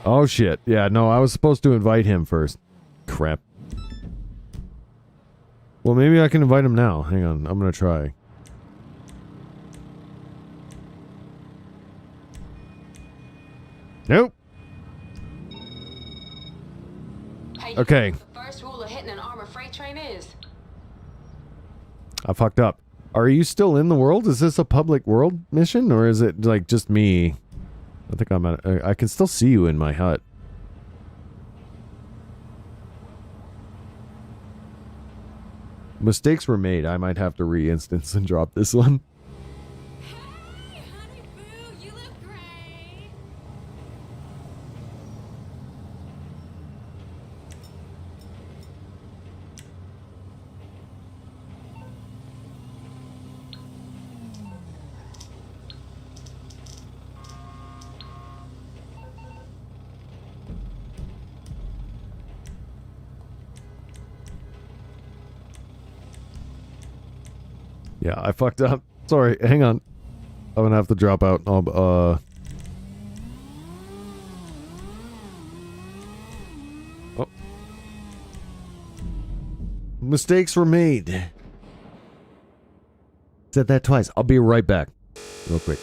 Oh, shit. Yeah, no, I was supposed to invite him first. Crap. Well, maybe I can invite him now. Hang on. I'm going to try. Nope. Okay. The first rule of hitting an armored freight train is... I fucked up. Are you still in the world? Is this a public world mission? Or is it, like, just me? I think I'm at... I can still see you in my hut. Mistakes were made. I might have to re-instance and drop this one. Yeah, I fucked up. Sorry, hang on. I'm gonna have to drop out. Oh. Mistakes were made. Said that twice. I'll be right back. Real quick.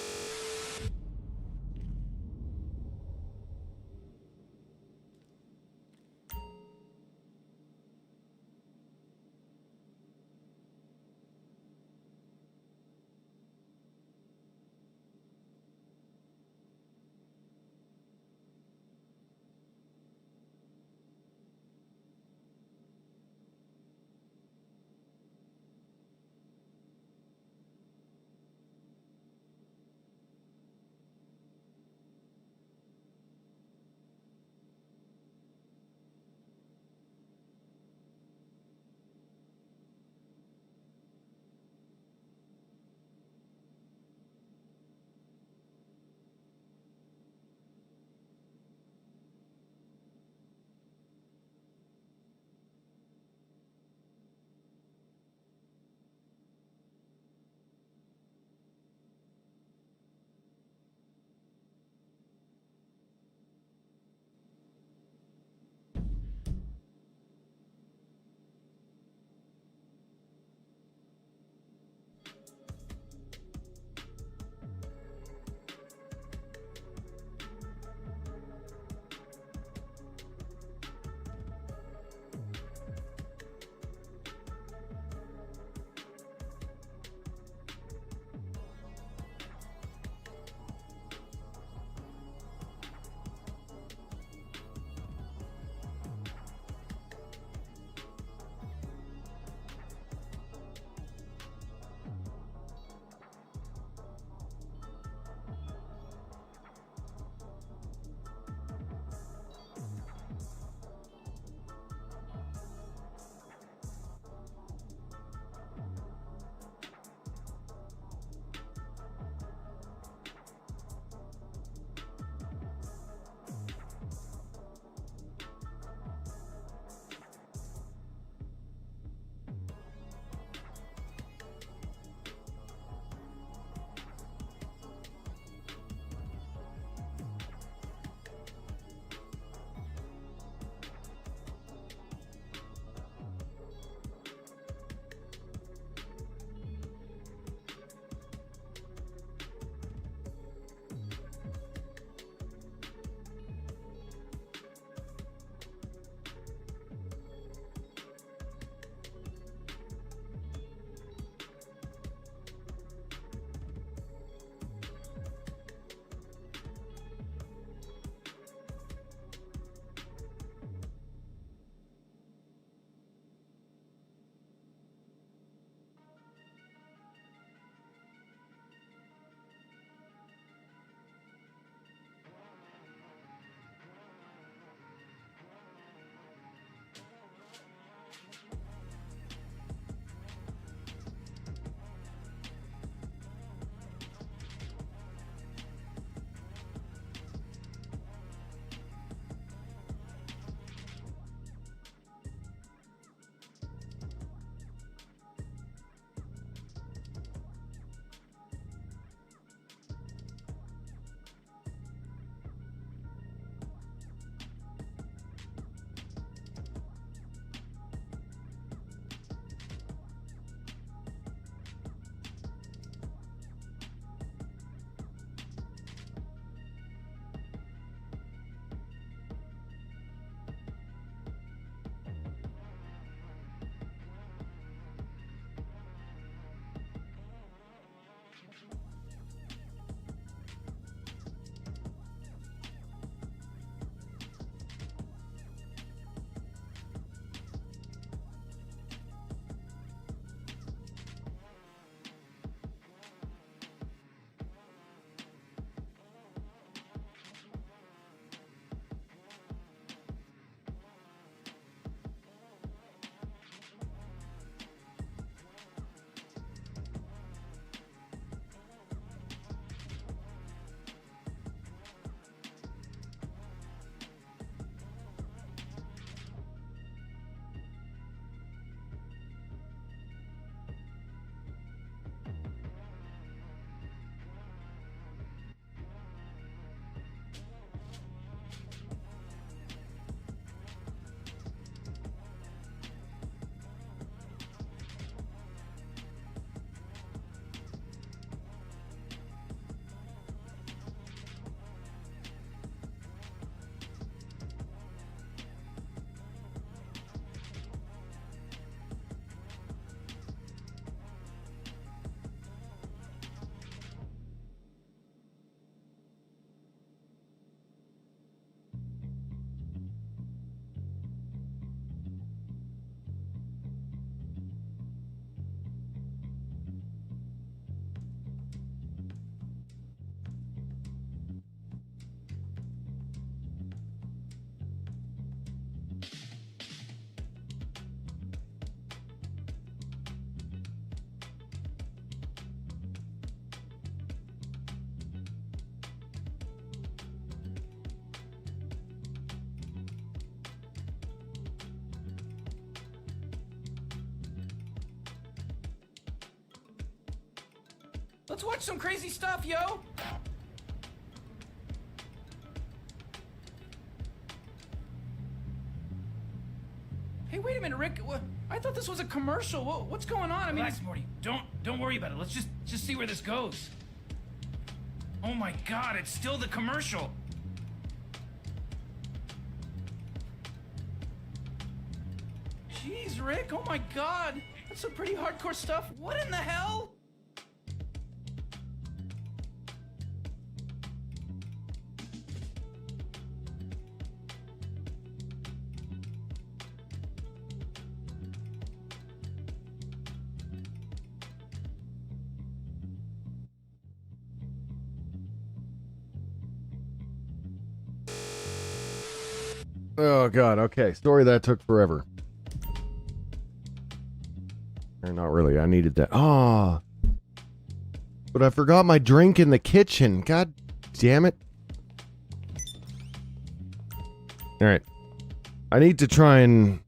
Let's watch some crazy stuff, yo! Hey, wait a minute, Rick. I thought this was a commercial. What's going on? I mean, relax, Morty. Don't worry about it. Let's just see where this goes. Oh my God! It's still the commercial. Jeez, Rick. Oh my God. That's some pretty hardcore stuff. What in the hell? Oh God. Okay. Story that took forever. Or not really. I needed that. Ah. Oh. But I forgot my drink in the kitchen. God damn it. All right. I need to try and...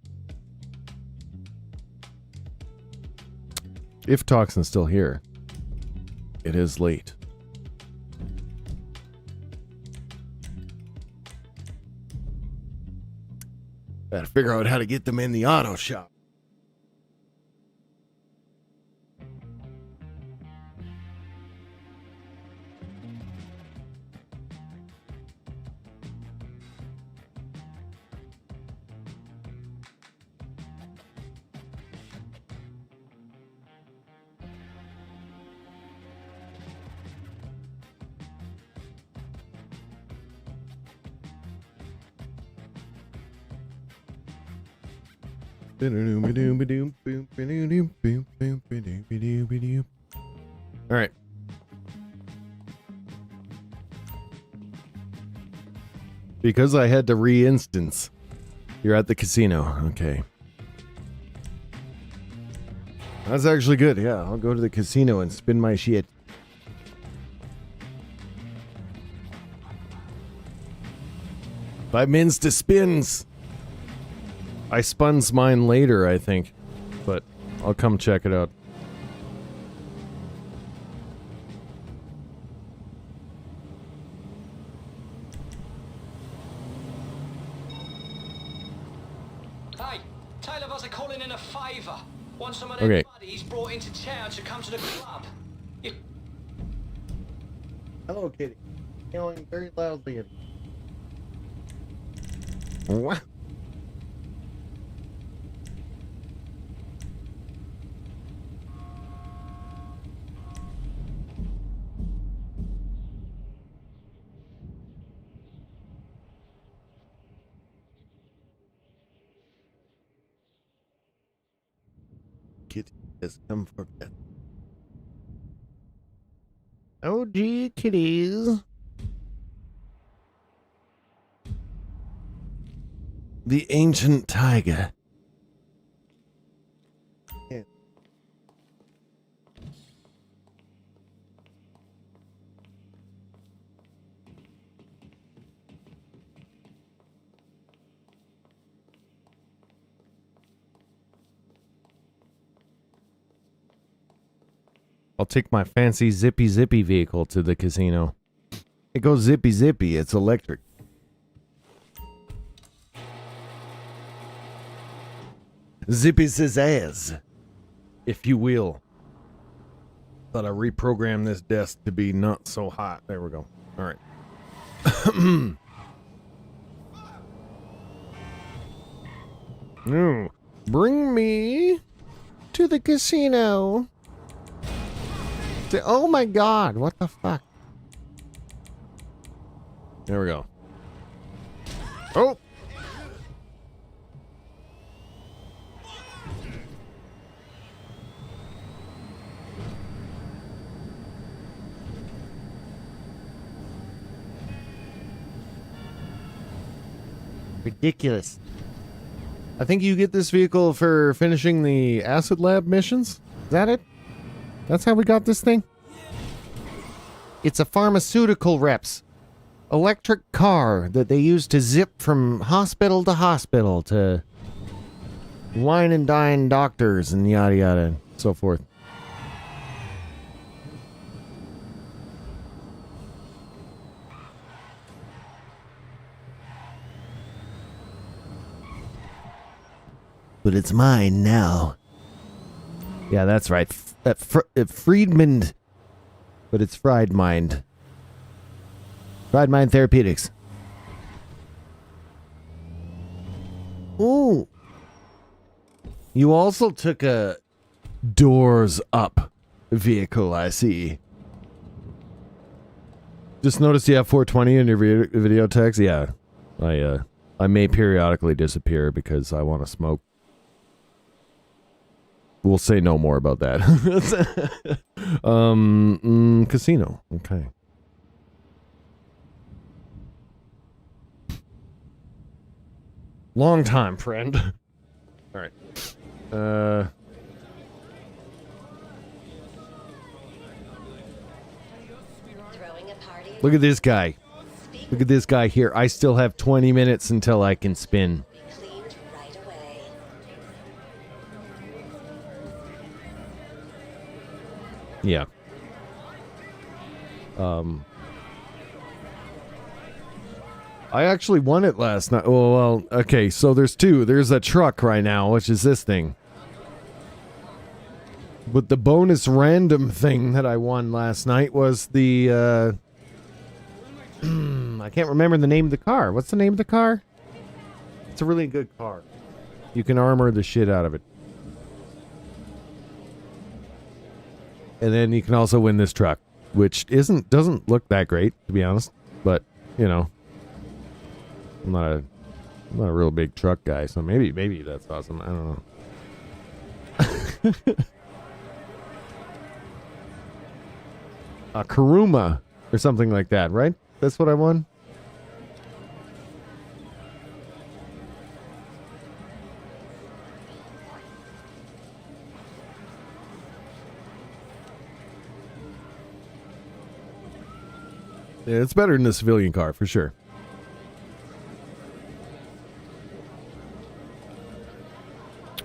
If Toxin's still here. It is late. Gotta figure out how to get them in the auto shop. All right. Because I had to re-instance. You're at the casino. Okay. That's actually good. Yeah, I'll go to the casino and spin my shit. Five minutes to spins. I spuns mine later, I think. But I'll come check it out. Hey, Taylor was calling in a favour. Want some of their buddies brought into town to come to the club. Hello, Kitty. Yelling very loudly at What? Kitty has come for bed. Oh, gee, kitties. The ancient tiger. Yeah. I'll take my fancy zippy vehicle to the casino. It goes zippy. It's electric. Zippy says, if you will. Thought I reprogrammed this desk to be not so hot. There we go. All right. No. Bring me to the casino. Oh my God, what the fuck? There we go. Oh! Ridiculous. I think you get this vehicle for finishing the acid lab missions. Is that it? That's how we got this thing? It's a pharmaceutical reps. Electric car that they use to zip from hospital to hospital to wine and dine doctors and yada yada and so forth. but it's mine now. Yeah, that's right. Friedman, but it's Fried Mind. Fried Mind Therapeutics. Ooh. You also took a doors up vehicle, I see. Just noticed you have 420 in your video text. Yeah, I may periodically disappear because I want to smoke. We'll say no more about that. Casino. Okay. Long time, friend. All right. Look at this guy. Look at this guy here. I still have 20 minutes until I can spin. Yeah. I actually won it last night. Oh, well, okay, so there's two. There's a truck right now, which is this thing. But the bonus random thing that I won last night was the, I can't remember the name of the car. What's the name of the car? It's a really good car. You can armor the shit out of it. And then you can also win this truck, which doesn't look that great, to be honest. But, you know, I'm not a real big truck guy, so maybe that's awesome. I don't know. A Kuruma or something like that, right? That's what I won. Yeah, it's better than the civilian car, for sure.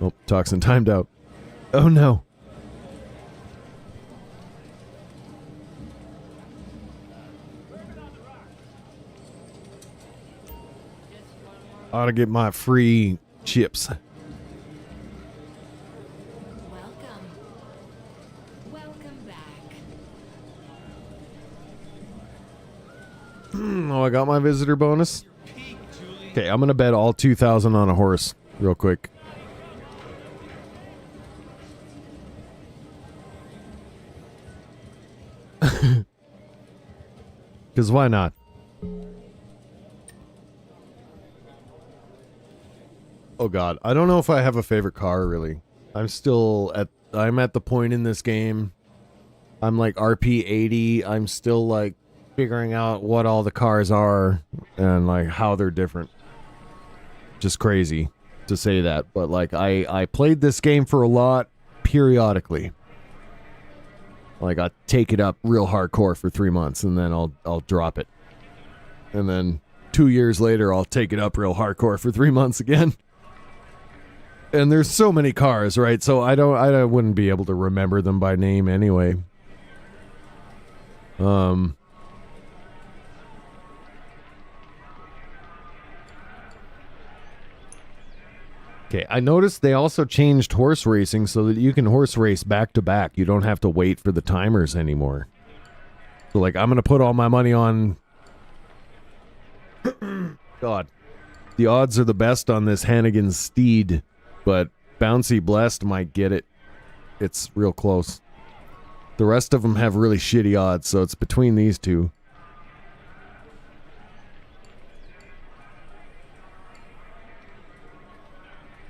Oh, toxin timed out. Oh, no. Ought to get my free chips. Oh, I got my visitor bonus. Okay, I'm gonna bet all 2,000 on a horse real quick. Because why not? Oh god, I don't know if I have a favorite car really. I'm at the point in this game. I'm like RP 80. I'm still like figuring out what all the cars are and like how they're different. Just crazy to say that, but like I played this game for a lot periodically. Like I take it up real hardcore for 3 months and then I'll drop it. And then 2 years later I'll take it up real hardcore for 3 months again. And there's so many cars, right? So I wouldn't be able to remember them by name anyway. Okay, I noticed they also changed horse racing so that you can horse race back to back. You don't have to wait for the timers anymore. So like I'm going to put all my money on God. The odds are the best on this Hannigan's Steed. But Bouncy Blessed might get it. It's real close. The rest of them have really shitty odds, so it's between these two.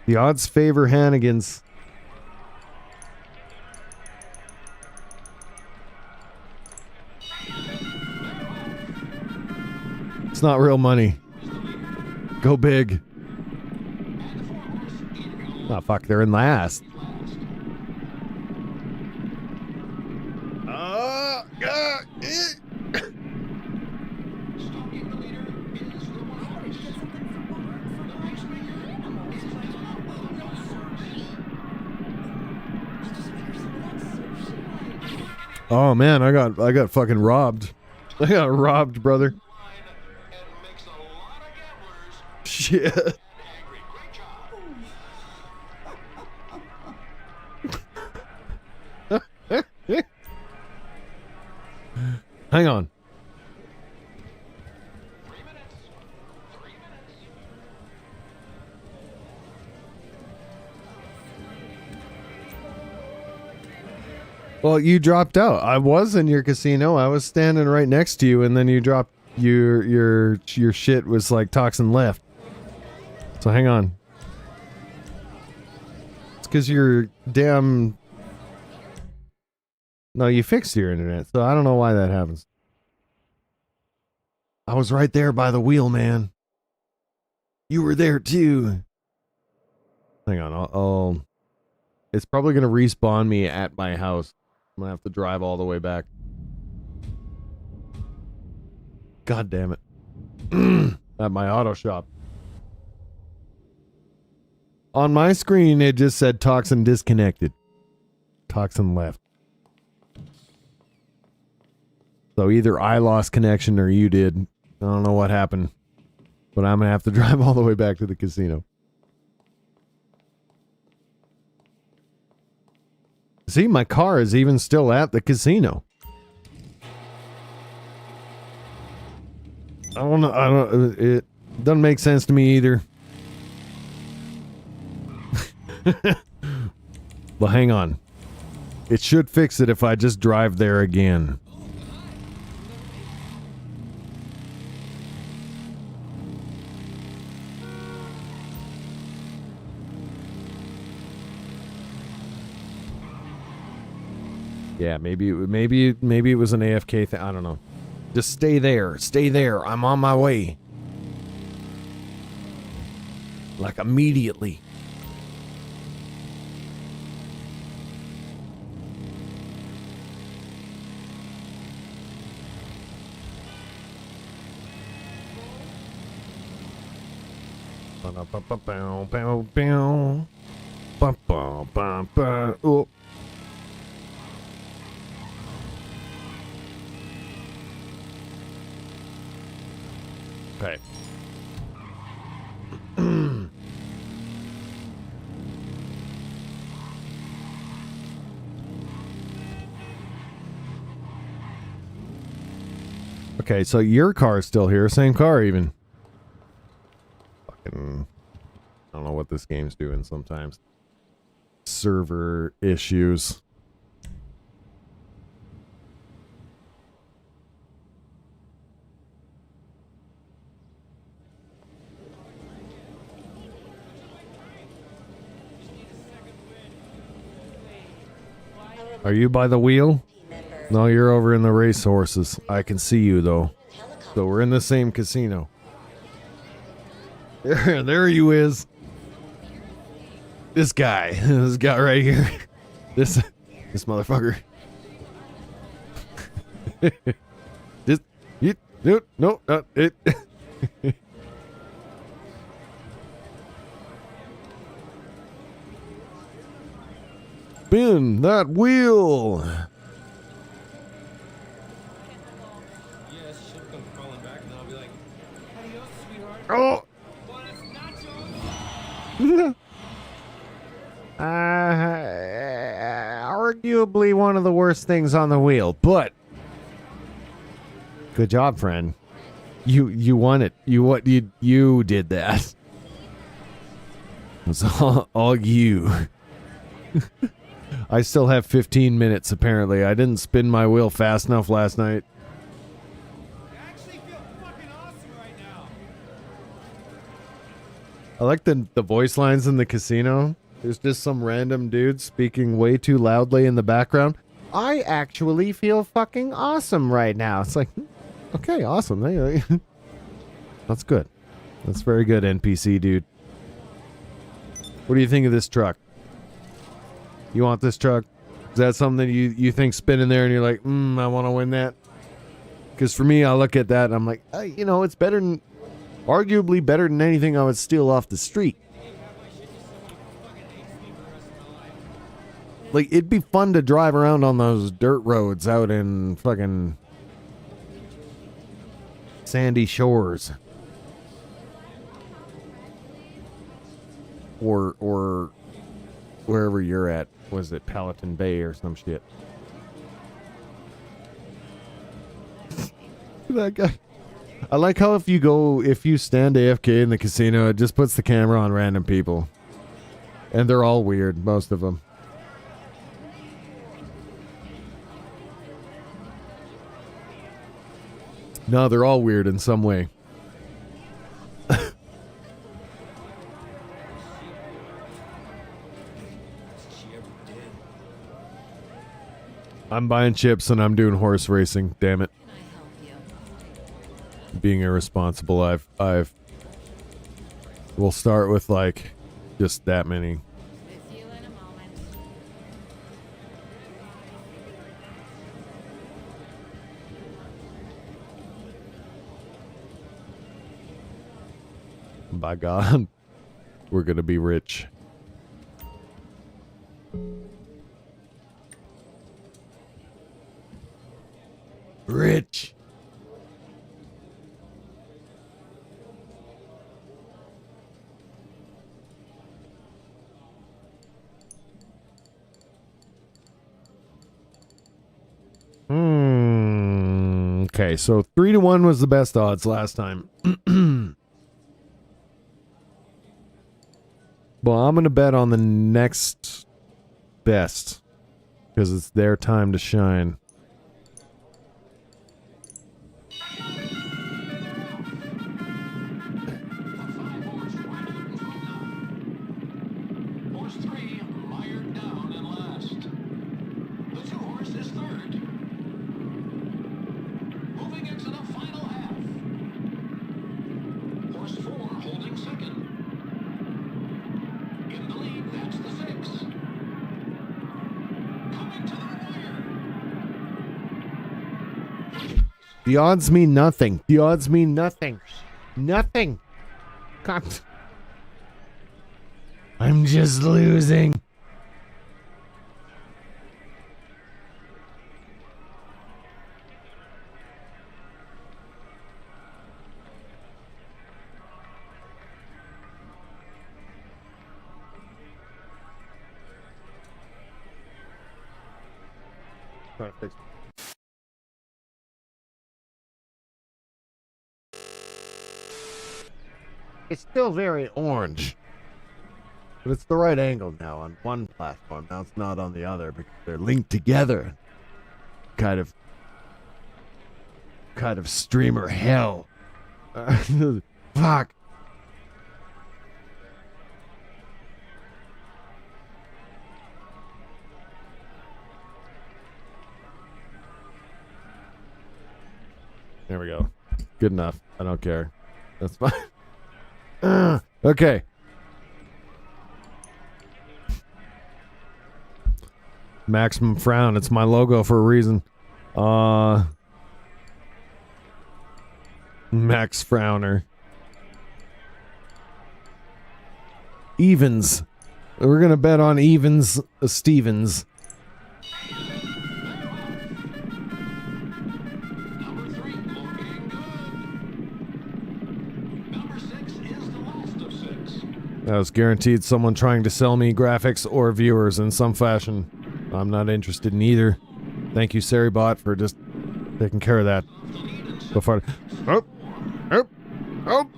The odds favor Hannigan's. It's not real money. Go big. Oh, fuck, they're in last. Oh man, I got fucking robbed. I got robbed, brother. Shit. Hang on. Well, you dropped out. I was in your casino. I was standing right next to you, and then you dropped your shit was like toxin left. So hang on. It's because you're damn. No, you fixed your internet, so I don't know why that happens. I was right there by the wheel, man. You were there too. Hang on, I'll it's probably gonna respawn me at my house. I'm gonna have to drive all the way back. God damn it. At my auto shop. On my screen, it just said toxin disconnected. Toxin left. So either I lost connection or you did. I don't know what happened. But I'm gonna have to drive all the way back to the casino. See, my car is even still at the casino. I don't know. It doesn't make sense to me either. But hang on. It should fix it if I just drive there again. Yeah, maybe it was an AFK thing. I don't know. Just stay there. Stay there. I'm on my way. Like immediately. Oh. Okay. Okay, so your car is still here. Same car even. Fucking... I don't know what this game's doing sometimes. Server issues. Are you by the wheel? No, you're over in the racehorses. I can see you, though. So we're in the same casino. There you is. This guy. This guy right here. This motherfucker. No, not it. Spin that wheel. Oh. Arguably one of the worst things on the wheel, but good job, friend. You won it. You did that. It's all you. I still have 15 minutes, apparently. I didn't spin my wheel fast enough last night. I like the voice lines in the casino. There's just some random dude speaking way too loudly in the background. I actually feel fucking awesome right now. It's like, okay, awesome. That's good. That's very good, NPC dude. What do you think of this truck? You want this truck? Is that something that you think spinning there and you're like, I want to win that? Because for me, I look at that and I'm like, it's better than, arguably better than anything I would steal off the street. Like, it'd be fun to drive around on those dirt roads out in fucking Sandy Shores. Or wherever you're at. Was it Palatine Bay or some shit? That guy. I like how if you stand AFK in the casino, it just puts the camera on random people. And they're all weird, most of them. No, they're all weird in some way. I'm buying chips and I'm doing horse racing. Damn it. Being irresponsible. We'll start with like just that many. By God, we're gonna be rich. Rich. Okay, so 3-1 was the best odds last time. Well, I'm going to bet on the next best because it's their time to shine. Horse 3 mired down and last. The 2 horse is third. Moving into the final half. Horse 4 holding second. In the lead, that's the 6. Coming to the wire. The odds mean nothing. The odds mean nothing. Nothing. God. I'm just losing. Trying to fix it. It's still very orange. But it's the right angle now on one platform. Now it's not on the other because they're linked together. Kind of streamer hell. Fuck. There we go. Good enough. I don't care. That's fine. Okay. Maximum frown. It's my logo for a reason. Max Frowner. Evens. We're gonna bet on evens. Stevens. That was guaranteed someone trying to sell me graphics or viewers in some fashion. I'm not interested in either. Thank you, Saribot, for just taking care of that. Before. Oh! Oh! Oh!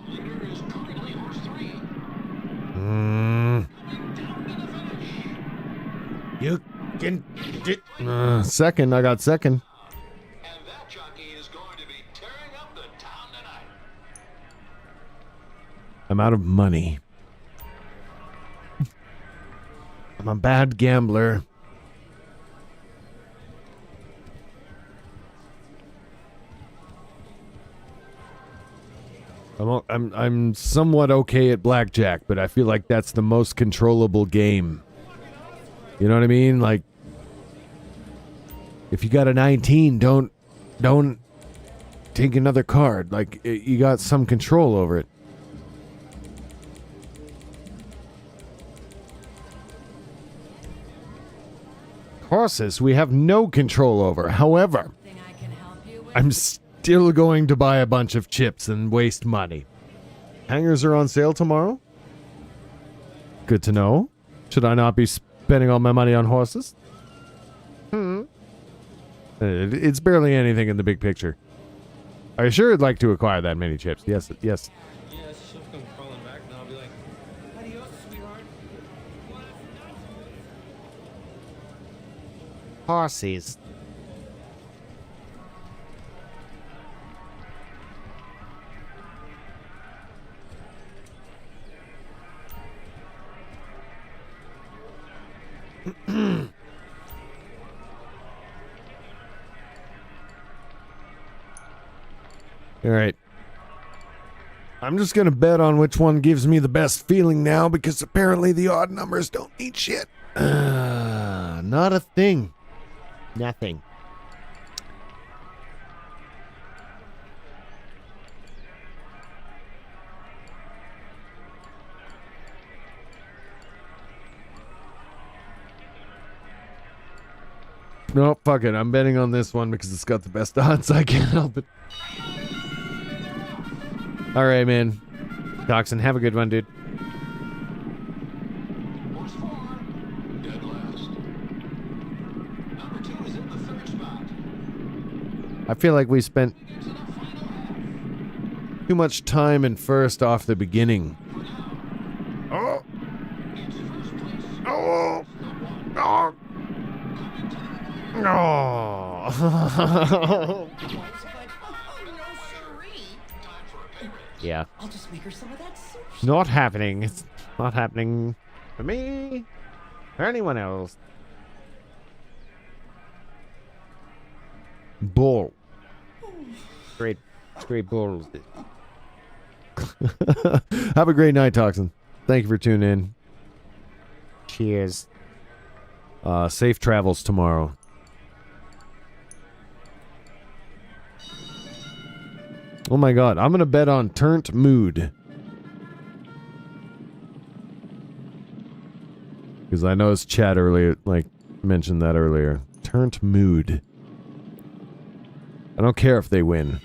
You can. Second, I got second. I'm out of money. I'm a bad gambler. I'm somewhat okay at blackjack, but I feel like that's the most controllable game. You know what I mean? Like, if you got a 19, don't take another card. Like, you got some control over it. Horses we have no control over. However, I'm still going to buy a bunch of chips and waste money. Hangers are on sale tomorrow. Good to know. Should I not be spending all my money on horses? It's barely anything in the big picture. Are you sure I'd like to acquire that many chips? Yes, yes. Yeah, she'll come crawling back and I'll be like, adios, sweetheart. Horses. All right. I'm just going to bet on which one gives me the best feeling now because apparently the odd numbers don't mean shit. Not a thing. Nothing. No, fuck it. I'm betting on this one because it's got the best odds. I can't help it. All right, man. Dachshund, have a good one, dude. I feel like we spent too much time in first off the beginning. Oh. Oh. Oh. Oh. Yeah. I'll just make her some of that soup. Not happening. It's not happening for me or anyone else. Bull. Straight bulls. Have a great night, Toxin. Thank you for tuning in. Cheers. Safe travels tomorrow. Oh my god, I'm gonna bet on Turnt Mood. Because I noticed chat earlier, like, mentioned that earlier. Turnt Mood. I don't care if they win.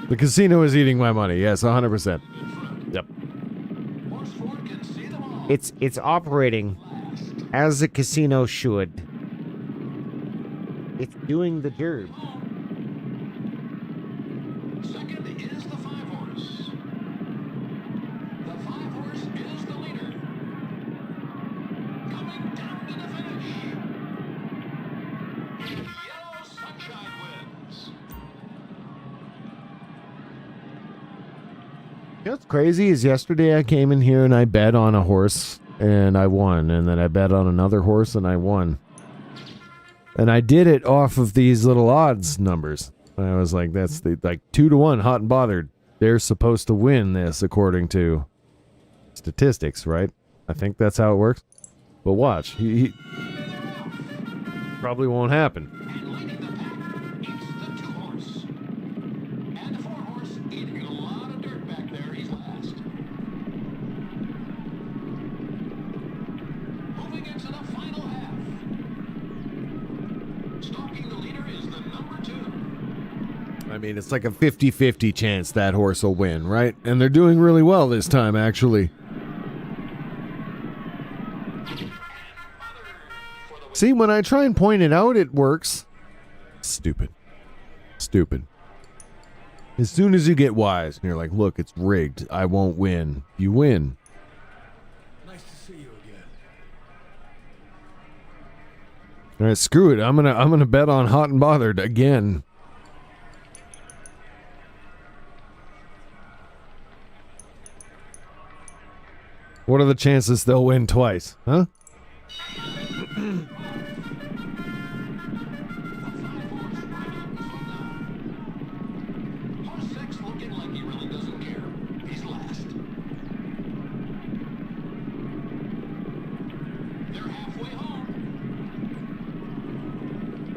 The casino is eating my money. Yes, 100%. Yep. It's operating as a casino should. It's doing the job. Second is the 5-horse. The 5-horse is the leader. Coming down to the finish. Yellow Sunshine wins. You know what's crazy is yesterday I came in here and I bet on a horse and I won. And then I bet on another horse and I won. And I did it off of these little odds numbers. I was like, that's the, like 2-1, hot and bothered. They're supposed to win this according to statistics, right? I think that's how it works. But watch, he probably won't happen. And leading the pack, it's the 2-horse. And the 4-horse eating a lot of dirt back there. He's last. Moving into the final half. Stalking the leader is the number 2. I mean, it's like a 50-50 chance that horse will win, right? And they're doing really well this time, actually. See, when I try and point it out, it works. Stupid. Stupid. As soon as you get wise, and you're like, look, it's rigged. I won't win. You win. Nice to see you again. All right, screw it. I'm gonna bet on hot and bothered again. What are the chances they'll win twice, huh? Horse 6 looking like he really doesn't care. He's last. They're halfway home.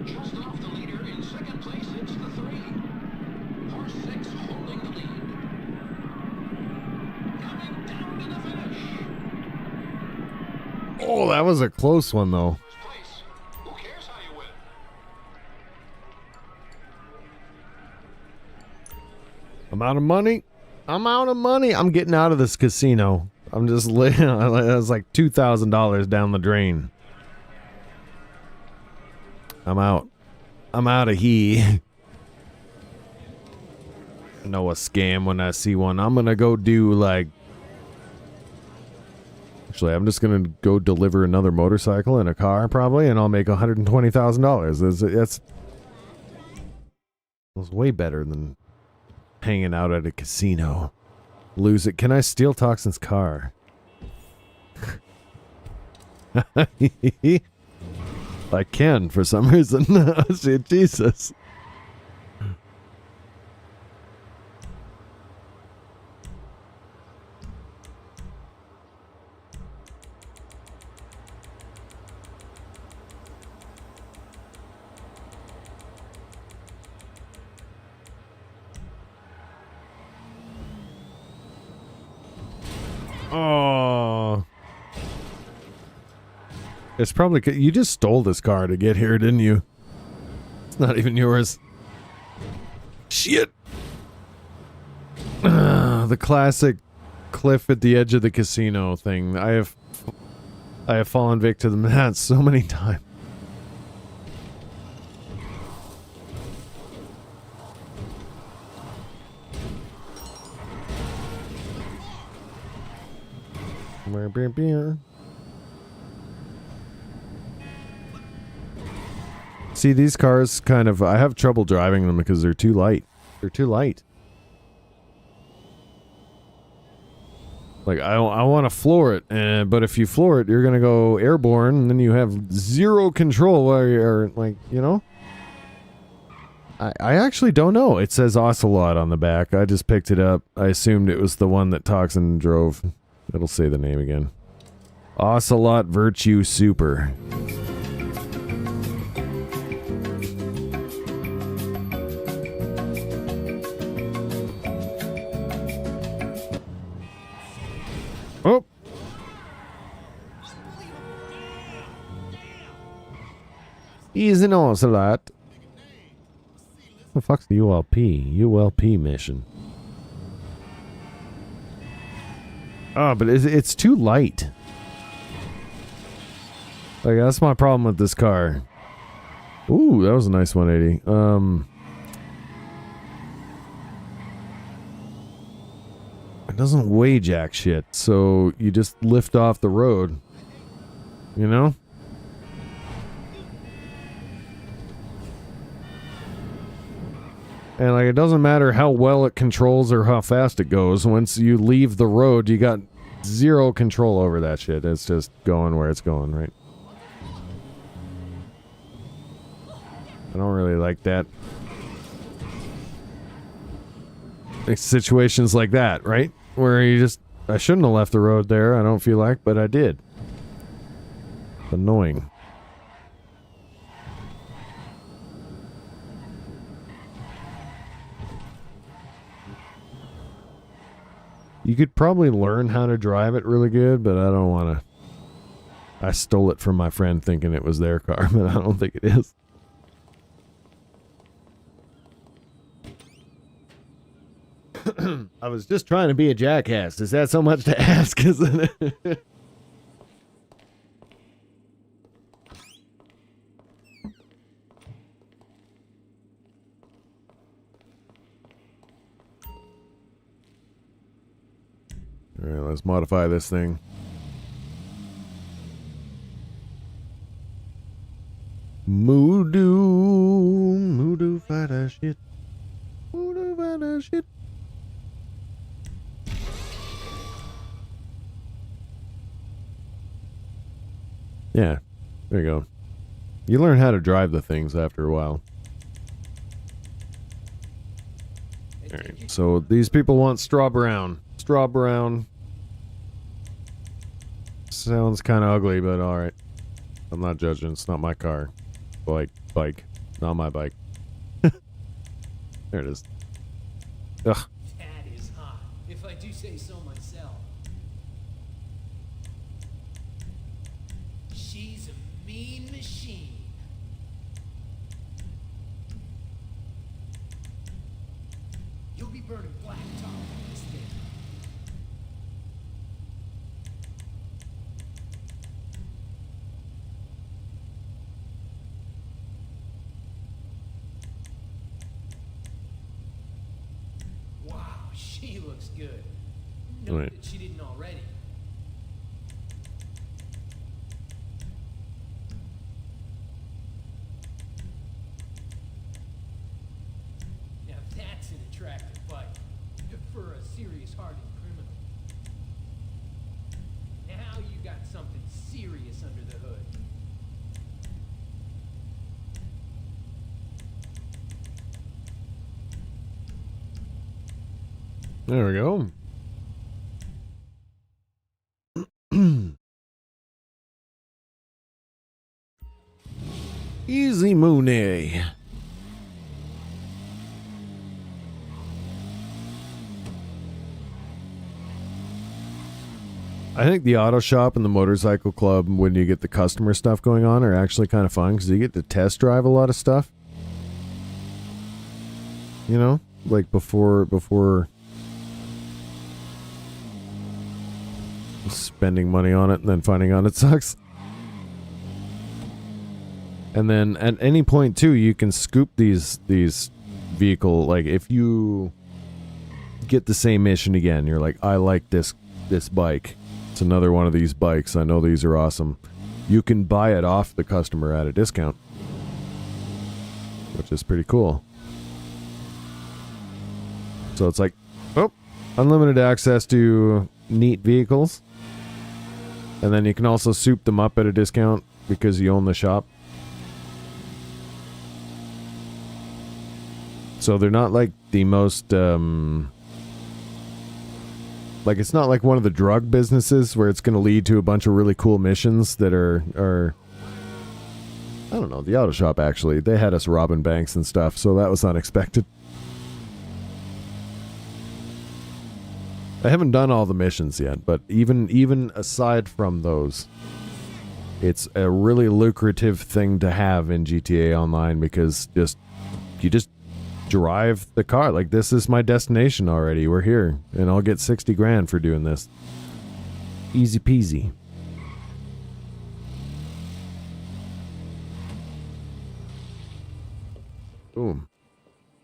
Just off the leader in second place, it's the 3. Horse 6 holding the lead. Coming down to the finish. Oh, that was a close one, though. Who cares how you win? I'm out of money. I'm out of money. I'm getting out of this casino. I'm just that's like $2,000 down the drain. I'm out. I'm out of here. know a scam when I see one. I'm gonna go do like. Actually, I'm just gonna go deliver another motorcycle and a car probably, and I'll make $120,000. That's way better than hanging out at a casino. Lose it. Can I steal Toxin's car? I can for some reason. Shit, Jesus. Oh. It's probably... You just stole this car to get here, didn't you? It's not even yours. Shit. The classic cliff at the edge of the casino thing. I have fallen victim to that so many times. See, these cars kind of... I have trouble driving them because they're too light. They're too light. Like, I want to floor it, but if you floor it, you're going to go airborne, and then you have zero control while you're, like, you know? I actually don't know. It says Ocelot on the back. I just picked it up. I assumed it was the one that Toxin drove. It'll say the name again. Ocelot Virtue Super. Oh! He's an Ocelot. What the fuck's the ULP? ULP mission. Oh, but it's too light. Like, that's my problem with this car. Ooh, that was a nice 180. It doesn't weigh jack shit, so you just lift off the road. You know? And like, it doesn't matter how well it controls or how fast it goes. Once you leave the road, you got zero control over that shit. It's just going where it's going, right? I don't really like that. Like situations like that, right? Where you just... I shouldn't have left the road there, I don't feel like, but I did. It's annoying. You could probably learn how to drive it really good, but I don't want to. I stole it from my friend thinking it was their car, but I don't think it is. I was just trying to be a jackass. Is that so much to ask, isn't it? Alright, let's modify this thing. Moodoo fight that shit. Moodoo fight that shit. Yeah, there you go. You learn how to drive the things after a while. Alright, so these people want straw brown. Straw brown. Sounds kind of ugly, but alright. I'm not judging. It's not my car. Bike. Not my bike. There it is. Ugh. That is hot, if I do say so myself. She's a mean machine. You'll be burning black tar on this thing. She looks good. Right. That she didn't already. Now that's an attractive bike for a serious-hearted criminal. Now you got something serious under the hood. There we go. Easy Mooney. I think the auto shop and the motorcycle club, when you get the customer stuff going on, are actually kind of fun because you get to test drive a lot of stuff. You know, like before spending money on it and then finding out it sucks. And then at any point too, you can scoop these vehicle, like if you get the same mission again, you're like, I like this bike. It's another one of these bikes. I know these are awesome. You can buy it off the customer at a discount, which is pretty cool. So it's like, oh, unlimited access to neat vehicles. And then you can also soup them up at a discount because you own the shop. So they're not like the most, like it's not like one of the drug businesses where it's going to lead to a bunch of really cool missions that are I don't know, the auto shop actually, they had us robbing banks and stuff, so that was unexpected. I haven't done all the missions yet, but even aside from those, it's a really lucrative thing to have in GTA Online because you just drive the car. Like, this is my destination already. We're here, and I'll get 60 grand for doing this. Easy peasy. Boom.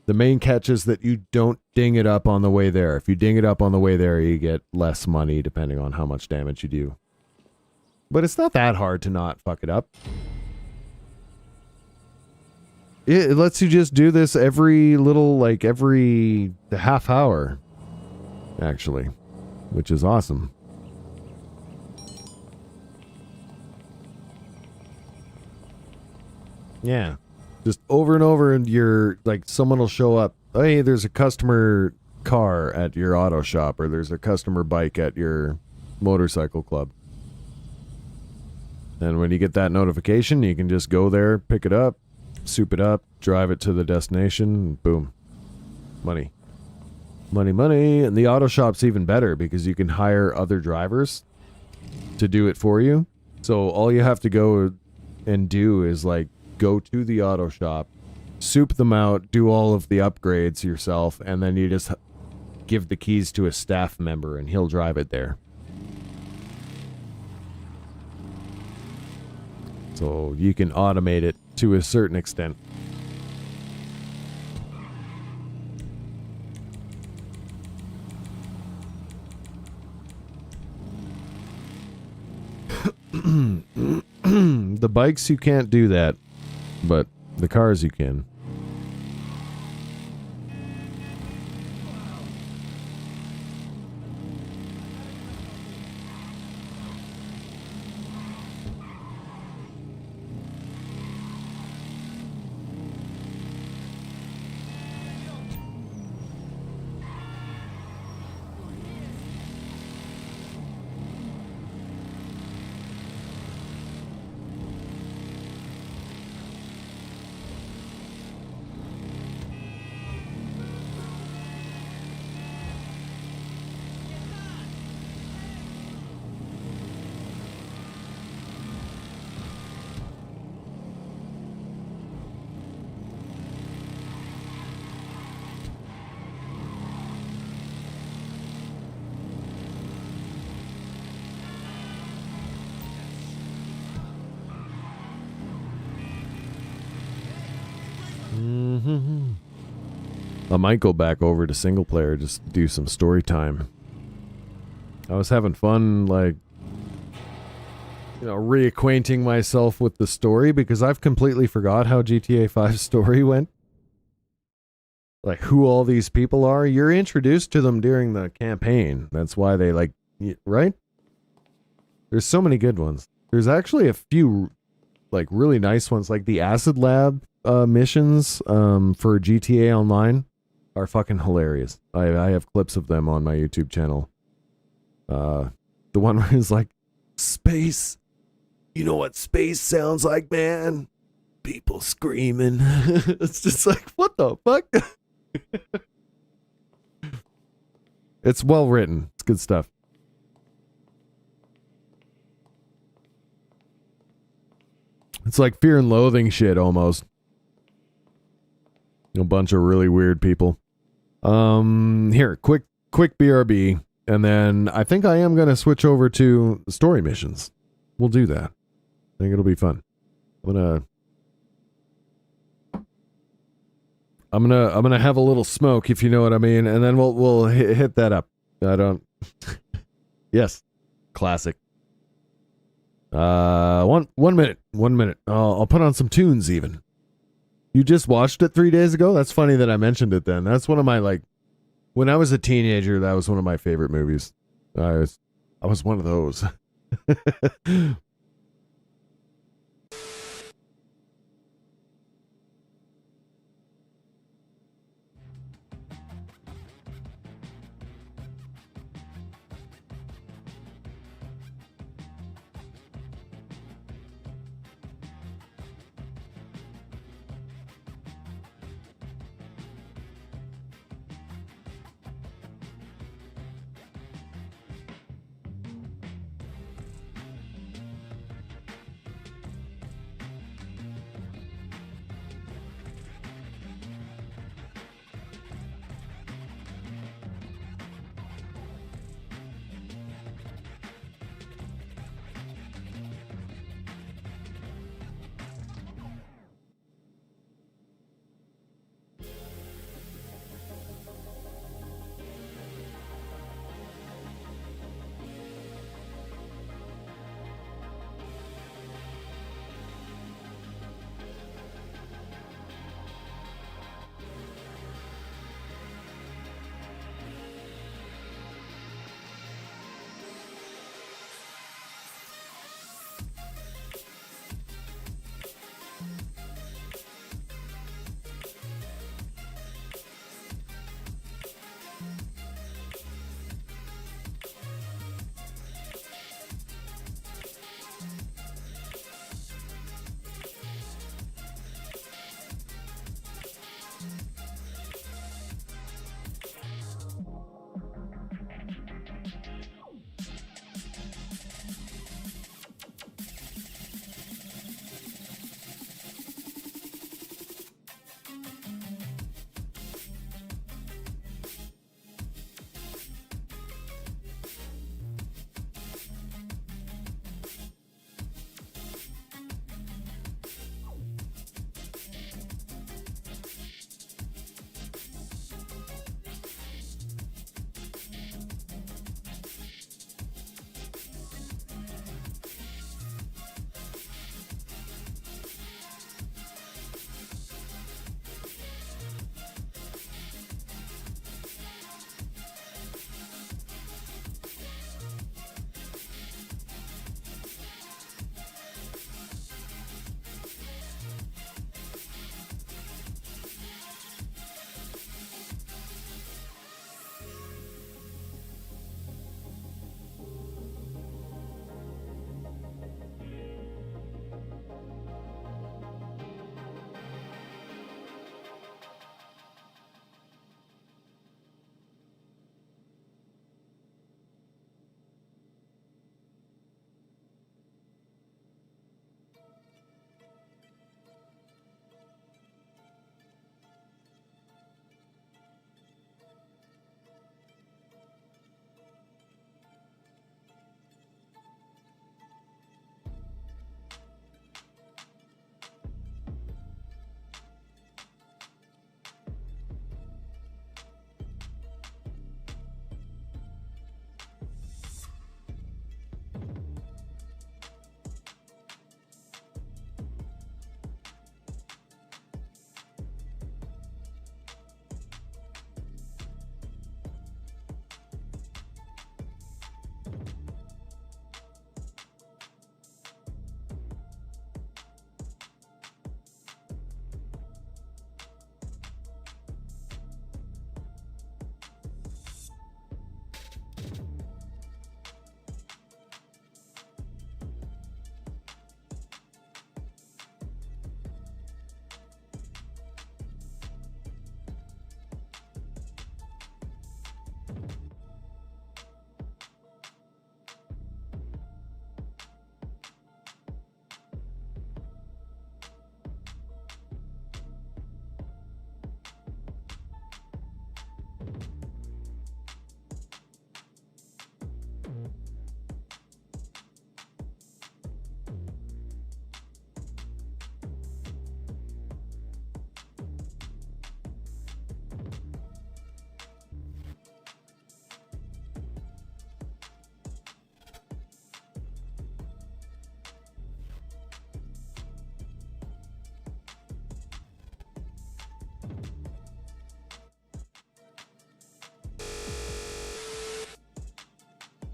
The main catch is that you don't ding it up on the way there. If you ding it up on the way there, you get less money depending on how much damage you do. But it's not that hard to not fuck it up. It lets you just do this every half hour, actually, which is awesome. Yeah. Just over and over, and you're like, someone will show up. Hey, there's a customer car at your auto shop, or there's a customer bike at your motorcycle club. And when you get that notification, you can just go there, pick it up, soup it up, drive it to the destination, and boom. Money. Money, money. And the auto shop's even better because you can hire other drivers to do it for you. So all you have to go and do is like go to the auto shop, soup them out, do all of the upgrades yourself, and then you just give the keys to a staff member and he'll drive it there. So you can automate it to a certain extent. The bikes, you can't do that, but the cars you can. I might go back over to single player just to do some story time. I was having fun, like, reacquainting myself with the story because I've completely forgot how GTA 5 story went. Like, who all these people are. You're introduced to them during the campaign. That's why they, like, right? There's so many good ones. There's actually a few, like, really nice ones, like the Acid Lab missions for GTA Online are fucking hilarious. I have clips of them on my YouTube channel. The one where it's like, space. You know what space sounds like, man? People screaming. It's just like, what the fuck? It's well written. It's good stuff. It's like Fear and Loathing shit almost. A bunch of really weird people. Here, quick BRB, and then I think I am gonna switch over to story missions. We'll do that. I think it'll be fun. I'm gonna have a little smoke, if you know what I mean, and then we'll hit that up. I don't. Yes, classic. 1 minute. I'll put on some tunes even. You just watched it 3 days ago? That's funny that I mentioned it then. That's one of my, like, when I was a teenager, that was one of my favorite movies. I was one of those.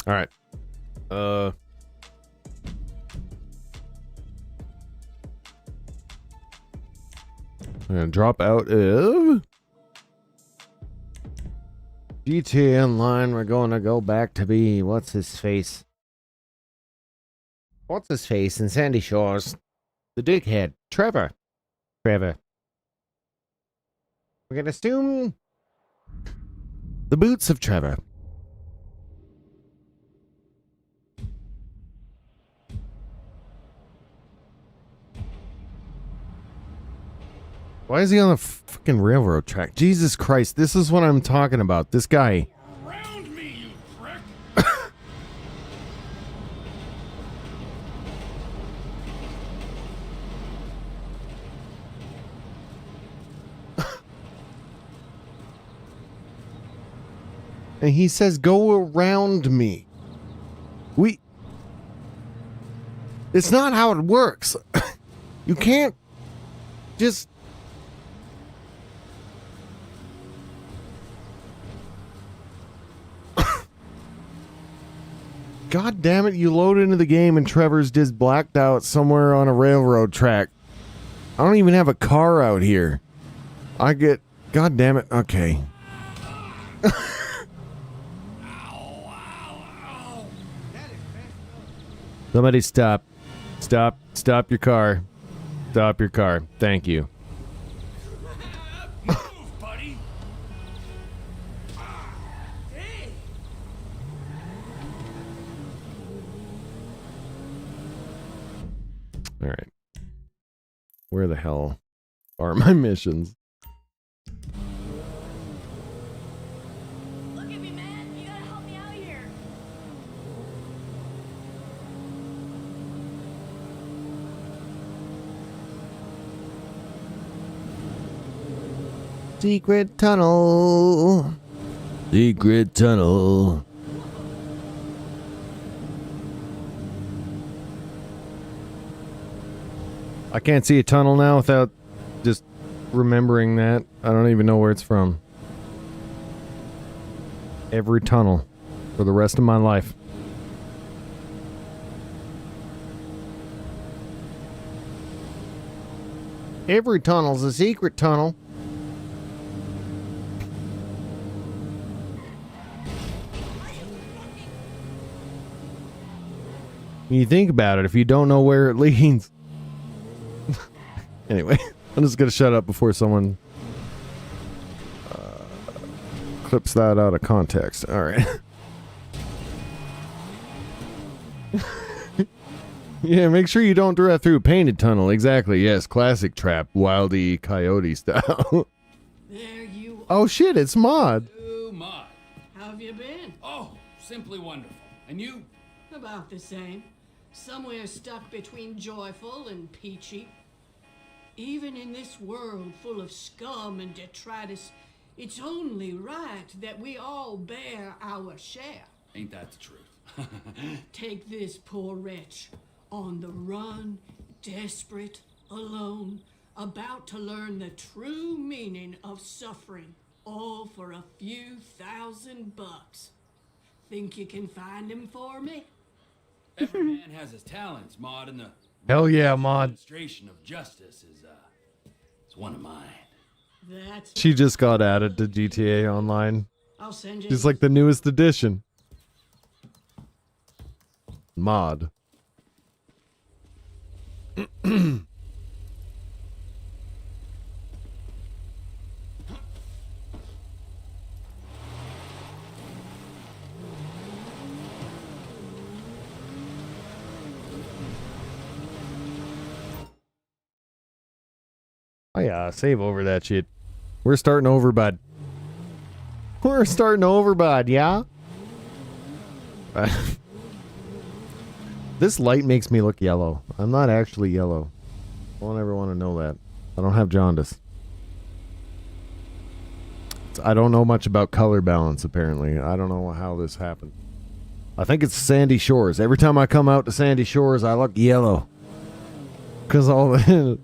Alright. I'm gonna drop out of GTA Online. We're going to go back to be what's his face in Sandy Shores, the dickhead Trevor. We're gonna assume the boots of Trevor. Why is he on the fucking railroad track? Jesus Christ, this is what I'm talking about. This guy. Around me, you prick! And he says, go around me. It's not how it works. You can't just... God damn it, you load into the game and Trevor's just blacked out somewhere on a railroad track. I don't even have a car out here. God damn it, okay. Somebody stop. Stop your car. Stop your car. Thank you. Move, buddy! All right. Where the hell are my missions? Look at me, man. You gotta help me out here. Secret tunnel. Secret tunnel. I can't see a tunnel now without just remembering that. I don't even know where it's from. Every tunnel for the rest of my life. Every tunnel's a secret tunnel. When you think about it, if you don't know where it leads. Anyway, I'm just going to shut up before someone clips that out of context. All right. Yeah, make sure you don't drive through a painted tunnel. Exactly. Yes, classic trap, Wildy Coyote style. There you Oh shit, it's Mod. are, Mod. How have you been? Oh, simply wonderful. And you? About the same. Somewhere stuck between joyful and peachy. Even in this world full of scum and detritus, it's only right that we all bear our share. Ain't that the truth? Take this poor wretch, on the run, desperate, alone, about to learn the true meaning of suffering, all for a few $1,000. Think you can find him for me? Every man has his talents, Mod, and the Hell yeah, Mod. administration of justice is one of mine. That's She just got added to GTA Online. I'll send you. She's like the newest edition. Mod. Oh yeah, save over that shit. We're starting over, bud. We're starting over, bud, yeah? This light makes me look yellow. I'm not actually yellow. I won't ever want to know that. I don't have jaundice. I don't know much about color balance, apparently. I don't know how this happened. I think it's Sandy Shores. Every time I come out to Sandy Shores, I look yellow. Because all the...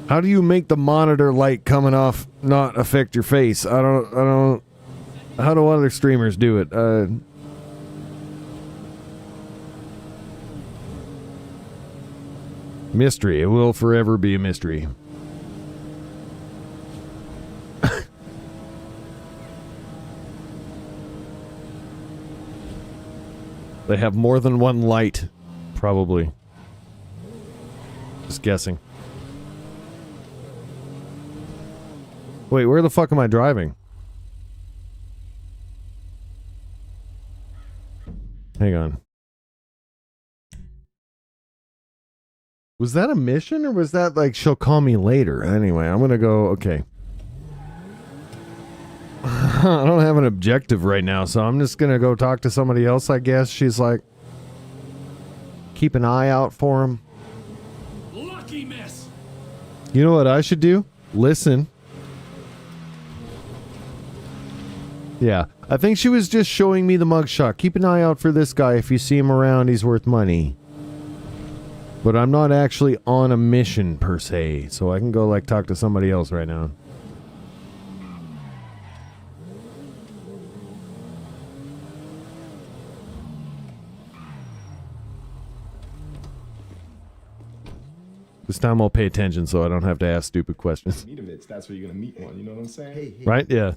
How do you make the monitor light coming off not affect your face? I don't... How do other streamers do it? Mystery. It will forever be a mystery. They have more than one light, probably. Just guessing. Wait, where the fuck am I driving? Hang on. Was that a mission or was that like she'll call me later? Anyway, I'm gonna go. Okay. I don't have an objective right now, so I'm just gonna go talk to somebody else, I guess. She's like, keep an eye out for him. Lucky miss. You know what I should do? Listen. Yeah, I think she was just showing me the mugshot. Keep an eye out for this guy. If you see him around, he's worth money. But I'm not actually on a mission per se, so I can go like talk to somebody else right now. This time I'll pay attention so I don't have to ask stupid questions. That's where you're gonna meet one. You know what I'm saying? Hey. Right? Yeah.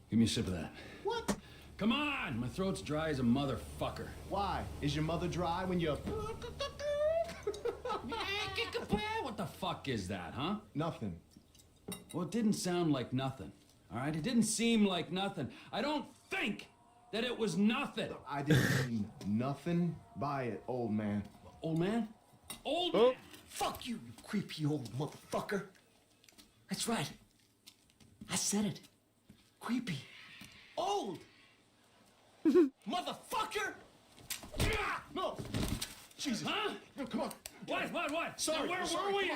Give me a sip of that. What? Come on! My throat's dry as a motherfucker. Why? Is your mother dry when you're... What the fuck is that, huh? Nothing. Well, it didn't sound like nothing. All right? It didn't seem like nothing. I don't think that it was nothing. I didn't mean nothing by it, old man. Old man? Old man? Fuck you, you creepy old motherfucker. That's right. I said it. Creepy. Old. Motherfucker! No! Jesus. Huh? No, come on. What? Sorry. Where were we?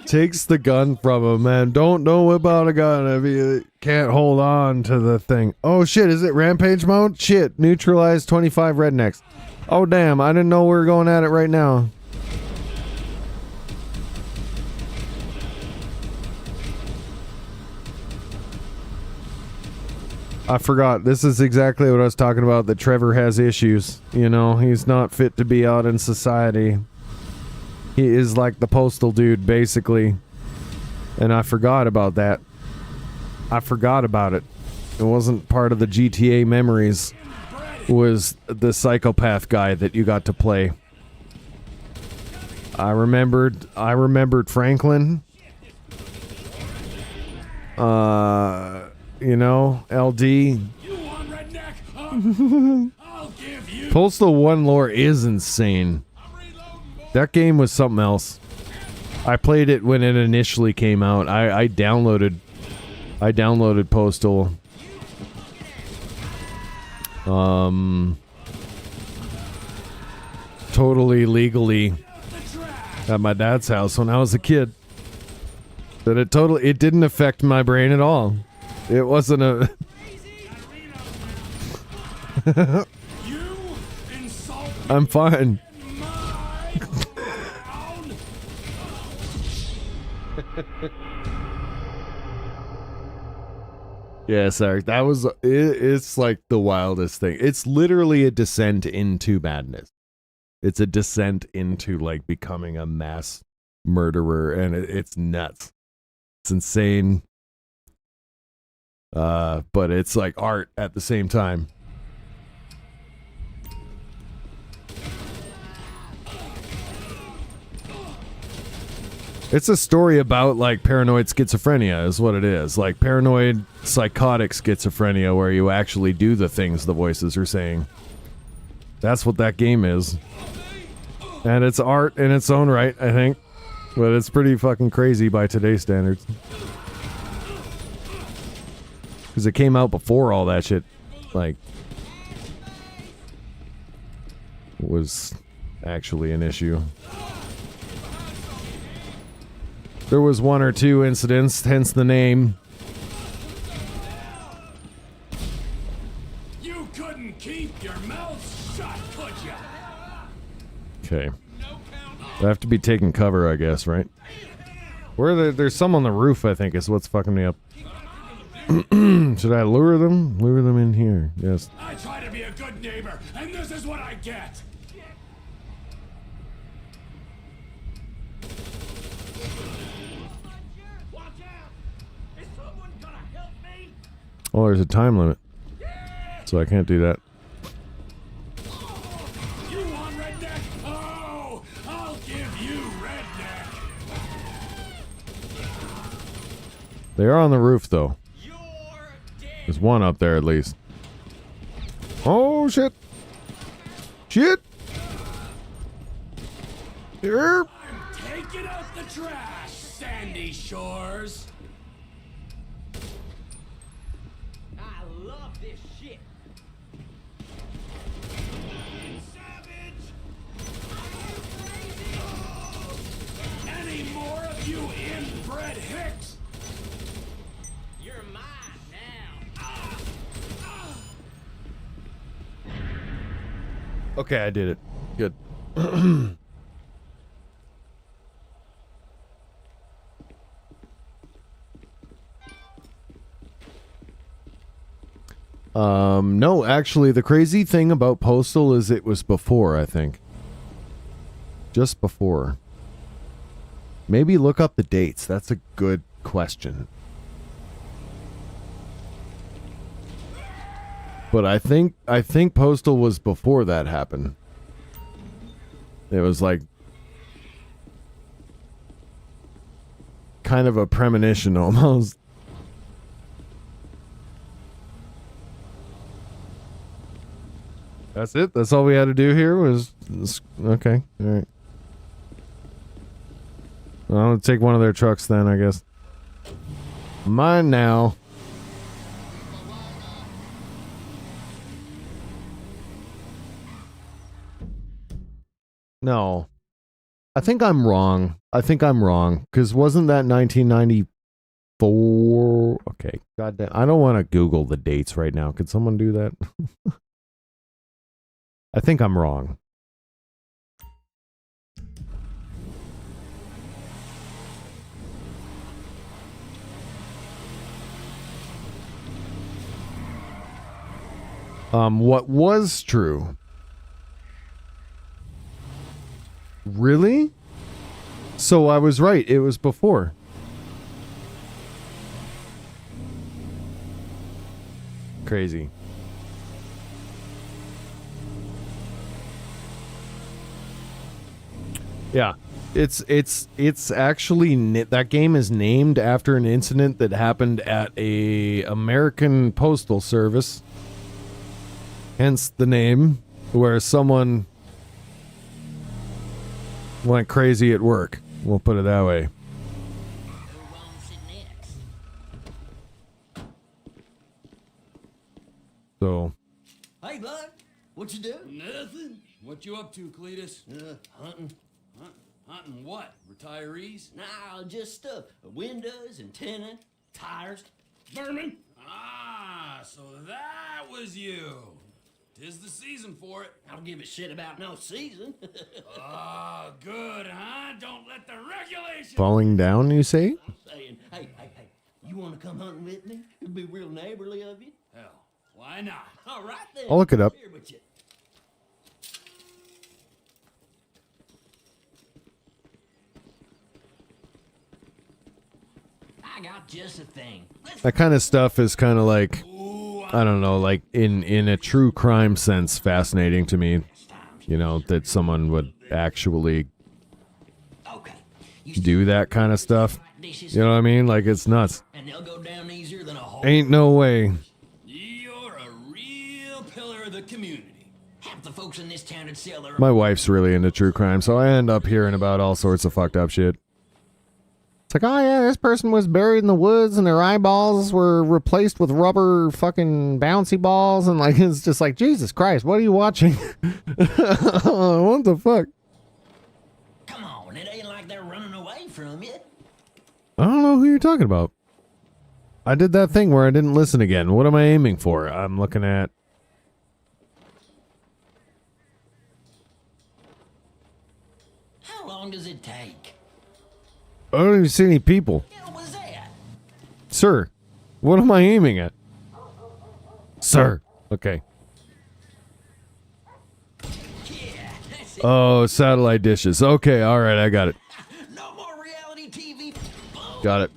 Takes the gun from him, man. Don't know about a gun if you can't hold on to the thing. Oh shit, is it rampage mode? Shit, neutralize 25 rednecks. Oh damn, I didn't know we were going at it right now. I forgot. This is exactly what I was talking about, that Trevor has issues. You know, he's not fit to be out in society. He is like the postal dude, basically. And I forgot about that. I forgot about it. It wasn't part of the GTA memories. It was the psychopath guy that you got to play. I remembered Franklin. You know, LD. Postal 1 lore is insane. That game was something else. I played it when it initially came out. I downloaded Postal. Totally legally at my dad's house when I was a kid. But it didn't affect my brain at all. It wasn't a... I'm fine. Yeah, sorry. That was... It's like the wildest thing. It's literally a descent into madness. It's a descent into like becoming a mass murderer, and it's nuts. It's insane. But it's like art at the same time. It's a story about like paranoid schizophrenia is what it is. Like paranoid psychotic schizophrenia where you actually do the things the voices are saying. That's what that game is. And it's art in its own right, I think. But it's pretty fucking crazy by today's standards. Because it came out before all that shit, like, was actually an issue. There was 1 or 2 incidents, hence the name. You couldn't keep your mouth shut, could you? Okay. I have to be taking cover, I guess, right? There's some on the roof, I think, is what's fucking me up. Should I lure them? Lure them in here. Yes. I try to be a good neighbor, and this is what I get. Oh, there's a time limit. So I can't do that. You want redneck? Oh, I'll give you redneck. They are on the roof, though. There's one up there, at least. Oh, shit. Shit. Here. I'm taking out the trash, Sandy Shores. I love this shit. Savage. Any more of you inbred hicks? You're mine now. Okay, I did it. Good. No, actually, the crazy thing about Postal is it was before, I think. Just before. Maybe look up the dates. That's a good question. But I think Postal was before that happened. It was like kind of a premonition almost. That's it? That's all we had to do here was... Okay, alright. Well, I'll take one of their trucks then, I guess. Mine now. No. I think I'm wrong. Because wasn't that 1994? Okay, goddamn. I don't want to Google the dates right now. Could someone do that? I think I'm wrong. What was true? Really? So I was right. It was before. Crazy. Yeah, it's actually that game is named after an incident that happened at a American postal service. Hence the name, where someone went crazy at work. We'll put it that way. So. Hey, bud. What you doing? Nothing. What you up to, Cletus? Hunting. Hunting what? Retirees? Nah, just windows, antenna, tires. Berman? Ah, so that was you. 'Tis the season for it. I don't give a shit about no season. Ah, good, huh? Don't let the regulations... Falling down, you say? I'm saying, hey, you want to come hunting with me? It'd be real neighborly of you. Hell, why not? All right, then. I'll look it up. Here with you. I got just a thing. That kind of stuff is kind of like, I don't know, like in a true crime sense, fascinating to me. You know, that someone would actually do that kind of stuff. You know what I mean? Like, it's nuts. And they'll go down easier than a whole. Ain't no way. You're a real pillar of the community. Half the folks in this town would sell their... My wife's really into true crime, so I end up hearing about all sorts of fucked up shit. It's like, oh yeah, this person was buried in the woods and their eyeballs were replaced with rubber fucking bouncy balls, and like, it's just like, Jesus Christ, what are you watching? What the fuck? Come on, it ain't like they're running away from you. I don't know who you're talking about. I did that thing where I didn't listen again. What am I aiming for? I'm looking at... How long does it take? I don't even see any people. What was that? Sir, what am I aiming at? Sir. Okay. Oh, satellite dishes. Okay, alright, I got it. No more reality TV. Got it.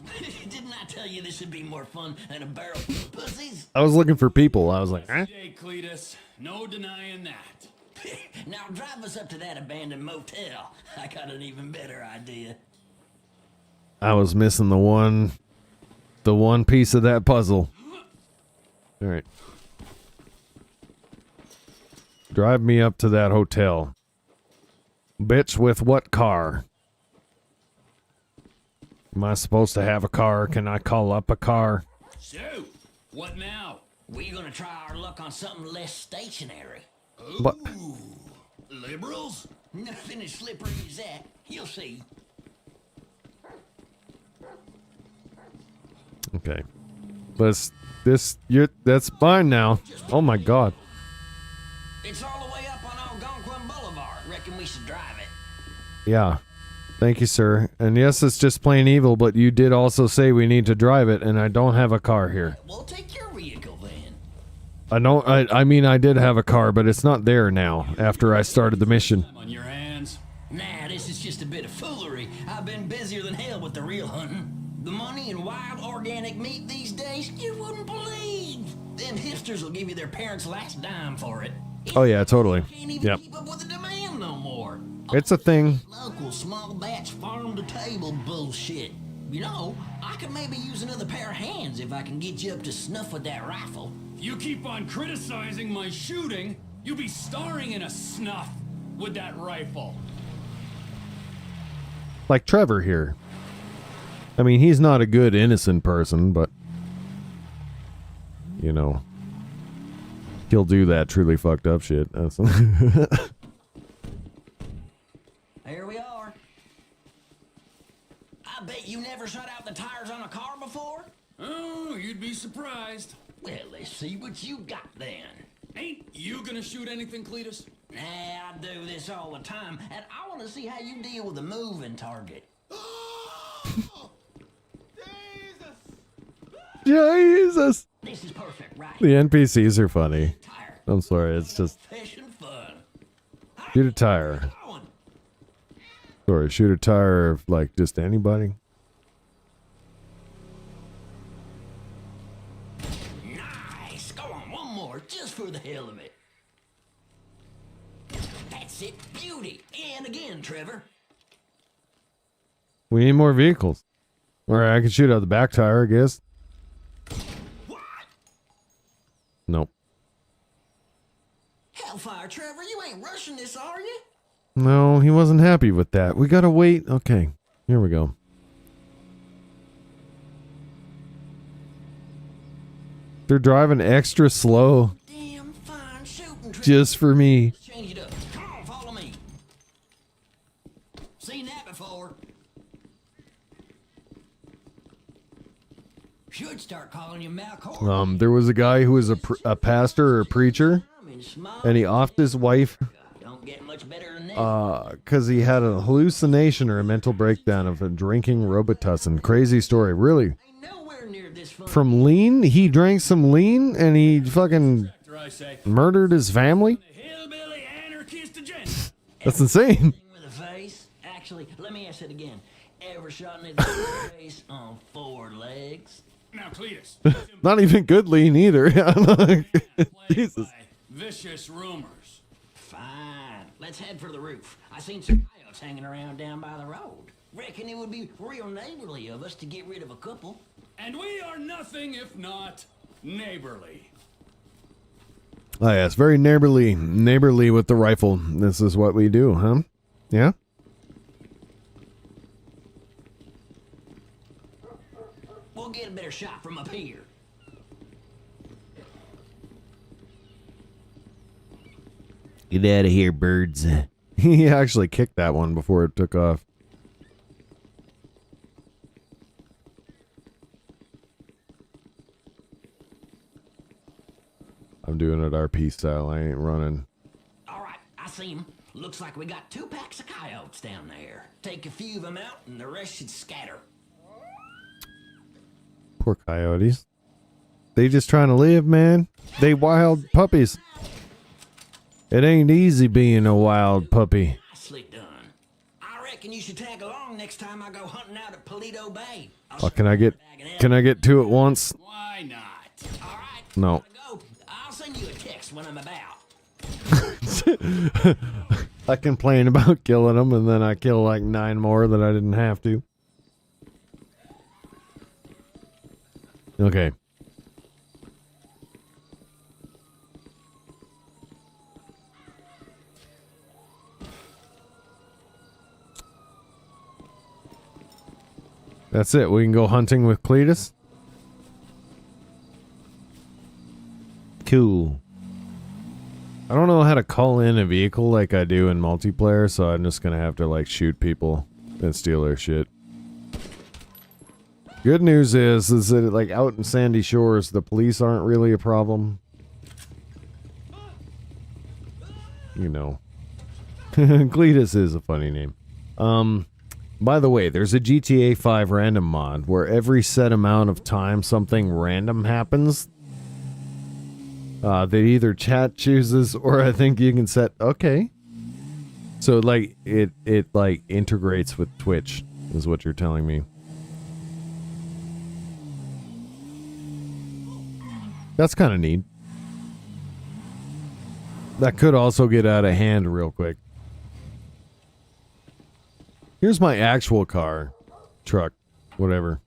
Didn't I tell you this would be more fun than a barrel full of pussies? I was looking for people. I was like, eh? Hey, Cletus, no denying that. Now drive us up to that abandoned motel. I got an even better idea. I was missing the one piece of that puzzle. All right. Drive me up to that hotel. Bitch, with what car? Am I supposed to have a car? Can I call up a car? So, what now? We're gonna try our luck on something less stationary. But Liberals? Nothing as slippery as that. You'll see. okay. That's fine now. Oh my god. It's all the way up on Algonquin Boulevard. Reckon we should drive it. Yeah. Thank you, sir. And yes, it's just plain evil, but you did also say we need to drive it, and I don't have a car here. We'll take your vehicle then. I mean, I did have a car, but it's not there now after I started the mission. On your hands. Nah, this is just a bit of foolery. I've been busier than hell with the real hunting. The money in wild organic meat these days, you wouldn't believe. Them hipsters will give you their parents' last dime for it. Oh yeah, totally. Can't even Yep. keep up with the demand no more. It's a thing. Local small batch farm to table bullshit. You know, I could maybe use another pair of hands if I can get you up to snuff with that rifle. If you keep on criticizing my shooting, you'll be starring in a snuff with that rifle. Like Trevor here. I mean, he's not a good innocent person, but you know, he'll do that truly fucked up shit. Here we are. I bet you never shut out the tires on a car before? Oh, you'd be surprised. Well, let's see what you got then. Ain't you gonna shoot anything, Cletus? Nah, I do this all the time, and I want to see how you deal with a moving target. Jesus. This is perfect, right? The NPCs are funny. I'm sorry, it's just shoot a tire. Sorry, shoot a tire of like just anybody. Nice. Go on, one more, just for the hell of it. That's it, beauty. And again, Trevor. We need more vehicles. Or I can shoot out the back tire, I guess. Nope. Hellfire, Trevor, you ain't rushing this, are you? No, he wasn't happy with that. We gotta wait. Okay, here we go. They're driving extra slow. Damn fine shooting, Trevor. Just for me. Change it up. Come on, follow me. Seen that before. Should start calling you Malcolm. There was a guy who was a pastor or a preacher, and he offed his wife Don't get much better than that. because he had a hallucination or a mental breakdown of drinking Robitussin. Crazy story, really. From lean, he drank some lean and he fucking murdered his family. That's insane. With a face. Actually, let me ask it again. Ever shot in the face on 4 legs? Now, Cletus. Not even good lean either. Jesus. Vicious rumors. Fine. Let's head for the roof. I seen some coyotes hanging around down by the road. Reckon it would be real neighborly of us to get rid of a couple. And we are nothing if not neighborly. Oh yeah, it's very neighborly with the rifle. This is what we do, huh? Yeah? We'll get a better shot from up here. Get out of here, birds. He actually kicked that one before it took off. I'm doing it RP style. I ain't running. All right, I see him. Looks like we got 2 packs of coyotes down there. Take a few of them out, and the rest should scatter. Poor coyotes. They just trying to live, man. They wild puppies. It ain't easy being a wild puppy. Nicely done. I reckon you should tag along next time I go hunting out at Paleto Bay. Oh, can I get 2 at once? Why not? All right, No. I'll send you a text when I'm about. I complain about killing them, and then I kill like 9 more that I didn't have to. Okay. That's it. We can go hunting with Cletus. Cool. I don't know how to call in a vehicle like I do in multiplayer, so I'm just gonna have to like shoot people and steal their shit. Good news is that like out in Sandy Shores, the police aren't really a problem. You know. Cletus is a funny name. By the way, there's a GTA 5 random mod where every set amount of time something random happens, that either chat chooses or I think you can set, okay. So like it like integrates with Twitch is what you're telling me. That's kind of neat. That could also get out of hand real quick. Here's my actual car, truck, whatever.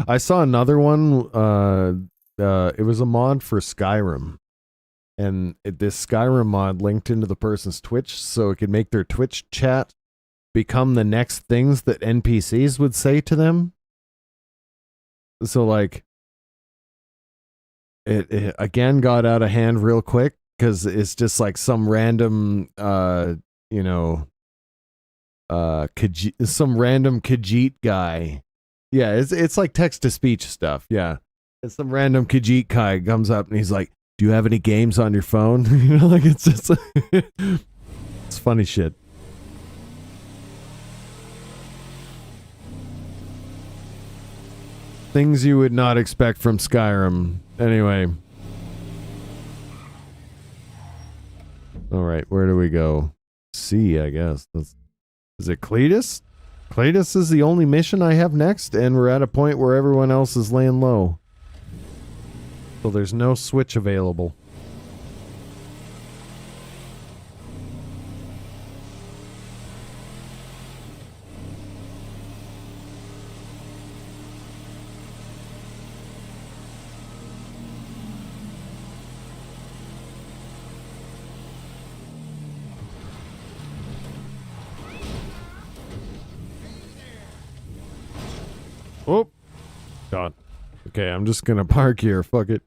I saw another one. It was a mod for Skyrim. And this Skyrim mod linked into the person's Twitch so it could make their Twitch chat become the next things that NPCs would say to them. So like it again got out of hand real quick because it's just like some random some random Khajiit guy. Yeah, it's like text to speech stuff. Yeah. And some random Khajiit guy comes up and he's like, "Do you have any games on your phone?" You know, like it's just it's funny shit. Things you would not expect from Skyrim. Anyway. Alright, where do we go? C, I guess. Is it Cletus? Cletus is the only mission I have next, and we're at a point where everyone else is laying low. So there's no switch available. Oh, God. Okay, I'm just gonna park here. Fuck it.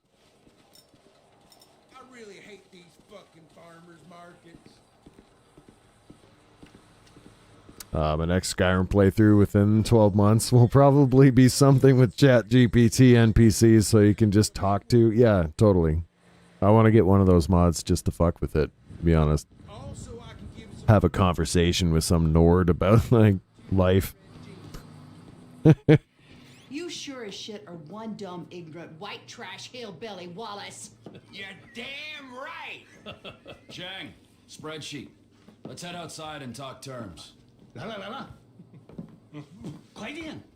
I really hate these fucking farmers markets. My next Skyrim playthrough within 12 months will probably be something with ChatGPT NPCs so you can just talk to. Yeah, totally. I want to get one of those mods just to fuck with it, to be honest. Have a conversation with some Nord about, like, life. You sure as shit are one dumb, ignorant, white trash hillbilly, Wallace. You're damn right. Chang, spreadsheet. Let's head outside and talk terms.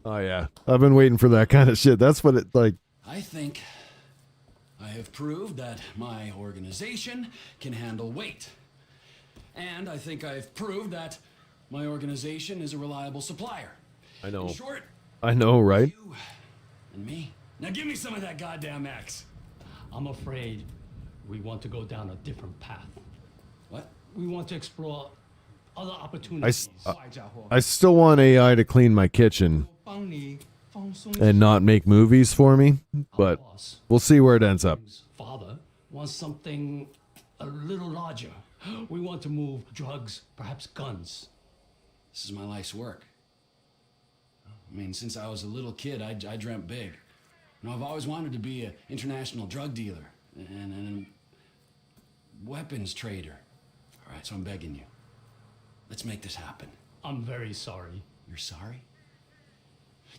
Oh, yeah. I've been waiting for that kind of shit. That's what it, like... I think I have proved that my organization can handle weight. And I think I've proved that my organization is a reliable supplier. I know. In short, I know, right? you and me. Now give me some of that goddamn X. I'm afraid we want to go down a different path. What? We want to explore other opportunities. I still want AI to clean my kitchen and not make movies for me, but we'll see where it ends up. Father wants something a little larger. We want to move drugs, perhaps guns. This is my life's work. I mean, since I was a little kid, I dreamt big. You know, I've always wanted to be an international drug dealer and a weapons trader. All right, so I'm begging you. Let's make this happen. I'm very sorry. You're sorry?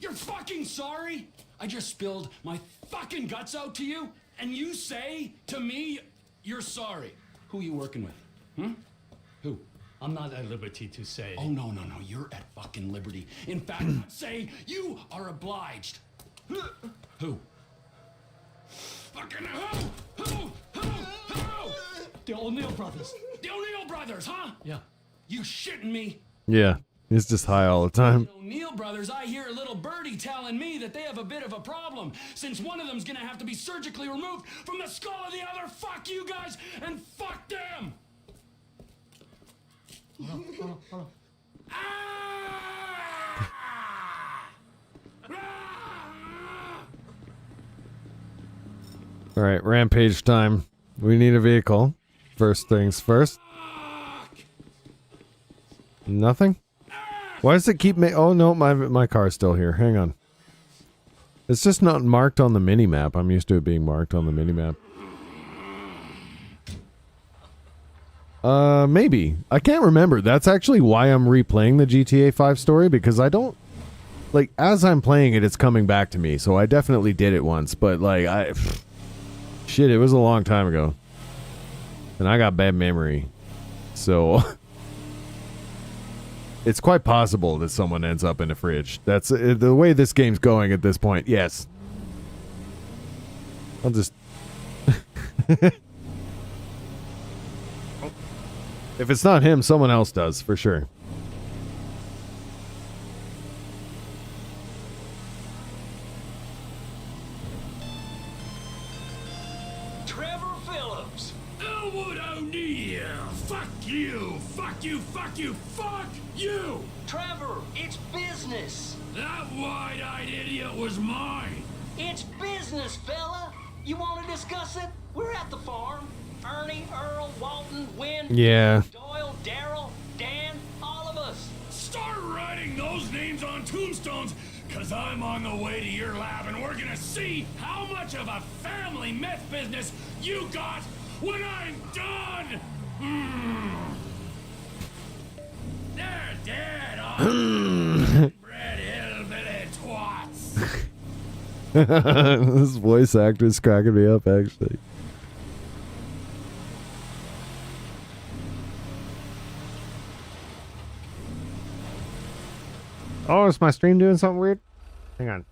You're fucking sorry? I just spilled my fucking guts out to you, and you say to me, You're sorry. Who you working with? Hmm? Who? I'm not at liberty to say. Oh, no. You're at fucking liberty. In fact, I'd say you are obliged. Who? Fucking who? The O'Neill brothers. The O'Neill brothers, huh? Yeah. You shitting me? Yeah, he's just high all the time. The O'Neill brothers, I hear a little birdie telling me that they have a bit of a problem, since one of them's gonna have to be surgically removed from the skull of the other. Fuck you guys, and fuck them! Hold on. All right, rampage time. We need a vehicle. First things first. Nothing? Why does it keep me? Oh no, my car's still here. Hang on. It's just not marked on the mini-map. I'm used to it being marked on the mini-map. Maybe. I can't remember. That's actually why I'm replaying the GTA 5 story, because I don't... Like, as I'm playing it, it's coming back to me, so I definitely did it once, but, like, shit, it was a long time ago. And I got bad memory. So... It's quite possible that someone ends up in a fridge. That's the way this game's going at this point. Yes. I'll just... If it's not him, someone else does, for sure. Trevor Phillips. Elwood O'Neill. Fuck you. Fuck you. Fuck you. Fuck you. Trevor, it's business. That wide-eyed idiot was mine. It's business, fella. You want to discuss it? We're at the farm. Ernie, Earl, Walton, Wynn, Yeah. Doyle, Darrell, Dan, all of us. Start writing those names on tombstones, because I'm on the way to your lab, and we're gonna see how much of a family meth business you got when I'm done. They're dead, all bread hillbilly twats. This voice actor is cracking me up, actually. Oh, is my stream doing something weird? Hang on.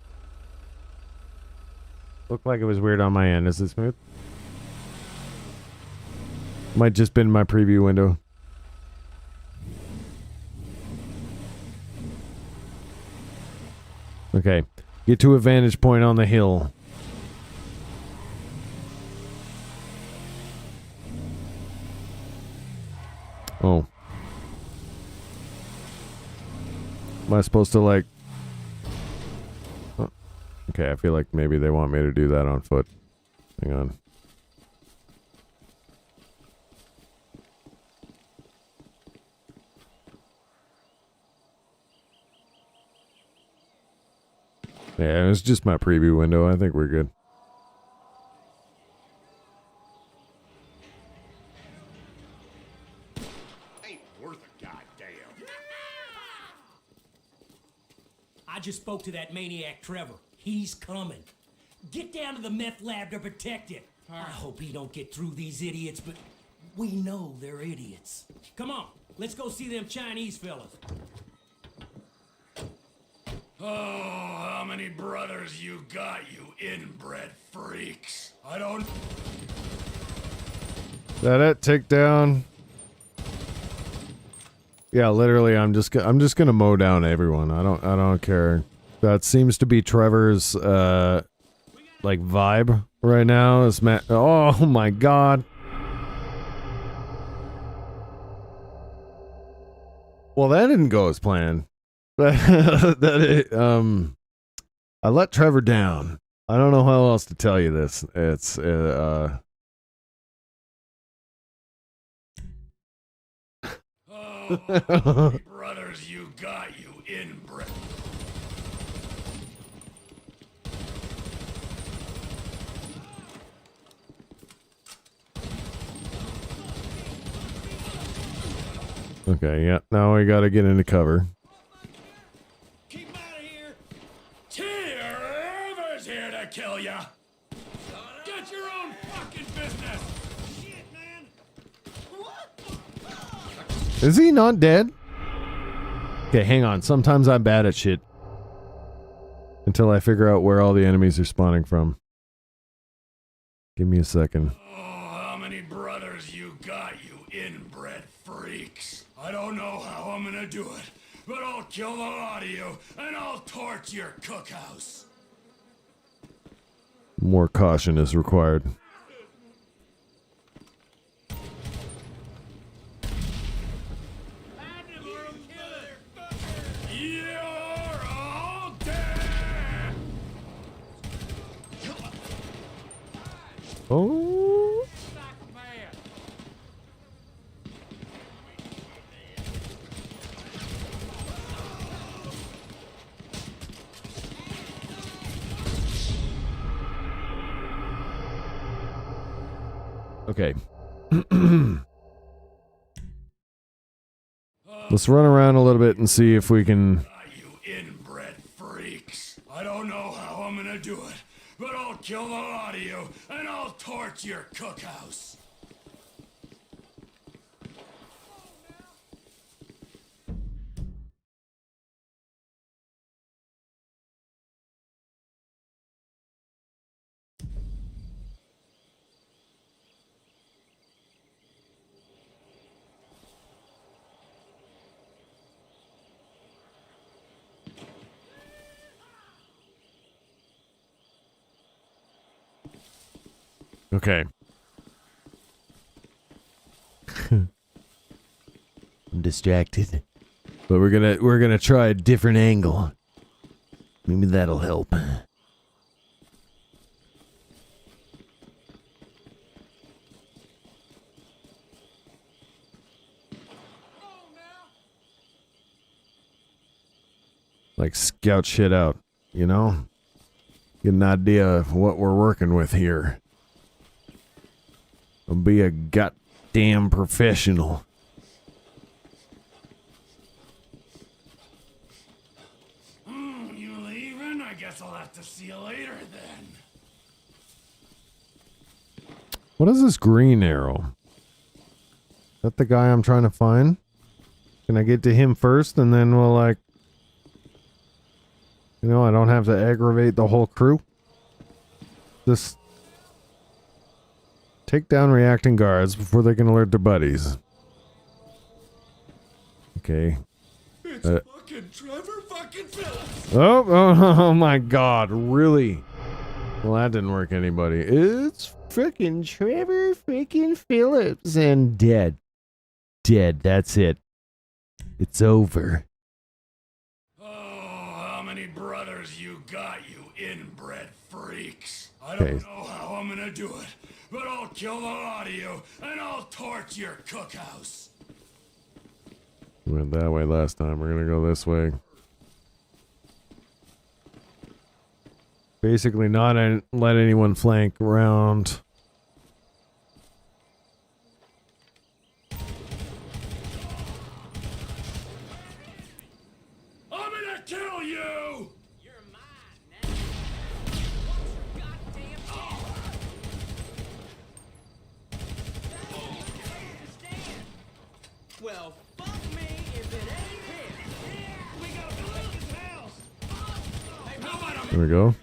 Looked like it was weird on my end. Is it smooth? Might just been my preview window. Okay. Get to a vantage point on the hill. Oh. Am I supposed to, like... Oh. Okay, I feel like maybe they want me to do that on foot. Hang on. Yeah, it was just my preview window. I think we're good. Ain't worth a goddamn. I just spoke to that maniac Trevor. He's coming. Get down to the meth lab to protect it. I hope he don't get through these idiots, but we know they're idiots. Come on, let's go see them Chinese fellas. Oh, how many brothers you got, you inbred freaks? I don't... That it? Take down. Yeah, literally, I'm just gonna mow down everyone. I don't care. That seems to be Trevor's like vibe right now. Is oh my god. Well, that didn't go as planned. I let Trevor down. I don't know how else to tell you this. It's Oh, brothers you got, you inbred. Okay, yeah. Now we gotta get into cover. Trevor's here to kill ya. Get your own fucking business. Shit. Is he not dead? Okay, hang on. Sometimes I'm bad at shit. Until I figure out where all the enemies are spawning from. Give me a second. How many brothers you got, you inbred freaks? I don't know how I'm gonna do it, but I'll kill the lot of you, and I'll torch your cookhouse. More caution is required. You're all dead! Oh. Okay. Let's run around a little bit and see if we can... You inbred freaks. I don't know how I'm gonna do it, but I'll kill the lot of you, and I'll torch your cookhouse. Okay. I'm distracted. But we're gonna try a different angle. Maybe that'll help. Like scout shit out, you know? Get an idea of what we're working with here. I'll be a goddamn professional. You leaving? I guess I'll have to see you later then. What is this green arrow? Is that the guy I'm trying to find? Can I get to him first and then we'll like... You know, I don't have to aggravate the whole crew. Just... Take down reacting guards before they can alert their buddies. Okay. It's fucking Trevor fucking Phillips. Oh my god, really? Well, that didn't work, anybody. It's freaking Trevor freaking Phillips and dead. Dead, that's it. It's over. How many brothers you got, you inbred freaks? I Okay. don't know how I'm gonna do it, but I'll kill the lot of you, and I'll torch your cookhouse. We went that way last time. We're gonna go this way. Basically not let anyone flank around. I'm gonna kill you! Well, fuck me if it ain't him. We gotta protect his house. There we go.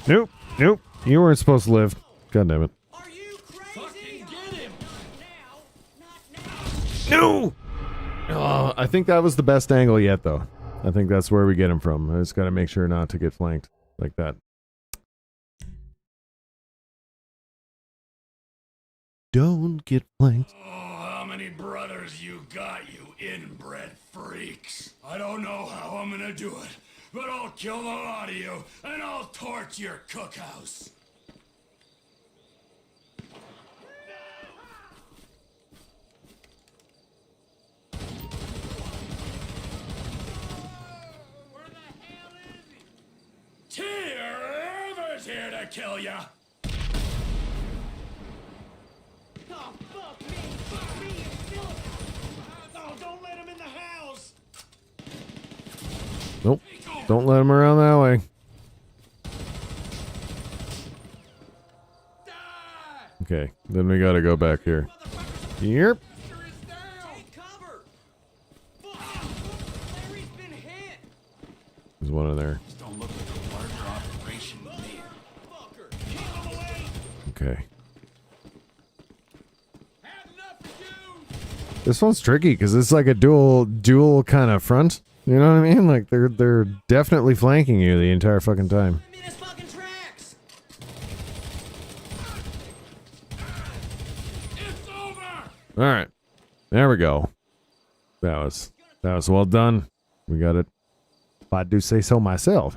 Nope, nope. You weren't supposed to live. God damn it. Fucking get him! No! Oh, I think that was the best angle yet, though. I think that's where we get him from. I just gotta make sure not to get flanked like that. Don't get flanked. How many brothers you got, you inbred freaks? I don't know how I'm gonna do it, but I'll kill the lot of you, and I'll torch your cookhouse. Trevor's here to kill ya! Oh, fuck me! Fuck me and Philip! Oh, don't let him in the house! Nope. Don't let him around that way. Okay, then we gotta go back here. Yep. There's one in there. Don't look like a larger operation to me. Okay. This one's tricky because it's like a dual kind of front. You know what I mean? Like they're definitely flanking you the entire fucking time. All right, there we go. That was well done. We got it. If I do say so myself.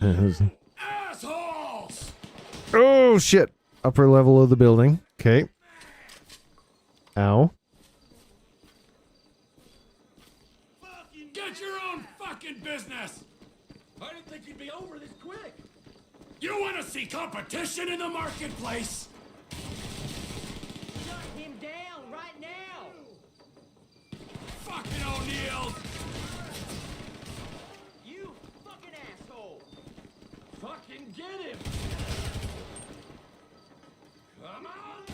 Oh shit! Upper level of the building. Okay. Ow. Get your own fucking business! I didn't think you'd be over this quick. You want to see competition in the marketplace? Shut him down right now! Fucking O'Neill! You fucking asshole! Fucking get him! Come on!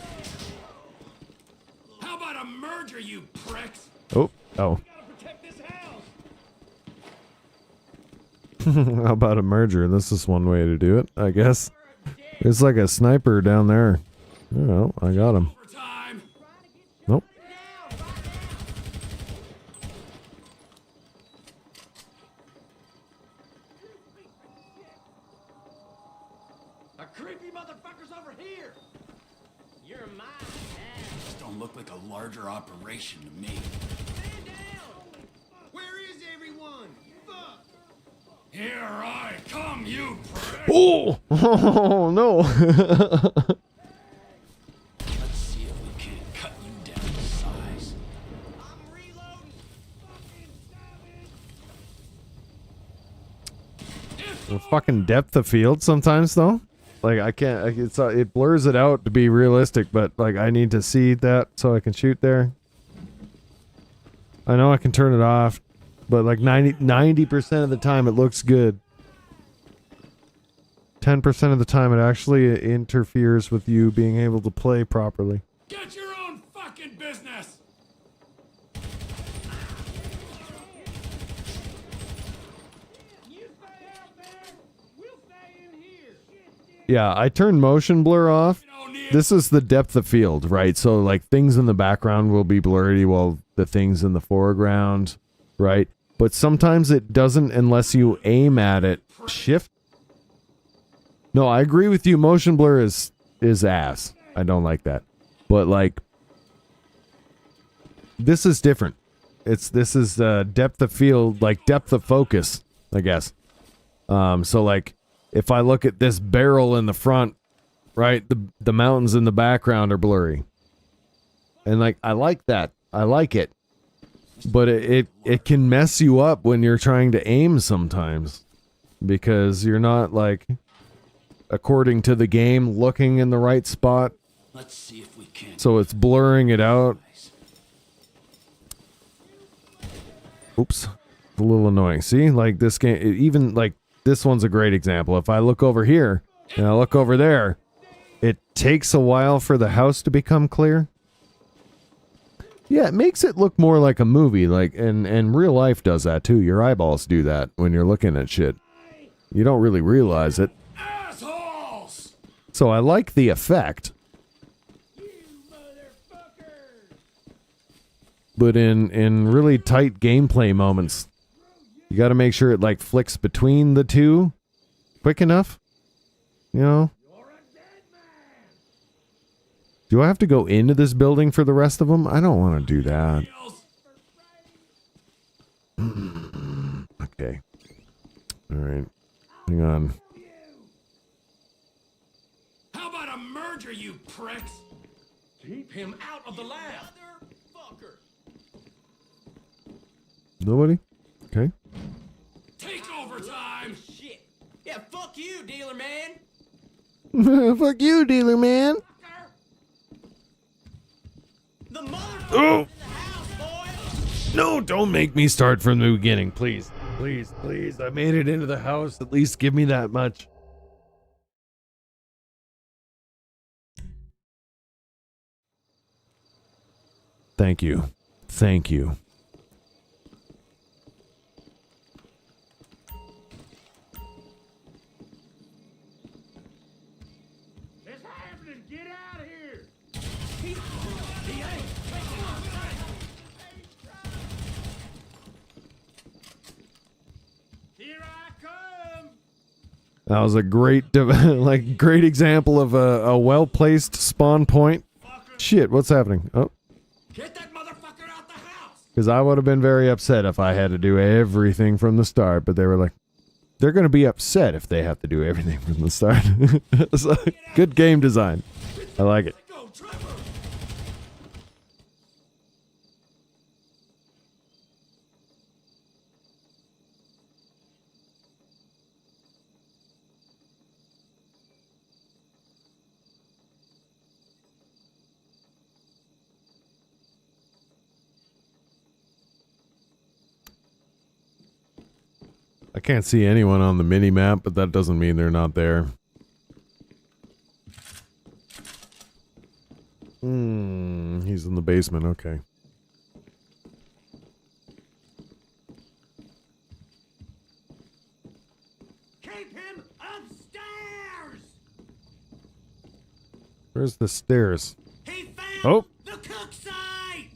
How about a merger, you pricks? Oh. How about a merger? This is one way to do it, I guess. It's like a sniper down there. Oh, I got him. Nope. A creepy motherfucker's over here! You're mine now. Just don't look like a larger operation to me. Stand down! Where is everyone? Fuck! Here I come, you prick! Oh! Oh no! Let's see if we can't cut you down to size. I'm reloading! The fucking depth of field sometimes though. Like I can't. It blurs it out to be realistic, but like I need to see that so I can shoot there. I know I can turn it off, but like 90% of the time it looks good. 10% of the time it actually interferes with you being able to play properly. Get your own fucking business! Yeah, I turned motion blur off. This is the depth of field, right? So like things in the background will be blurry while the things in the foreground, right? But sometimes it doesn't unless you aim at it. Shift. No, I agree with you. Motion blur is ass. I don't like that. But like this is different. This is depth of field, like depth of focus, I guess. So like if I look at this barrel in the front, right, the mountains in the background are blurry. And like I like that. I like it. But it can mess you up when you're trying to aim sometimes. Because you're not like according to the game looking in the right spot. Let's see if we can. So it's blurring it out. Oops. A little annoying. See, like this game, even like this one's a great example. If I look over here and I look over there, it takes a while for the house to become clear. Yeah, it makes it look more like a movie. Like, and real life does that too. Your eyeballs do that when you're looking at shit. You don't really realize it. So I like the effect. But in really tight gameplay moments, you got to make sure it like flicks between the two quick enough. You know? Do I have to go into this building for the rest of them? I don't want to do that. Okay. All right. Hang on. How about a merger, you pricks? Keep him out of the lab. Nobody? Okay. Take over time. Shit. Yeah, fuck you, dealer man. Fuck you, dealer man. The motherfucker Oh. in the house, boy. No, don't make me start from the beginning, please. Please, please. I made it into the house. At least give me that much. Thank you. Thank you. happening? Get out of here! Here I come! That was a great, like, great example of a well-placed spawn point. Shit, what's happening? Oh. Get that motherfucker out the house! Because I would have been very upset if I had to do everything from the start, but they were like, they're going to be upset if they have to do everything from the start. So, good game design. I like it. I can't see anyone on the mini map, but that doesn't mean they're not there. He's in the basement, okay. Keep him upstairs! Where's the stairs? He found Oh! the cook site!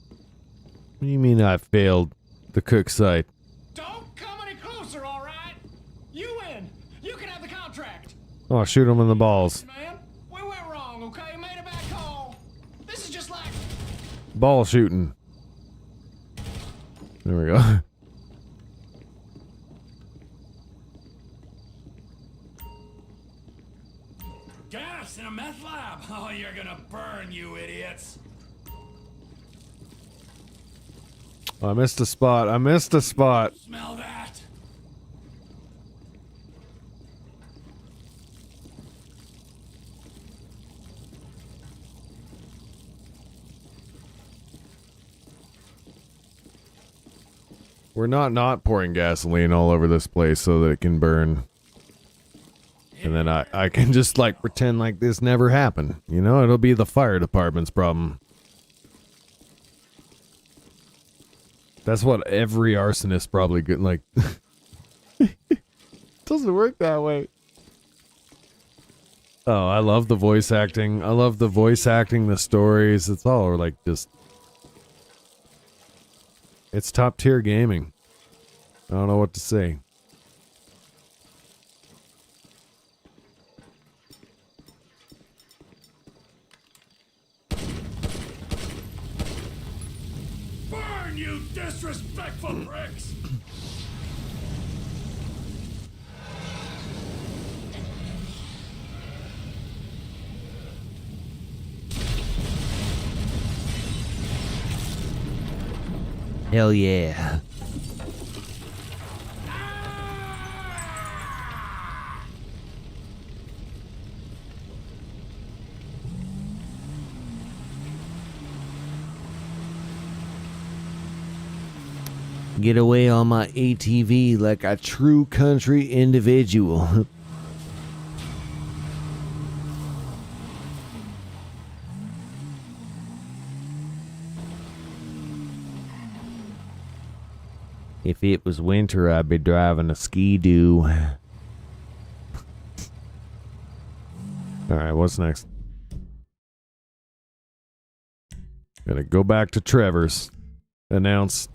What do you mean I failed the cook site? Don't come any closer, all right? You win. You can have the contract. Oh, shoot him in the balls. Man, we went wrong, okay? Made a bad call. This is just like... Ball shooting. There we go. Gas in a meth lab. Oh, you're gonna burn, you idiots. Oh, I missed a spot. I missed a spot. Smell that? We're not pouring gasoline all over this place so that it can burn. And then I can just like pretend like this never happened. You know, it'll be the fire department's problem. That's what every arsonist probably get like. Doesn't work that way. Oh, I love the voice acting. I love the voice acting, the stories. It's all like just. It's top tier gaming. I don't know what to say. Burn, you disrespectful pricks! Hell yeah. Get away on my ATV like a true country individual. If it was winter, I'd be driving a ski-doo. Alright, what's next? Gonna go back to Trevor's. Announce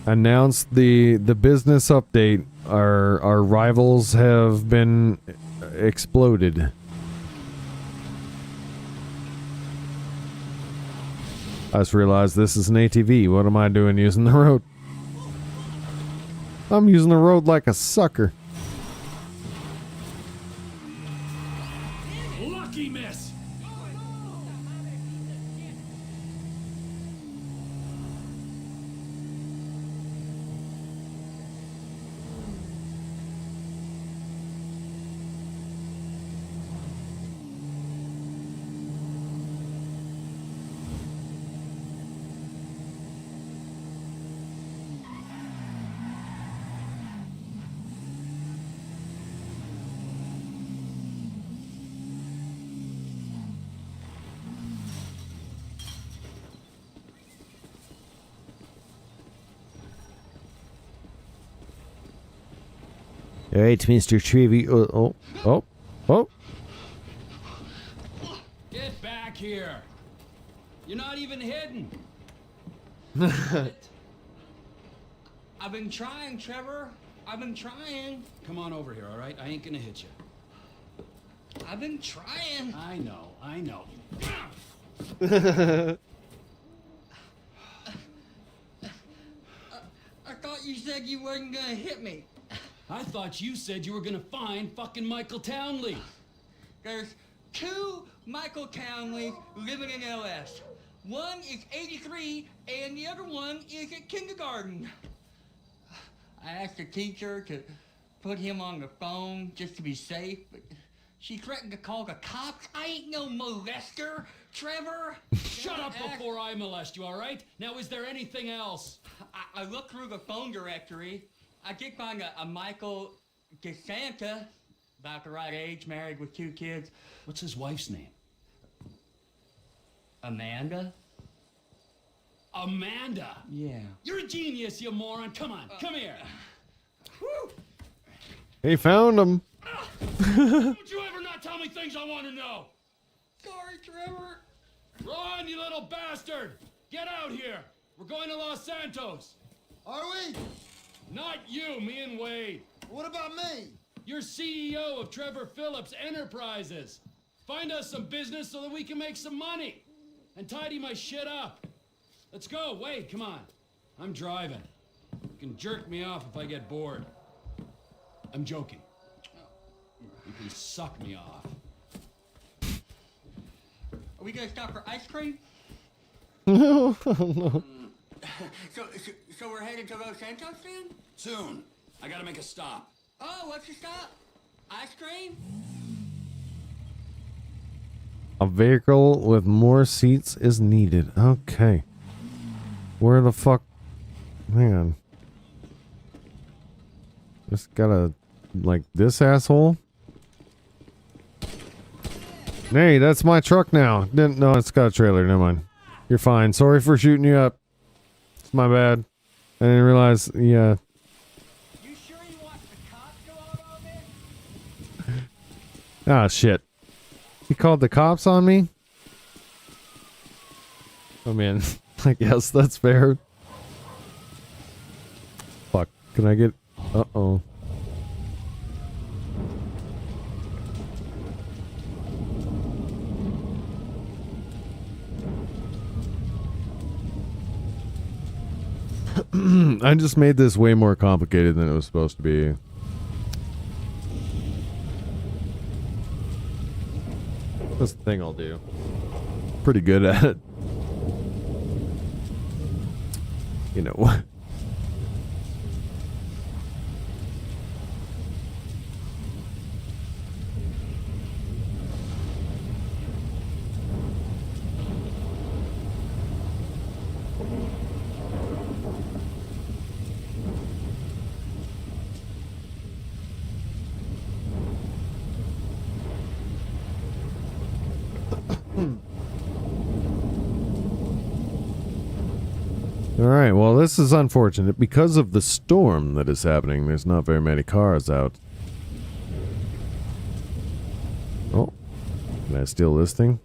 the business update. Our rivals have been exploded. I just realized this is an ATV. What am I doing using the road? I'm using the road like a sucker. Lucky miss! Alright, Mr. Trevi. Oh. back here. You're not even hidden. I've been trying, Trevor. I've been trying. Come on over here, all right? I ain't gonna hit you. I've been trying. I know. I thought you said you wasn't gonna hit me. I thought you said you were gonna find fucking Michael Townley. There's 2 Michael Townleys living in LS. One is 83, and the other one is at kindergarten. I asked the teacher to put him on the phone just to be safe, but she threatened to call the cops. I ain't no molester, Trevor. Shut up before I molest you, all right? Now, is there anything else? I looked through the phone directory. I did find a Michael DeSanta, about the right age, married with 2 kids. What's his wife's name? Amanda? Amanda? Yeah. You're a genius, you moron. Come on, come here. He found him. Don't you ever not tell me things I want to know. Sorry, Trevor. Run, you little bastard. Get out here. We're going to Los Santos. Are we? Not you, me and Wade. What about me? You're CEO of Trevor Phillips Enterprises. Find us some business so that we can make some money. And tidy my shit up. Let's go, Wade, come on. I'm driving. You can jerk me off if I get bored. I'm joking. You can suck me off. Are we gonna stop for ice cream? No. So we're headed to Los Santos then? Soon. I gotta make a stop. Oh, what's the stop? Ice cream? A vehicle with more seats is needed. Okay. Where the fuck? Hang on. Just gotta, like, this asshole? Hey, that's my truck now. Didn't know it's got a trailer. Never mind. You're fine. Sorry for shooting you up. It's my bad. I didn't realize. Yeah. You sure you want the cops to go out on this? Ah, shit. He called the cops on me? I mean, I guess that's fair. Fuck. Can I get... Uh-oh. I just made this way more complicated than it was supposed to be. That's the thing I'll do. Pretty good at it. You know what? Alright, well this is unfortunate. Because of the storm that is happening, there's not very many cars out. Oh. Can I steal this thing?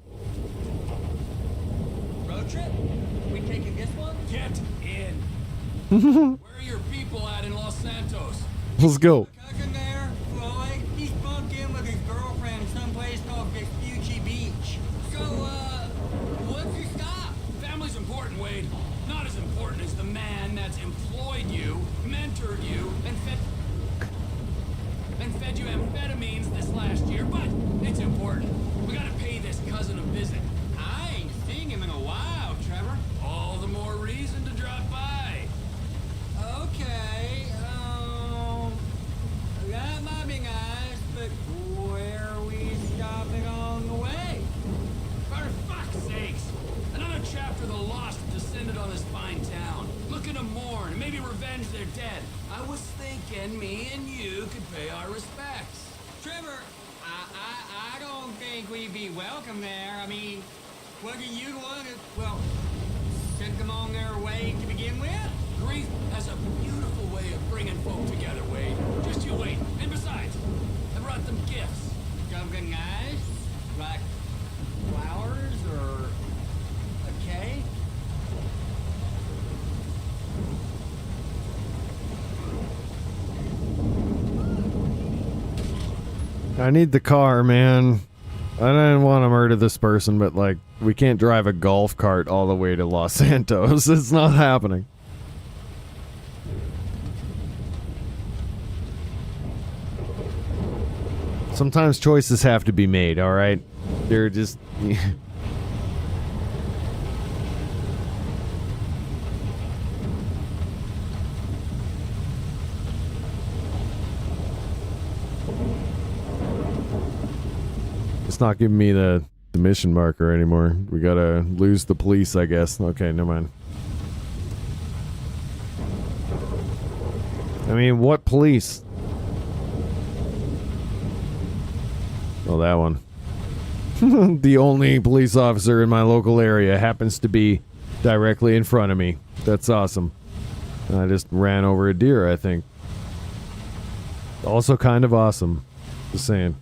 Road trip? We taking this one? Get in. Where are your people at in Los Santos? Let's go. Cousin there, Floyd, he's bunked in with his girlfriend someplace called Vespucci Beach. So, what's your stop? Family's important, Wade. Not as important as the man that's employed you, mentored you, and fed you amphetamines this last year, but it's important. We gotta pay this cousin a visit. I ain't seen him in a while, Trevor. All the more reason to drop by. Okay, that might be nice, but where are we stopping on the way? For fuck's sakes! Another chapter of the lost descended on this fine town, looking to mourn, maybe revenge their dead. I was thinking me and you could pay our respects. Trevor, I don't think we'd be welcome there. I mean, what do you want to, well, send them on their way to begin with? Grief has a beautiful way of bringing folk together, Wade. Just you wait. And besides, I brought them gifts. Something nice? Like flowers or I need the car, man. I didn't want to murder this person, but like, we can't drive a golf cart all the way to Los Santos. It's not happening. Sometimes choices have to be made, alright? They're just... It's not giving me the mission marker anymore. We gotta lose the police, I guess. Okay, never mind. I mean, what police? Oh, that one. The only police officer in my local area happens to be directly in front of me. That's awesome. I just ran over a deer, I think. Also kind of awesome. Just saying.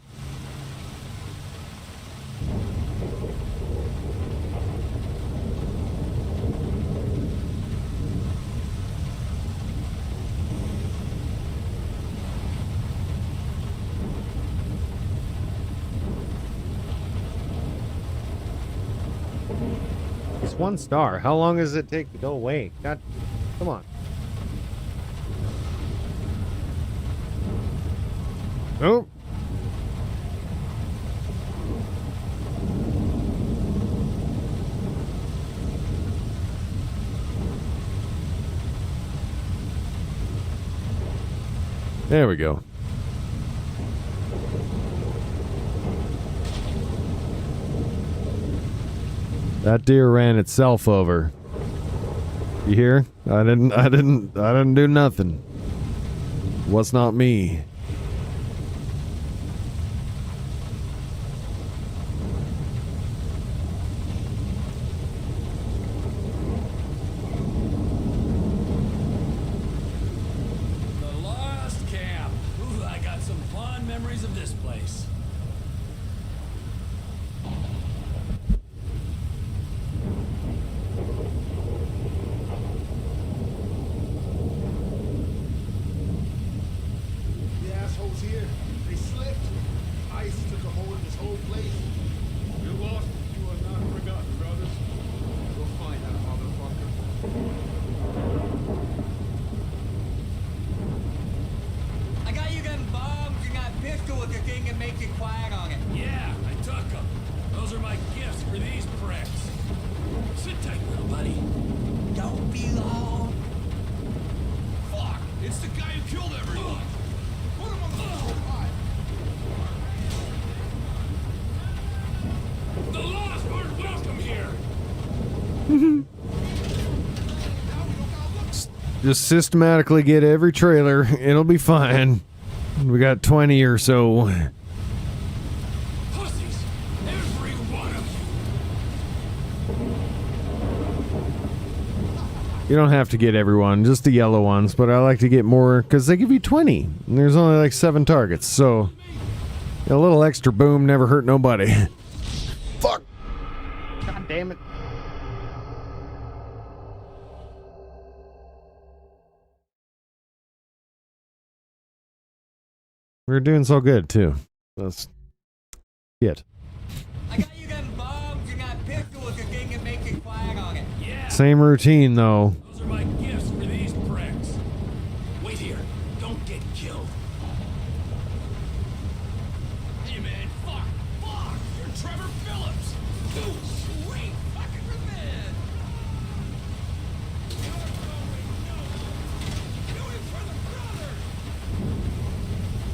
It's 1 star. How long does it take to go away? God, come on. Oh. There we go. That deer ran itself over. You hear? I didn't do nothing. Was not me. The Lost Camp. Ooh, I got some fond memories of this place. The assholes here, they slipped. Ice took a hold of this whole place. You lost, you are not forgotten, brothers. We'll find that motherfucker. I got you them bombs and that pistol with the thing that makes it quiet on it. Yeah, I took them. Those are my gifts for these pricks. Sit tight, little buddy. Don't be long. Fuck! It's the guy who killed everyone! Put him on the floor. The Lost aren't welcome here! Just systematically get every trailer. It'll be fine. We got 20 or so. Pussies! Every one of you! You don't have to get everyone, just the yellow ones, but I like to get more because they give you 20. And there's only like 7 targets, so a little extra boom never hurt nobody. Fuck. God damn it. We were doing so good too. That's it. I got you them bombs and that pistol with the thing that makes it quiet on it. Yeah! Same routine though. Those are my gifts for these pricks. Wait here. Don't get killed. Hey, man. Fuck! You're Trevor Phillips! Dude, sweet fucking revenge! You're going nowhere! Do it for the brother!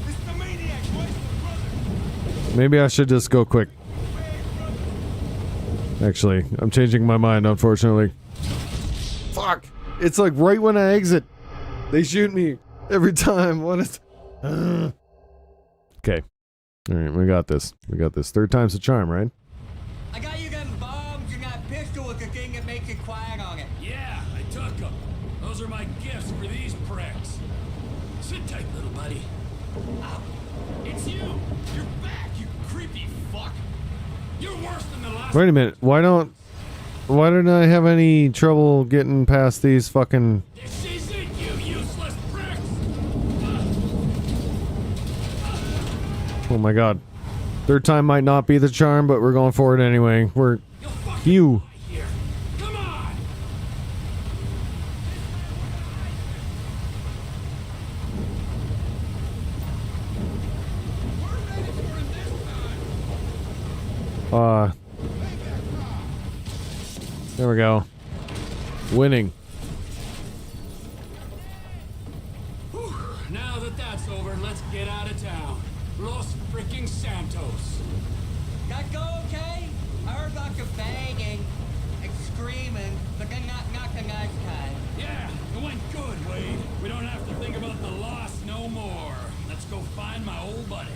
It's the maniac, right? The brother! Maybe I should just go quick. Actually, I'm changing my mind, unfortunately. Fuck! It's like right when I exit, they shoot me every time. What is... Okay. Alright, we got this. We got this. 3rd time's the charm, right? I got you them bombs and that pistol with the thing that makes it quiet on it. Yeah, I took them. Those are my gifts for these pricks. Sit tight, little buddy. Ow. It's you! You're back, you creepy fuck! You're worse than the last... Wait a minute. Why didn't I have any trouble getting past these fucking... This is it, you useless pricks! Oh my god. Third time might not be the charm, but we're going for it anyway. We're... You. Come on! There we go. Winning. Whew. Now that that's over, let's get out of town. Los freaking Santos. That go okay? I heard lots of banging and screaming, but then not the nice kind. Yeah, it went good, Wade. We don't have to think about the loss no more. Let's go find my old buddy.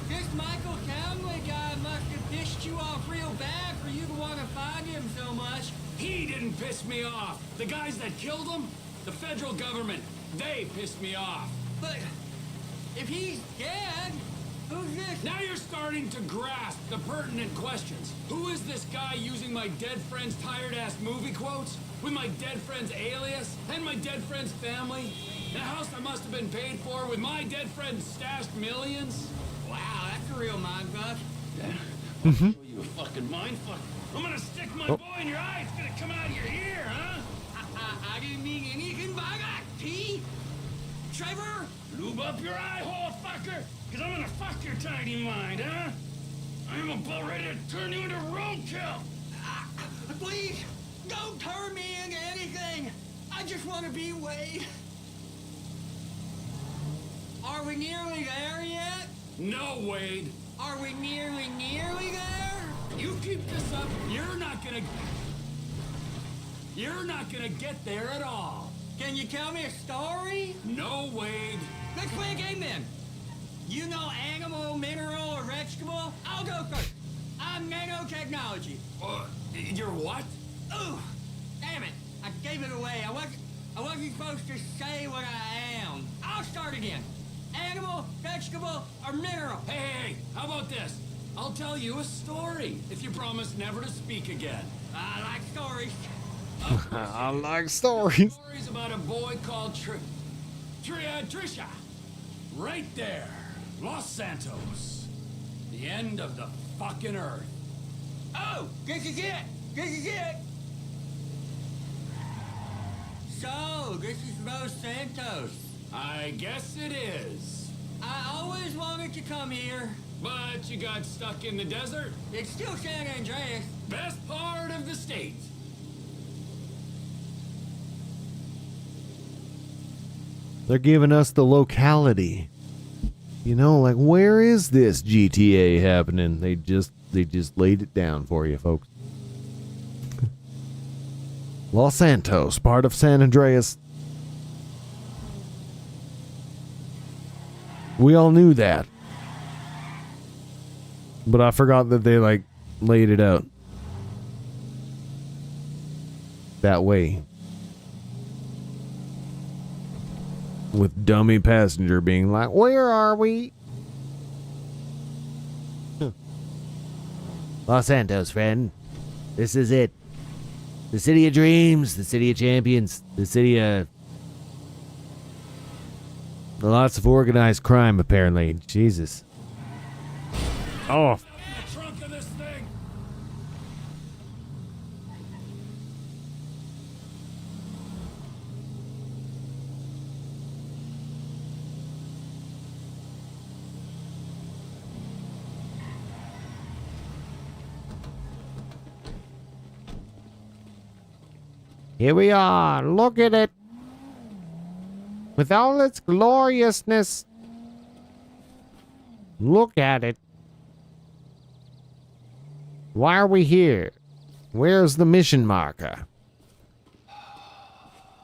This Michael Townley guy must have pissed you off real bad for you to want to find him so much. He didn't piss me off. The guys that killed him, the federal government, they pissed me off. But if he's dead, who's this? Now you're starting to grasp the pertinent questions. Who is this guy using my dead friend's tired-ass movie quotes? With my dead friend's alias? And my dead friend's family? In a house that must have been paid for with my dead friend's stashed millions? Wow, that's a real mindfuck. I'll show you a fucking mindfuck. I'm gonna stick my boy in your eye. It's gonna come out of your ear, huh? I didn't mean anything by that, T. Trevor? Lube up your eye hole, fucker! Cause I'm gonna fuck your tiny mind, huh? I'm about ready to turn you into roadkill! Please, don't turn me into anything! I just want to be Wade. Are we nearly there yet? No, Wade. Are we nearly there? You keep this up, you're not gonna get there at all. Can you tell me a story? No, Wade. Let's play a game then. You know animal, mineral, or vegetable? I'll go first. I'm nanotechnology. You're what? Ooh, damn it. I gave it away. I wasn't supposed to say what I am. I'll start again. Animal, vegetable, or mineral? Hey, how about this? I'll tell you a story if you promise never to speak again. I like stories. I like stories. Stories about a boy called Trisha. Right there. Los Santos. The end of the fucking earth. Oh, this is it. This is it. So, this is Los Santos. I guess it is. I always wanted to come here. But you got stuck in the desert? It's still San Andreas. Best part of the state. They're giving us the locality. You know, like, where is this GTA happening? They just laid it down for you, folks. Los Santos, part of San Andreas. We all knew that. But I forgot that they, like, laid it out that way. With dummy passenger being like, where are we? Los Santos, friend. This is it. The city of dreams, the city of champions, the city of... Lots of organized crime, apparently. Jesus. Oh. The trunk of this thing. Here we are. Look at it. With all its gloriousness. Look at it. Why are we here? Where's the mission marker?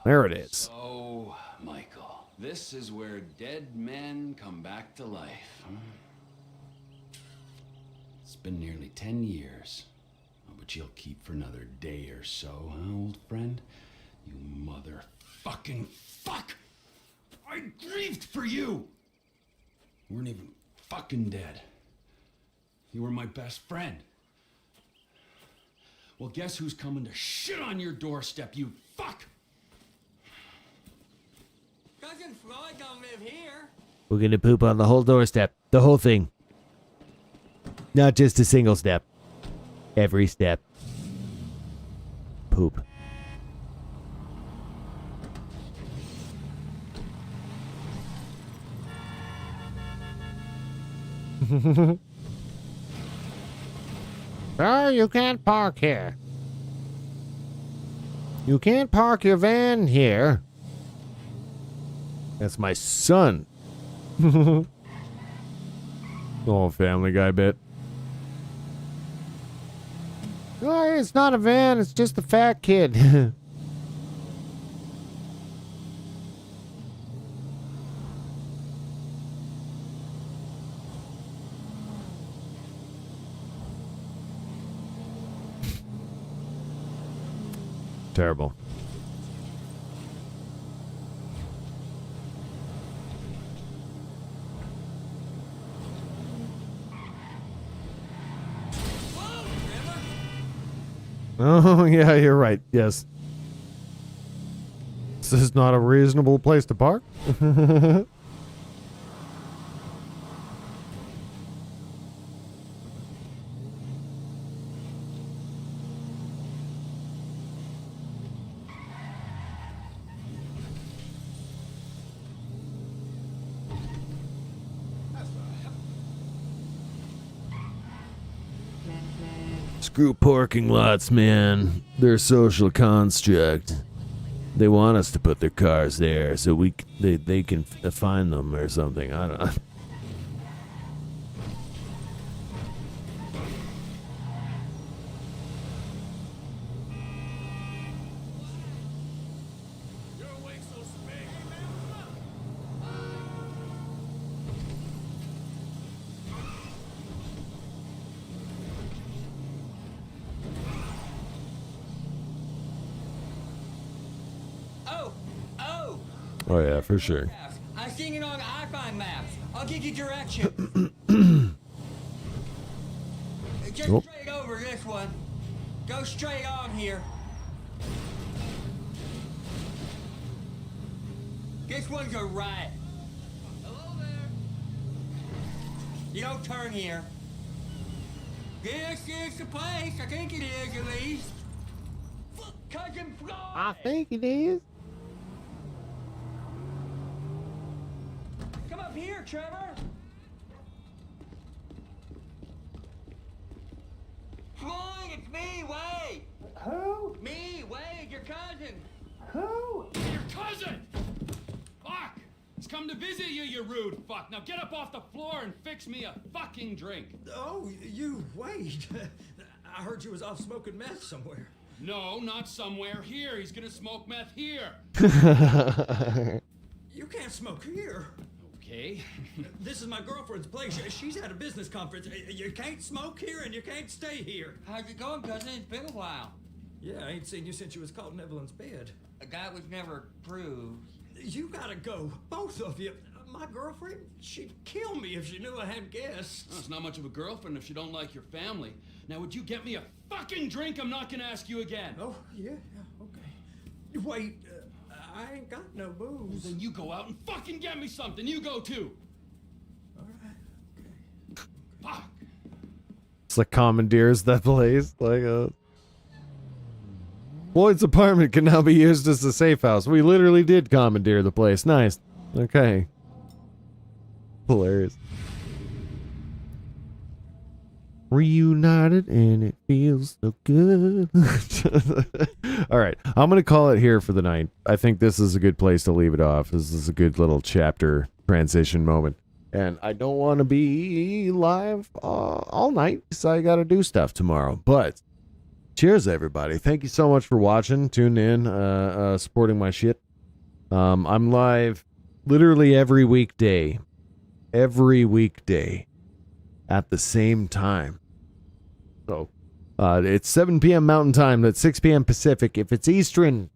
There it is. So, Michael, this is where dead men come back to life. It's been nearly 10 years. Oh, but you'll keep for another day or so, huh, old friend? You motherfucking fuck! I grieved for you! You weren't even fucking dead. You were my best friend. Well, guess who's coming to shit on your doorstep, you fuck! Cousin Floyd don't live here. We're gonna poop on the whole doorstep. The whole thing. Not just a single step. Every step. Poop. Sir, you can't park here. You can't park your van here. That's my son. Oh, Family Guy bit. Oh, it's not a van, it's just a fat kid. Terrible. Oh, yeah, you're right. Yes. This is not a reasonable place to park. Screw parking lots, man. They're a social construct. They want us to put their cars there so they can find them or something. I don't know. Oh yeah, for sure. I'm seeing it on iPhone maps. I'll give you direction. Just straight over this one. Go straight on here. This one's a right. Hello there. You don't turn here. This is the place. I think it is, at least. Cousin Floyd. I think it is. Come up here, Trevor. Floyd, it's me, Wade. Who? Me, Wade, your cousin. Who? Your cousin! Fuck! He's come to visit you, you rude fuck. Now get up off the floor and fix me a fucking drink. Oh, you, Wade. I heard you was off smoking meth somewhere. No, not somewhere. Here. He's gonna smoke meth here. You can't smoke here. Okay. This is my girlfriend's place. She's at a business conference. You can't smoke here and you can't stay here. How's it going, cousin? It's been a while. Yeah, I ain't seen you since you was caught in Evelyn's bed. That was never proved. You gotta go, both of you. My girlfriend, she'd kill me if she knew I had guests. Oh, it's not much of a girlfriend if she don't like your family. Now, would you get me a fucking drink? I'm not gonna ask you again. Oh, yeah, okay. Wait, I ain't got no booze. Well, then you go out and fucking get me something. You go too. All right, okay. Fuck. It's like commandeers that place. Like, Floyd's apartment can now be used as a safe house. We literally did commandeer the place. Nice. Okay. Hilarious. Reunited and it feels so good. All right. I'm going to call it here for the night. I think this is a good place to leave it off. This is a good little chapter transition moment. And I don't want to be live all night because I got to do stuff tomorrow. But cheers, everybody. Thank you so much for watching, tuning in, supporting my shit. I'm live literally every weekday at the same time. So it's 7 p.m. Mountain Time. That's 6 p.m. Pacific. If it's Eastern,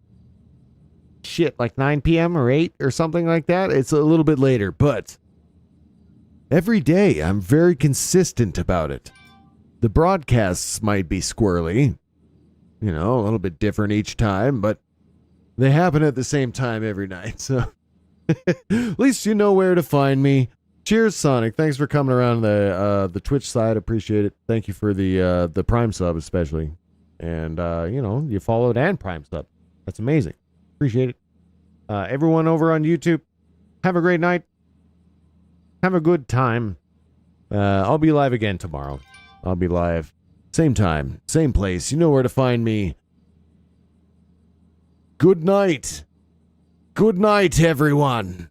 shit, like 9 p.m. or 8 or something like that, it's a little bit later. But every day, I'm very consistent about it. The broadcasts might be squirrely, you know, a little bit different each time, but they happen at the same time every night. So At least you know where to find me. Cheers, Sonic. Thanks for coming around the Twitch side. Appreciate it. Thank you for the Prime sub especially. And you followed and Prime sub. That's amazing. Appreciate it. Everyone over on YouTube, have a great night. Have a good time. I'll be live again tomorrow. I'll be live. Same time, same place. You know where to find me. Good night. Good night, everyone.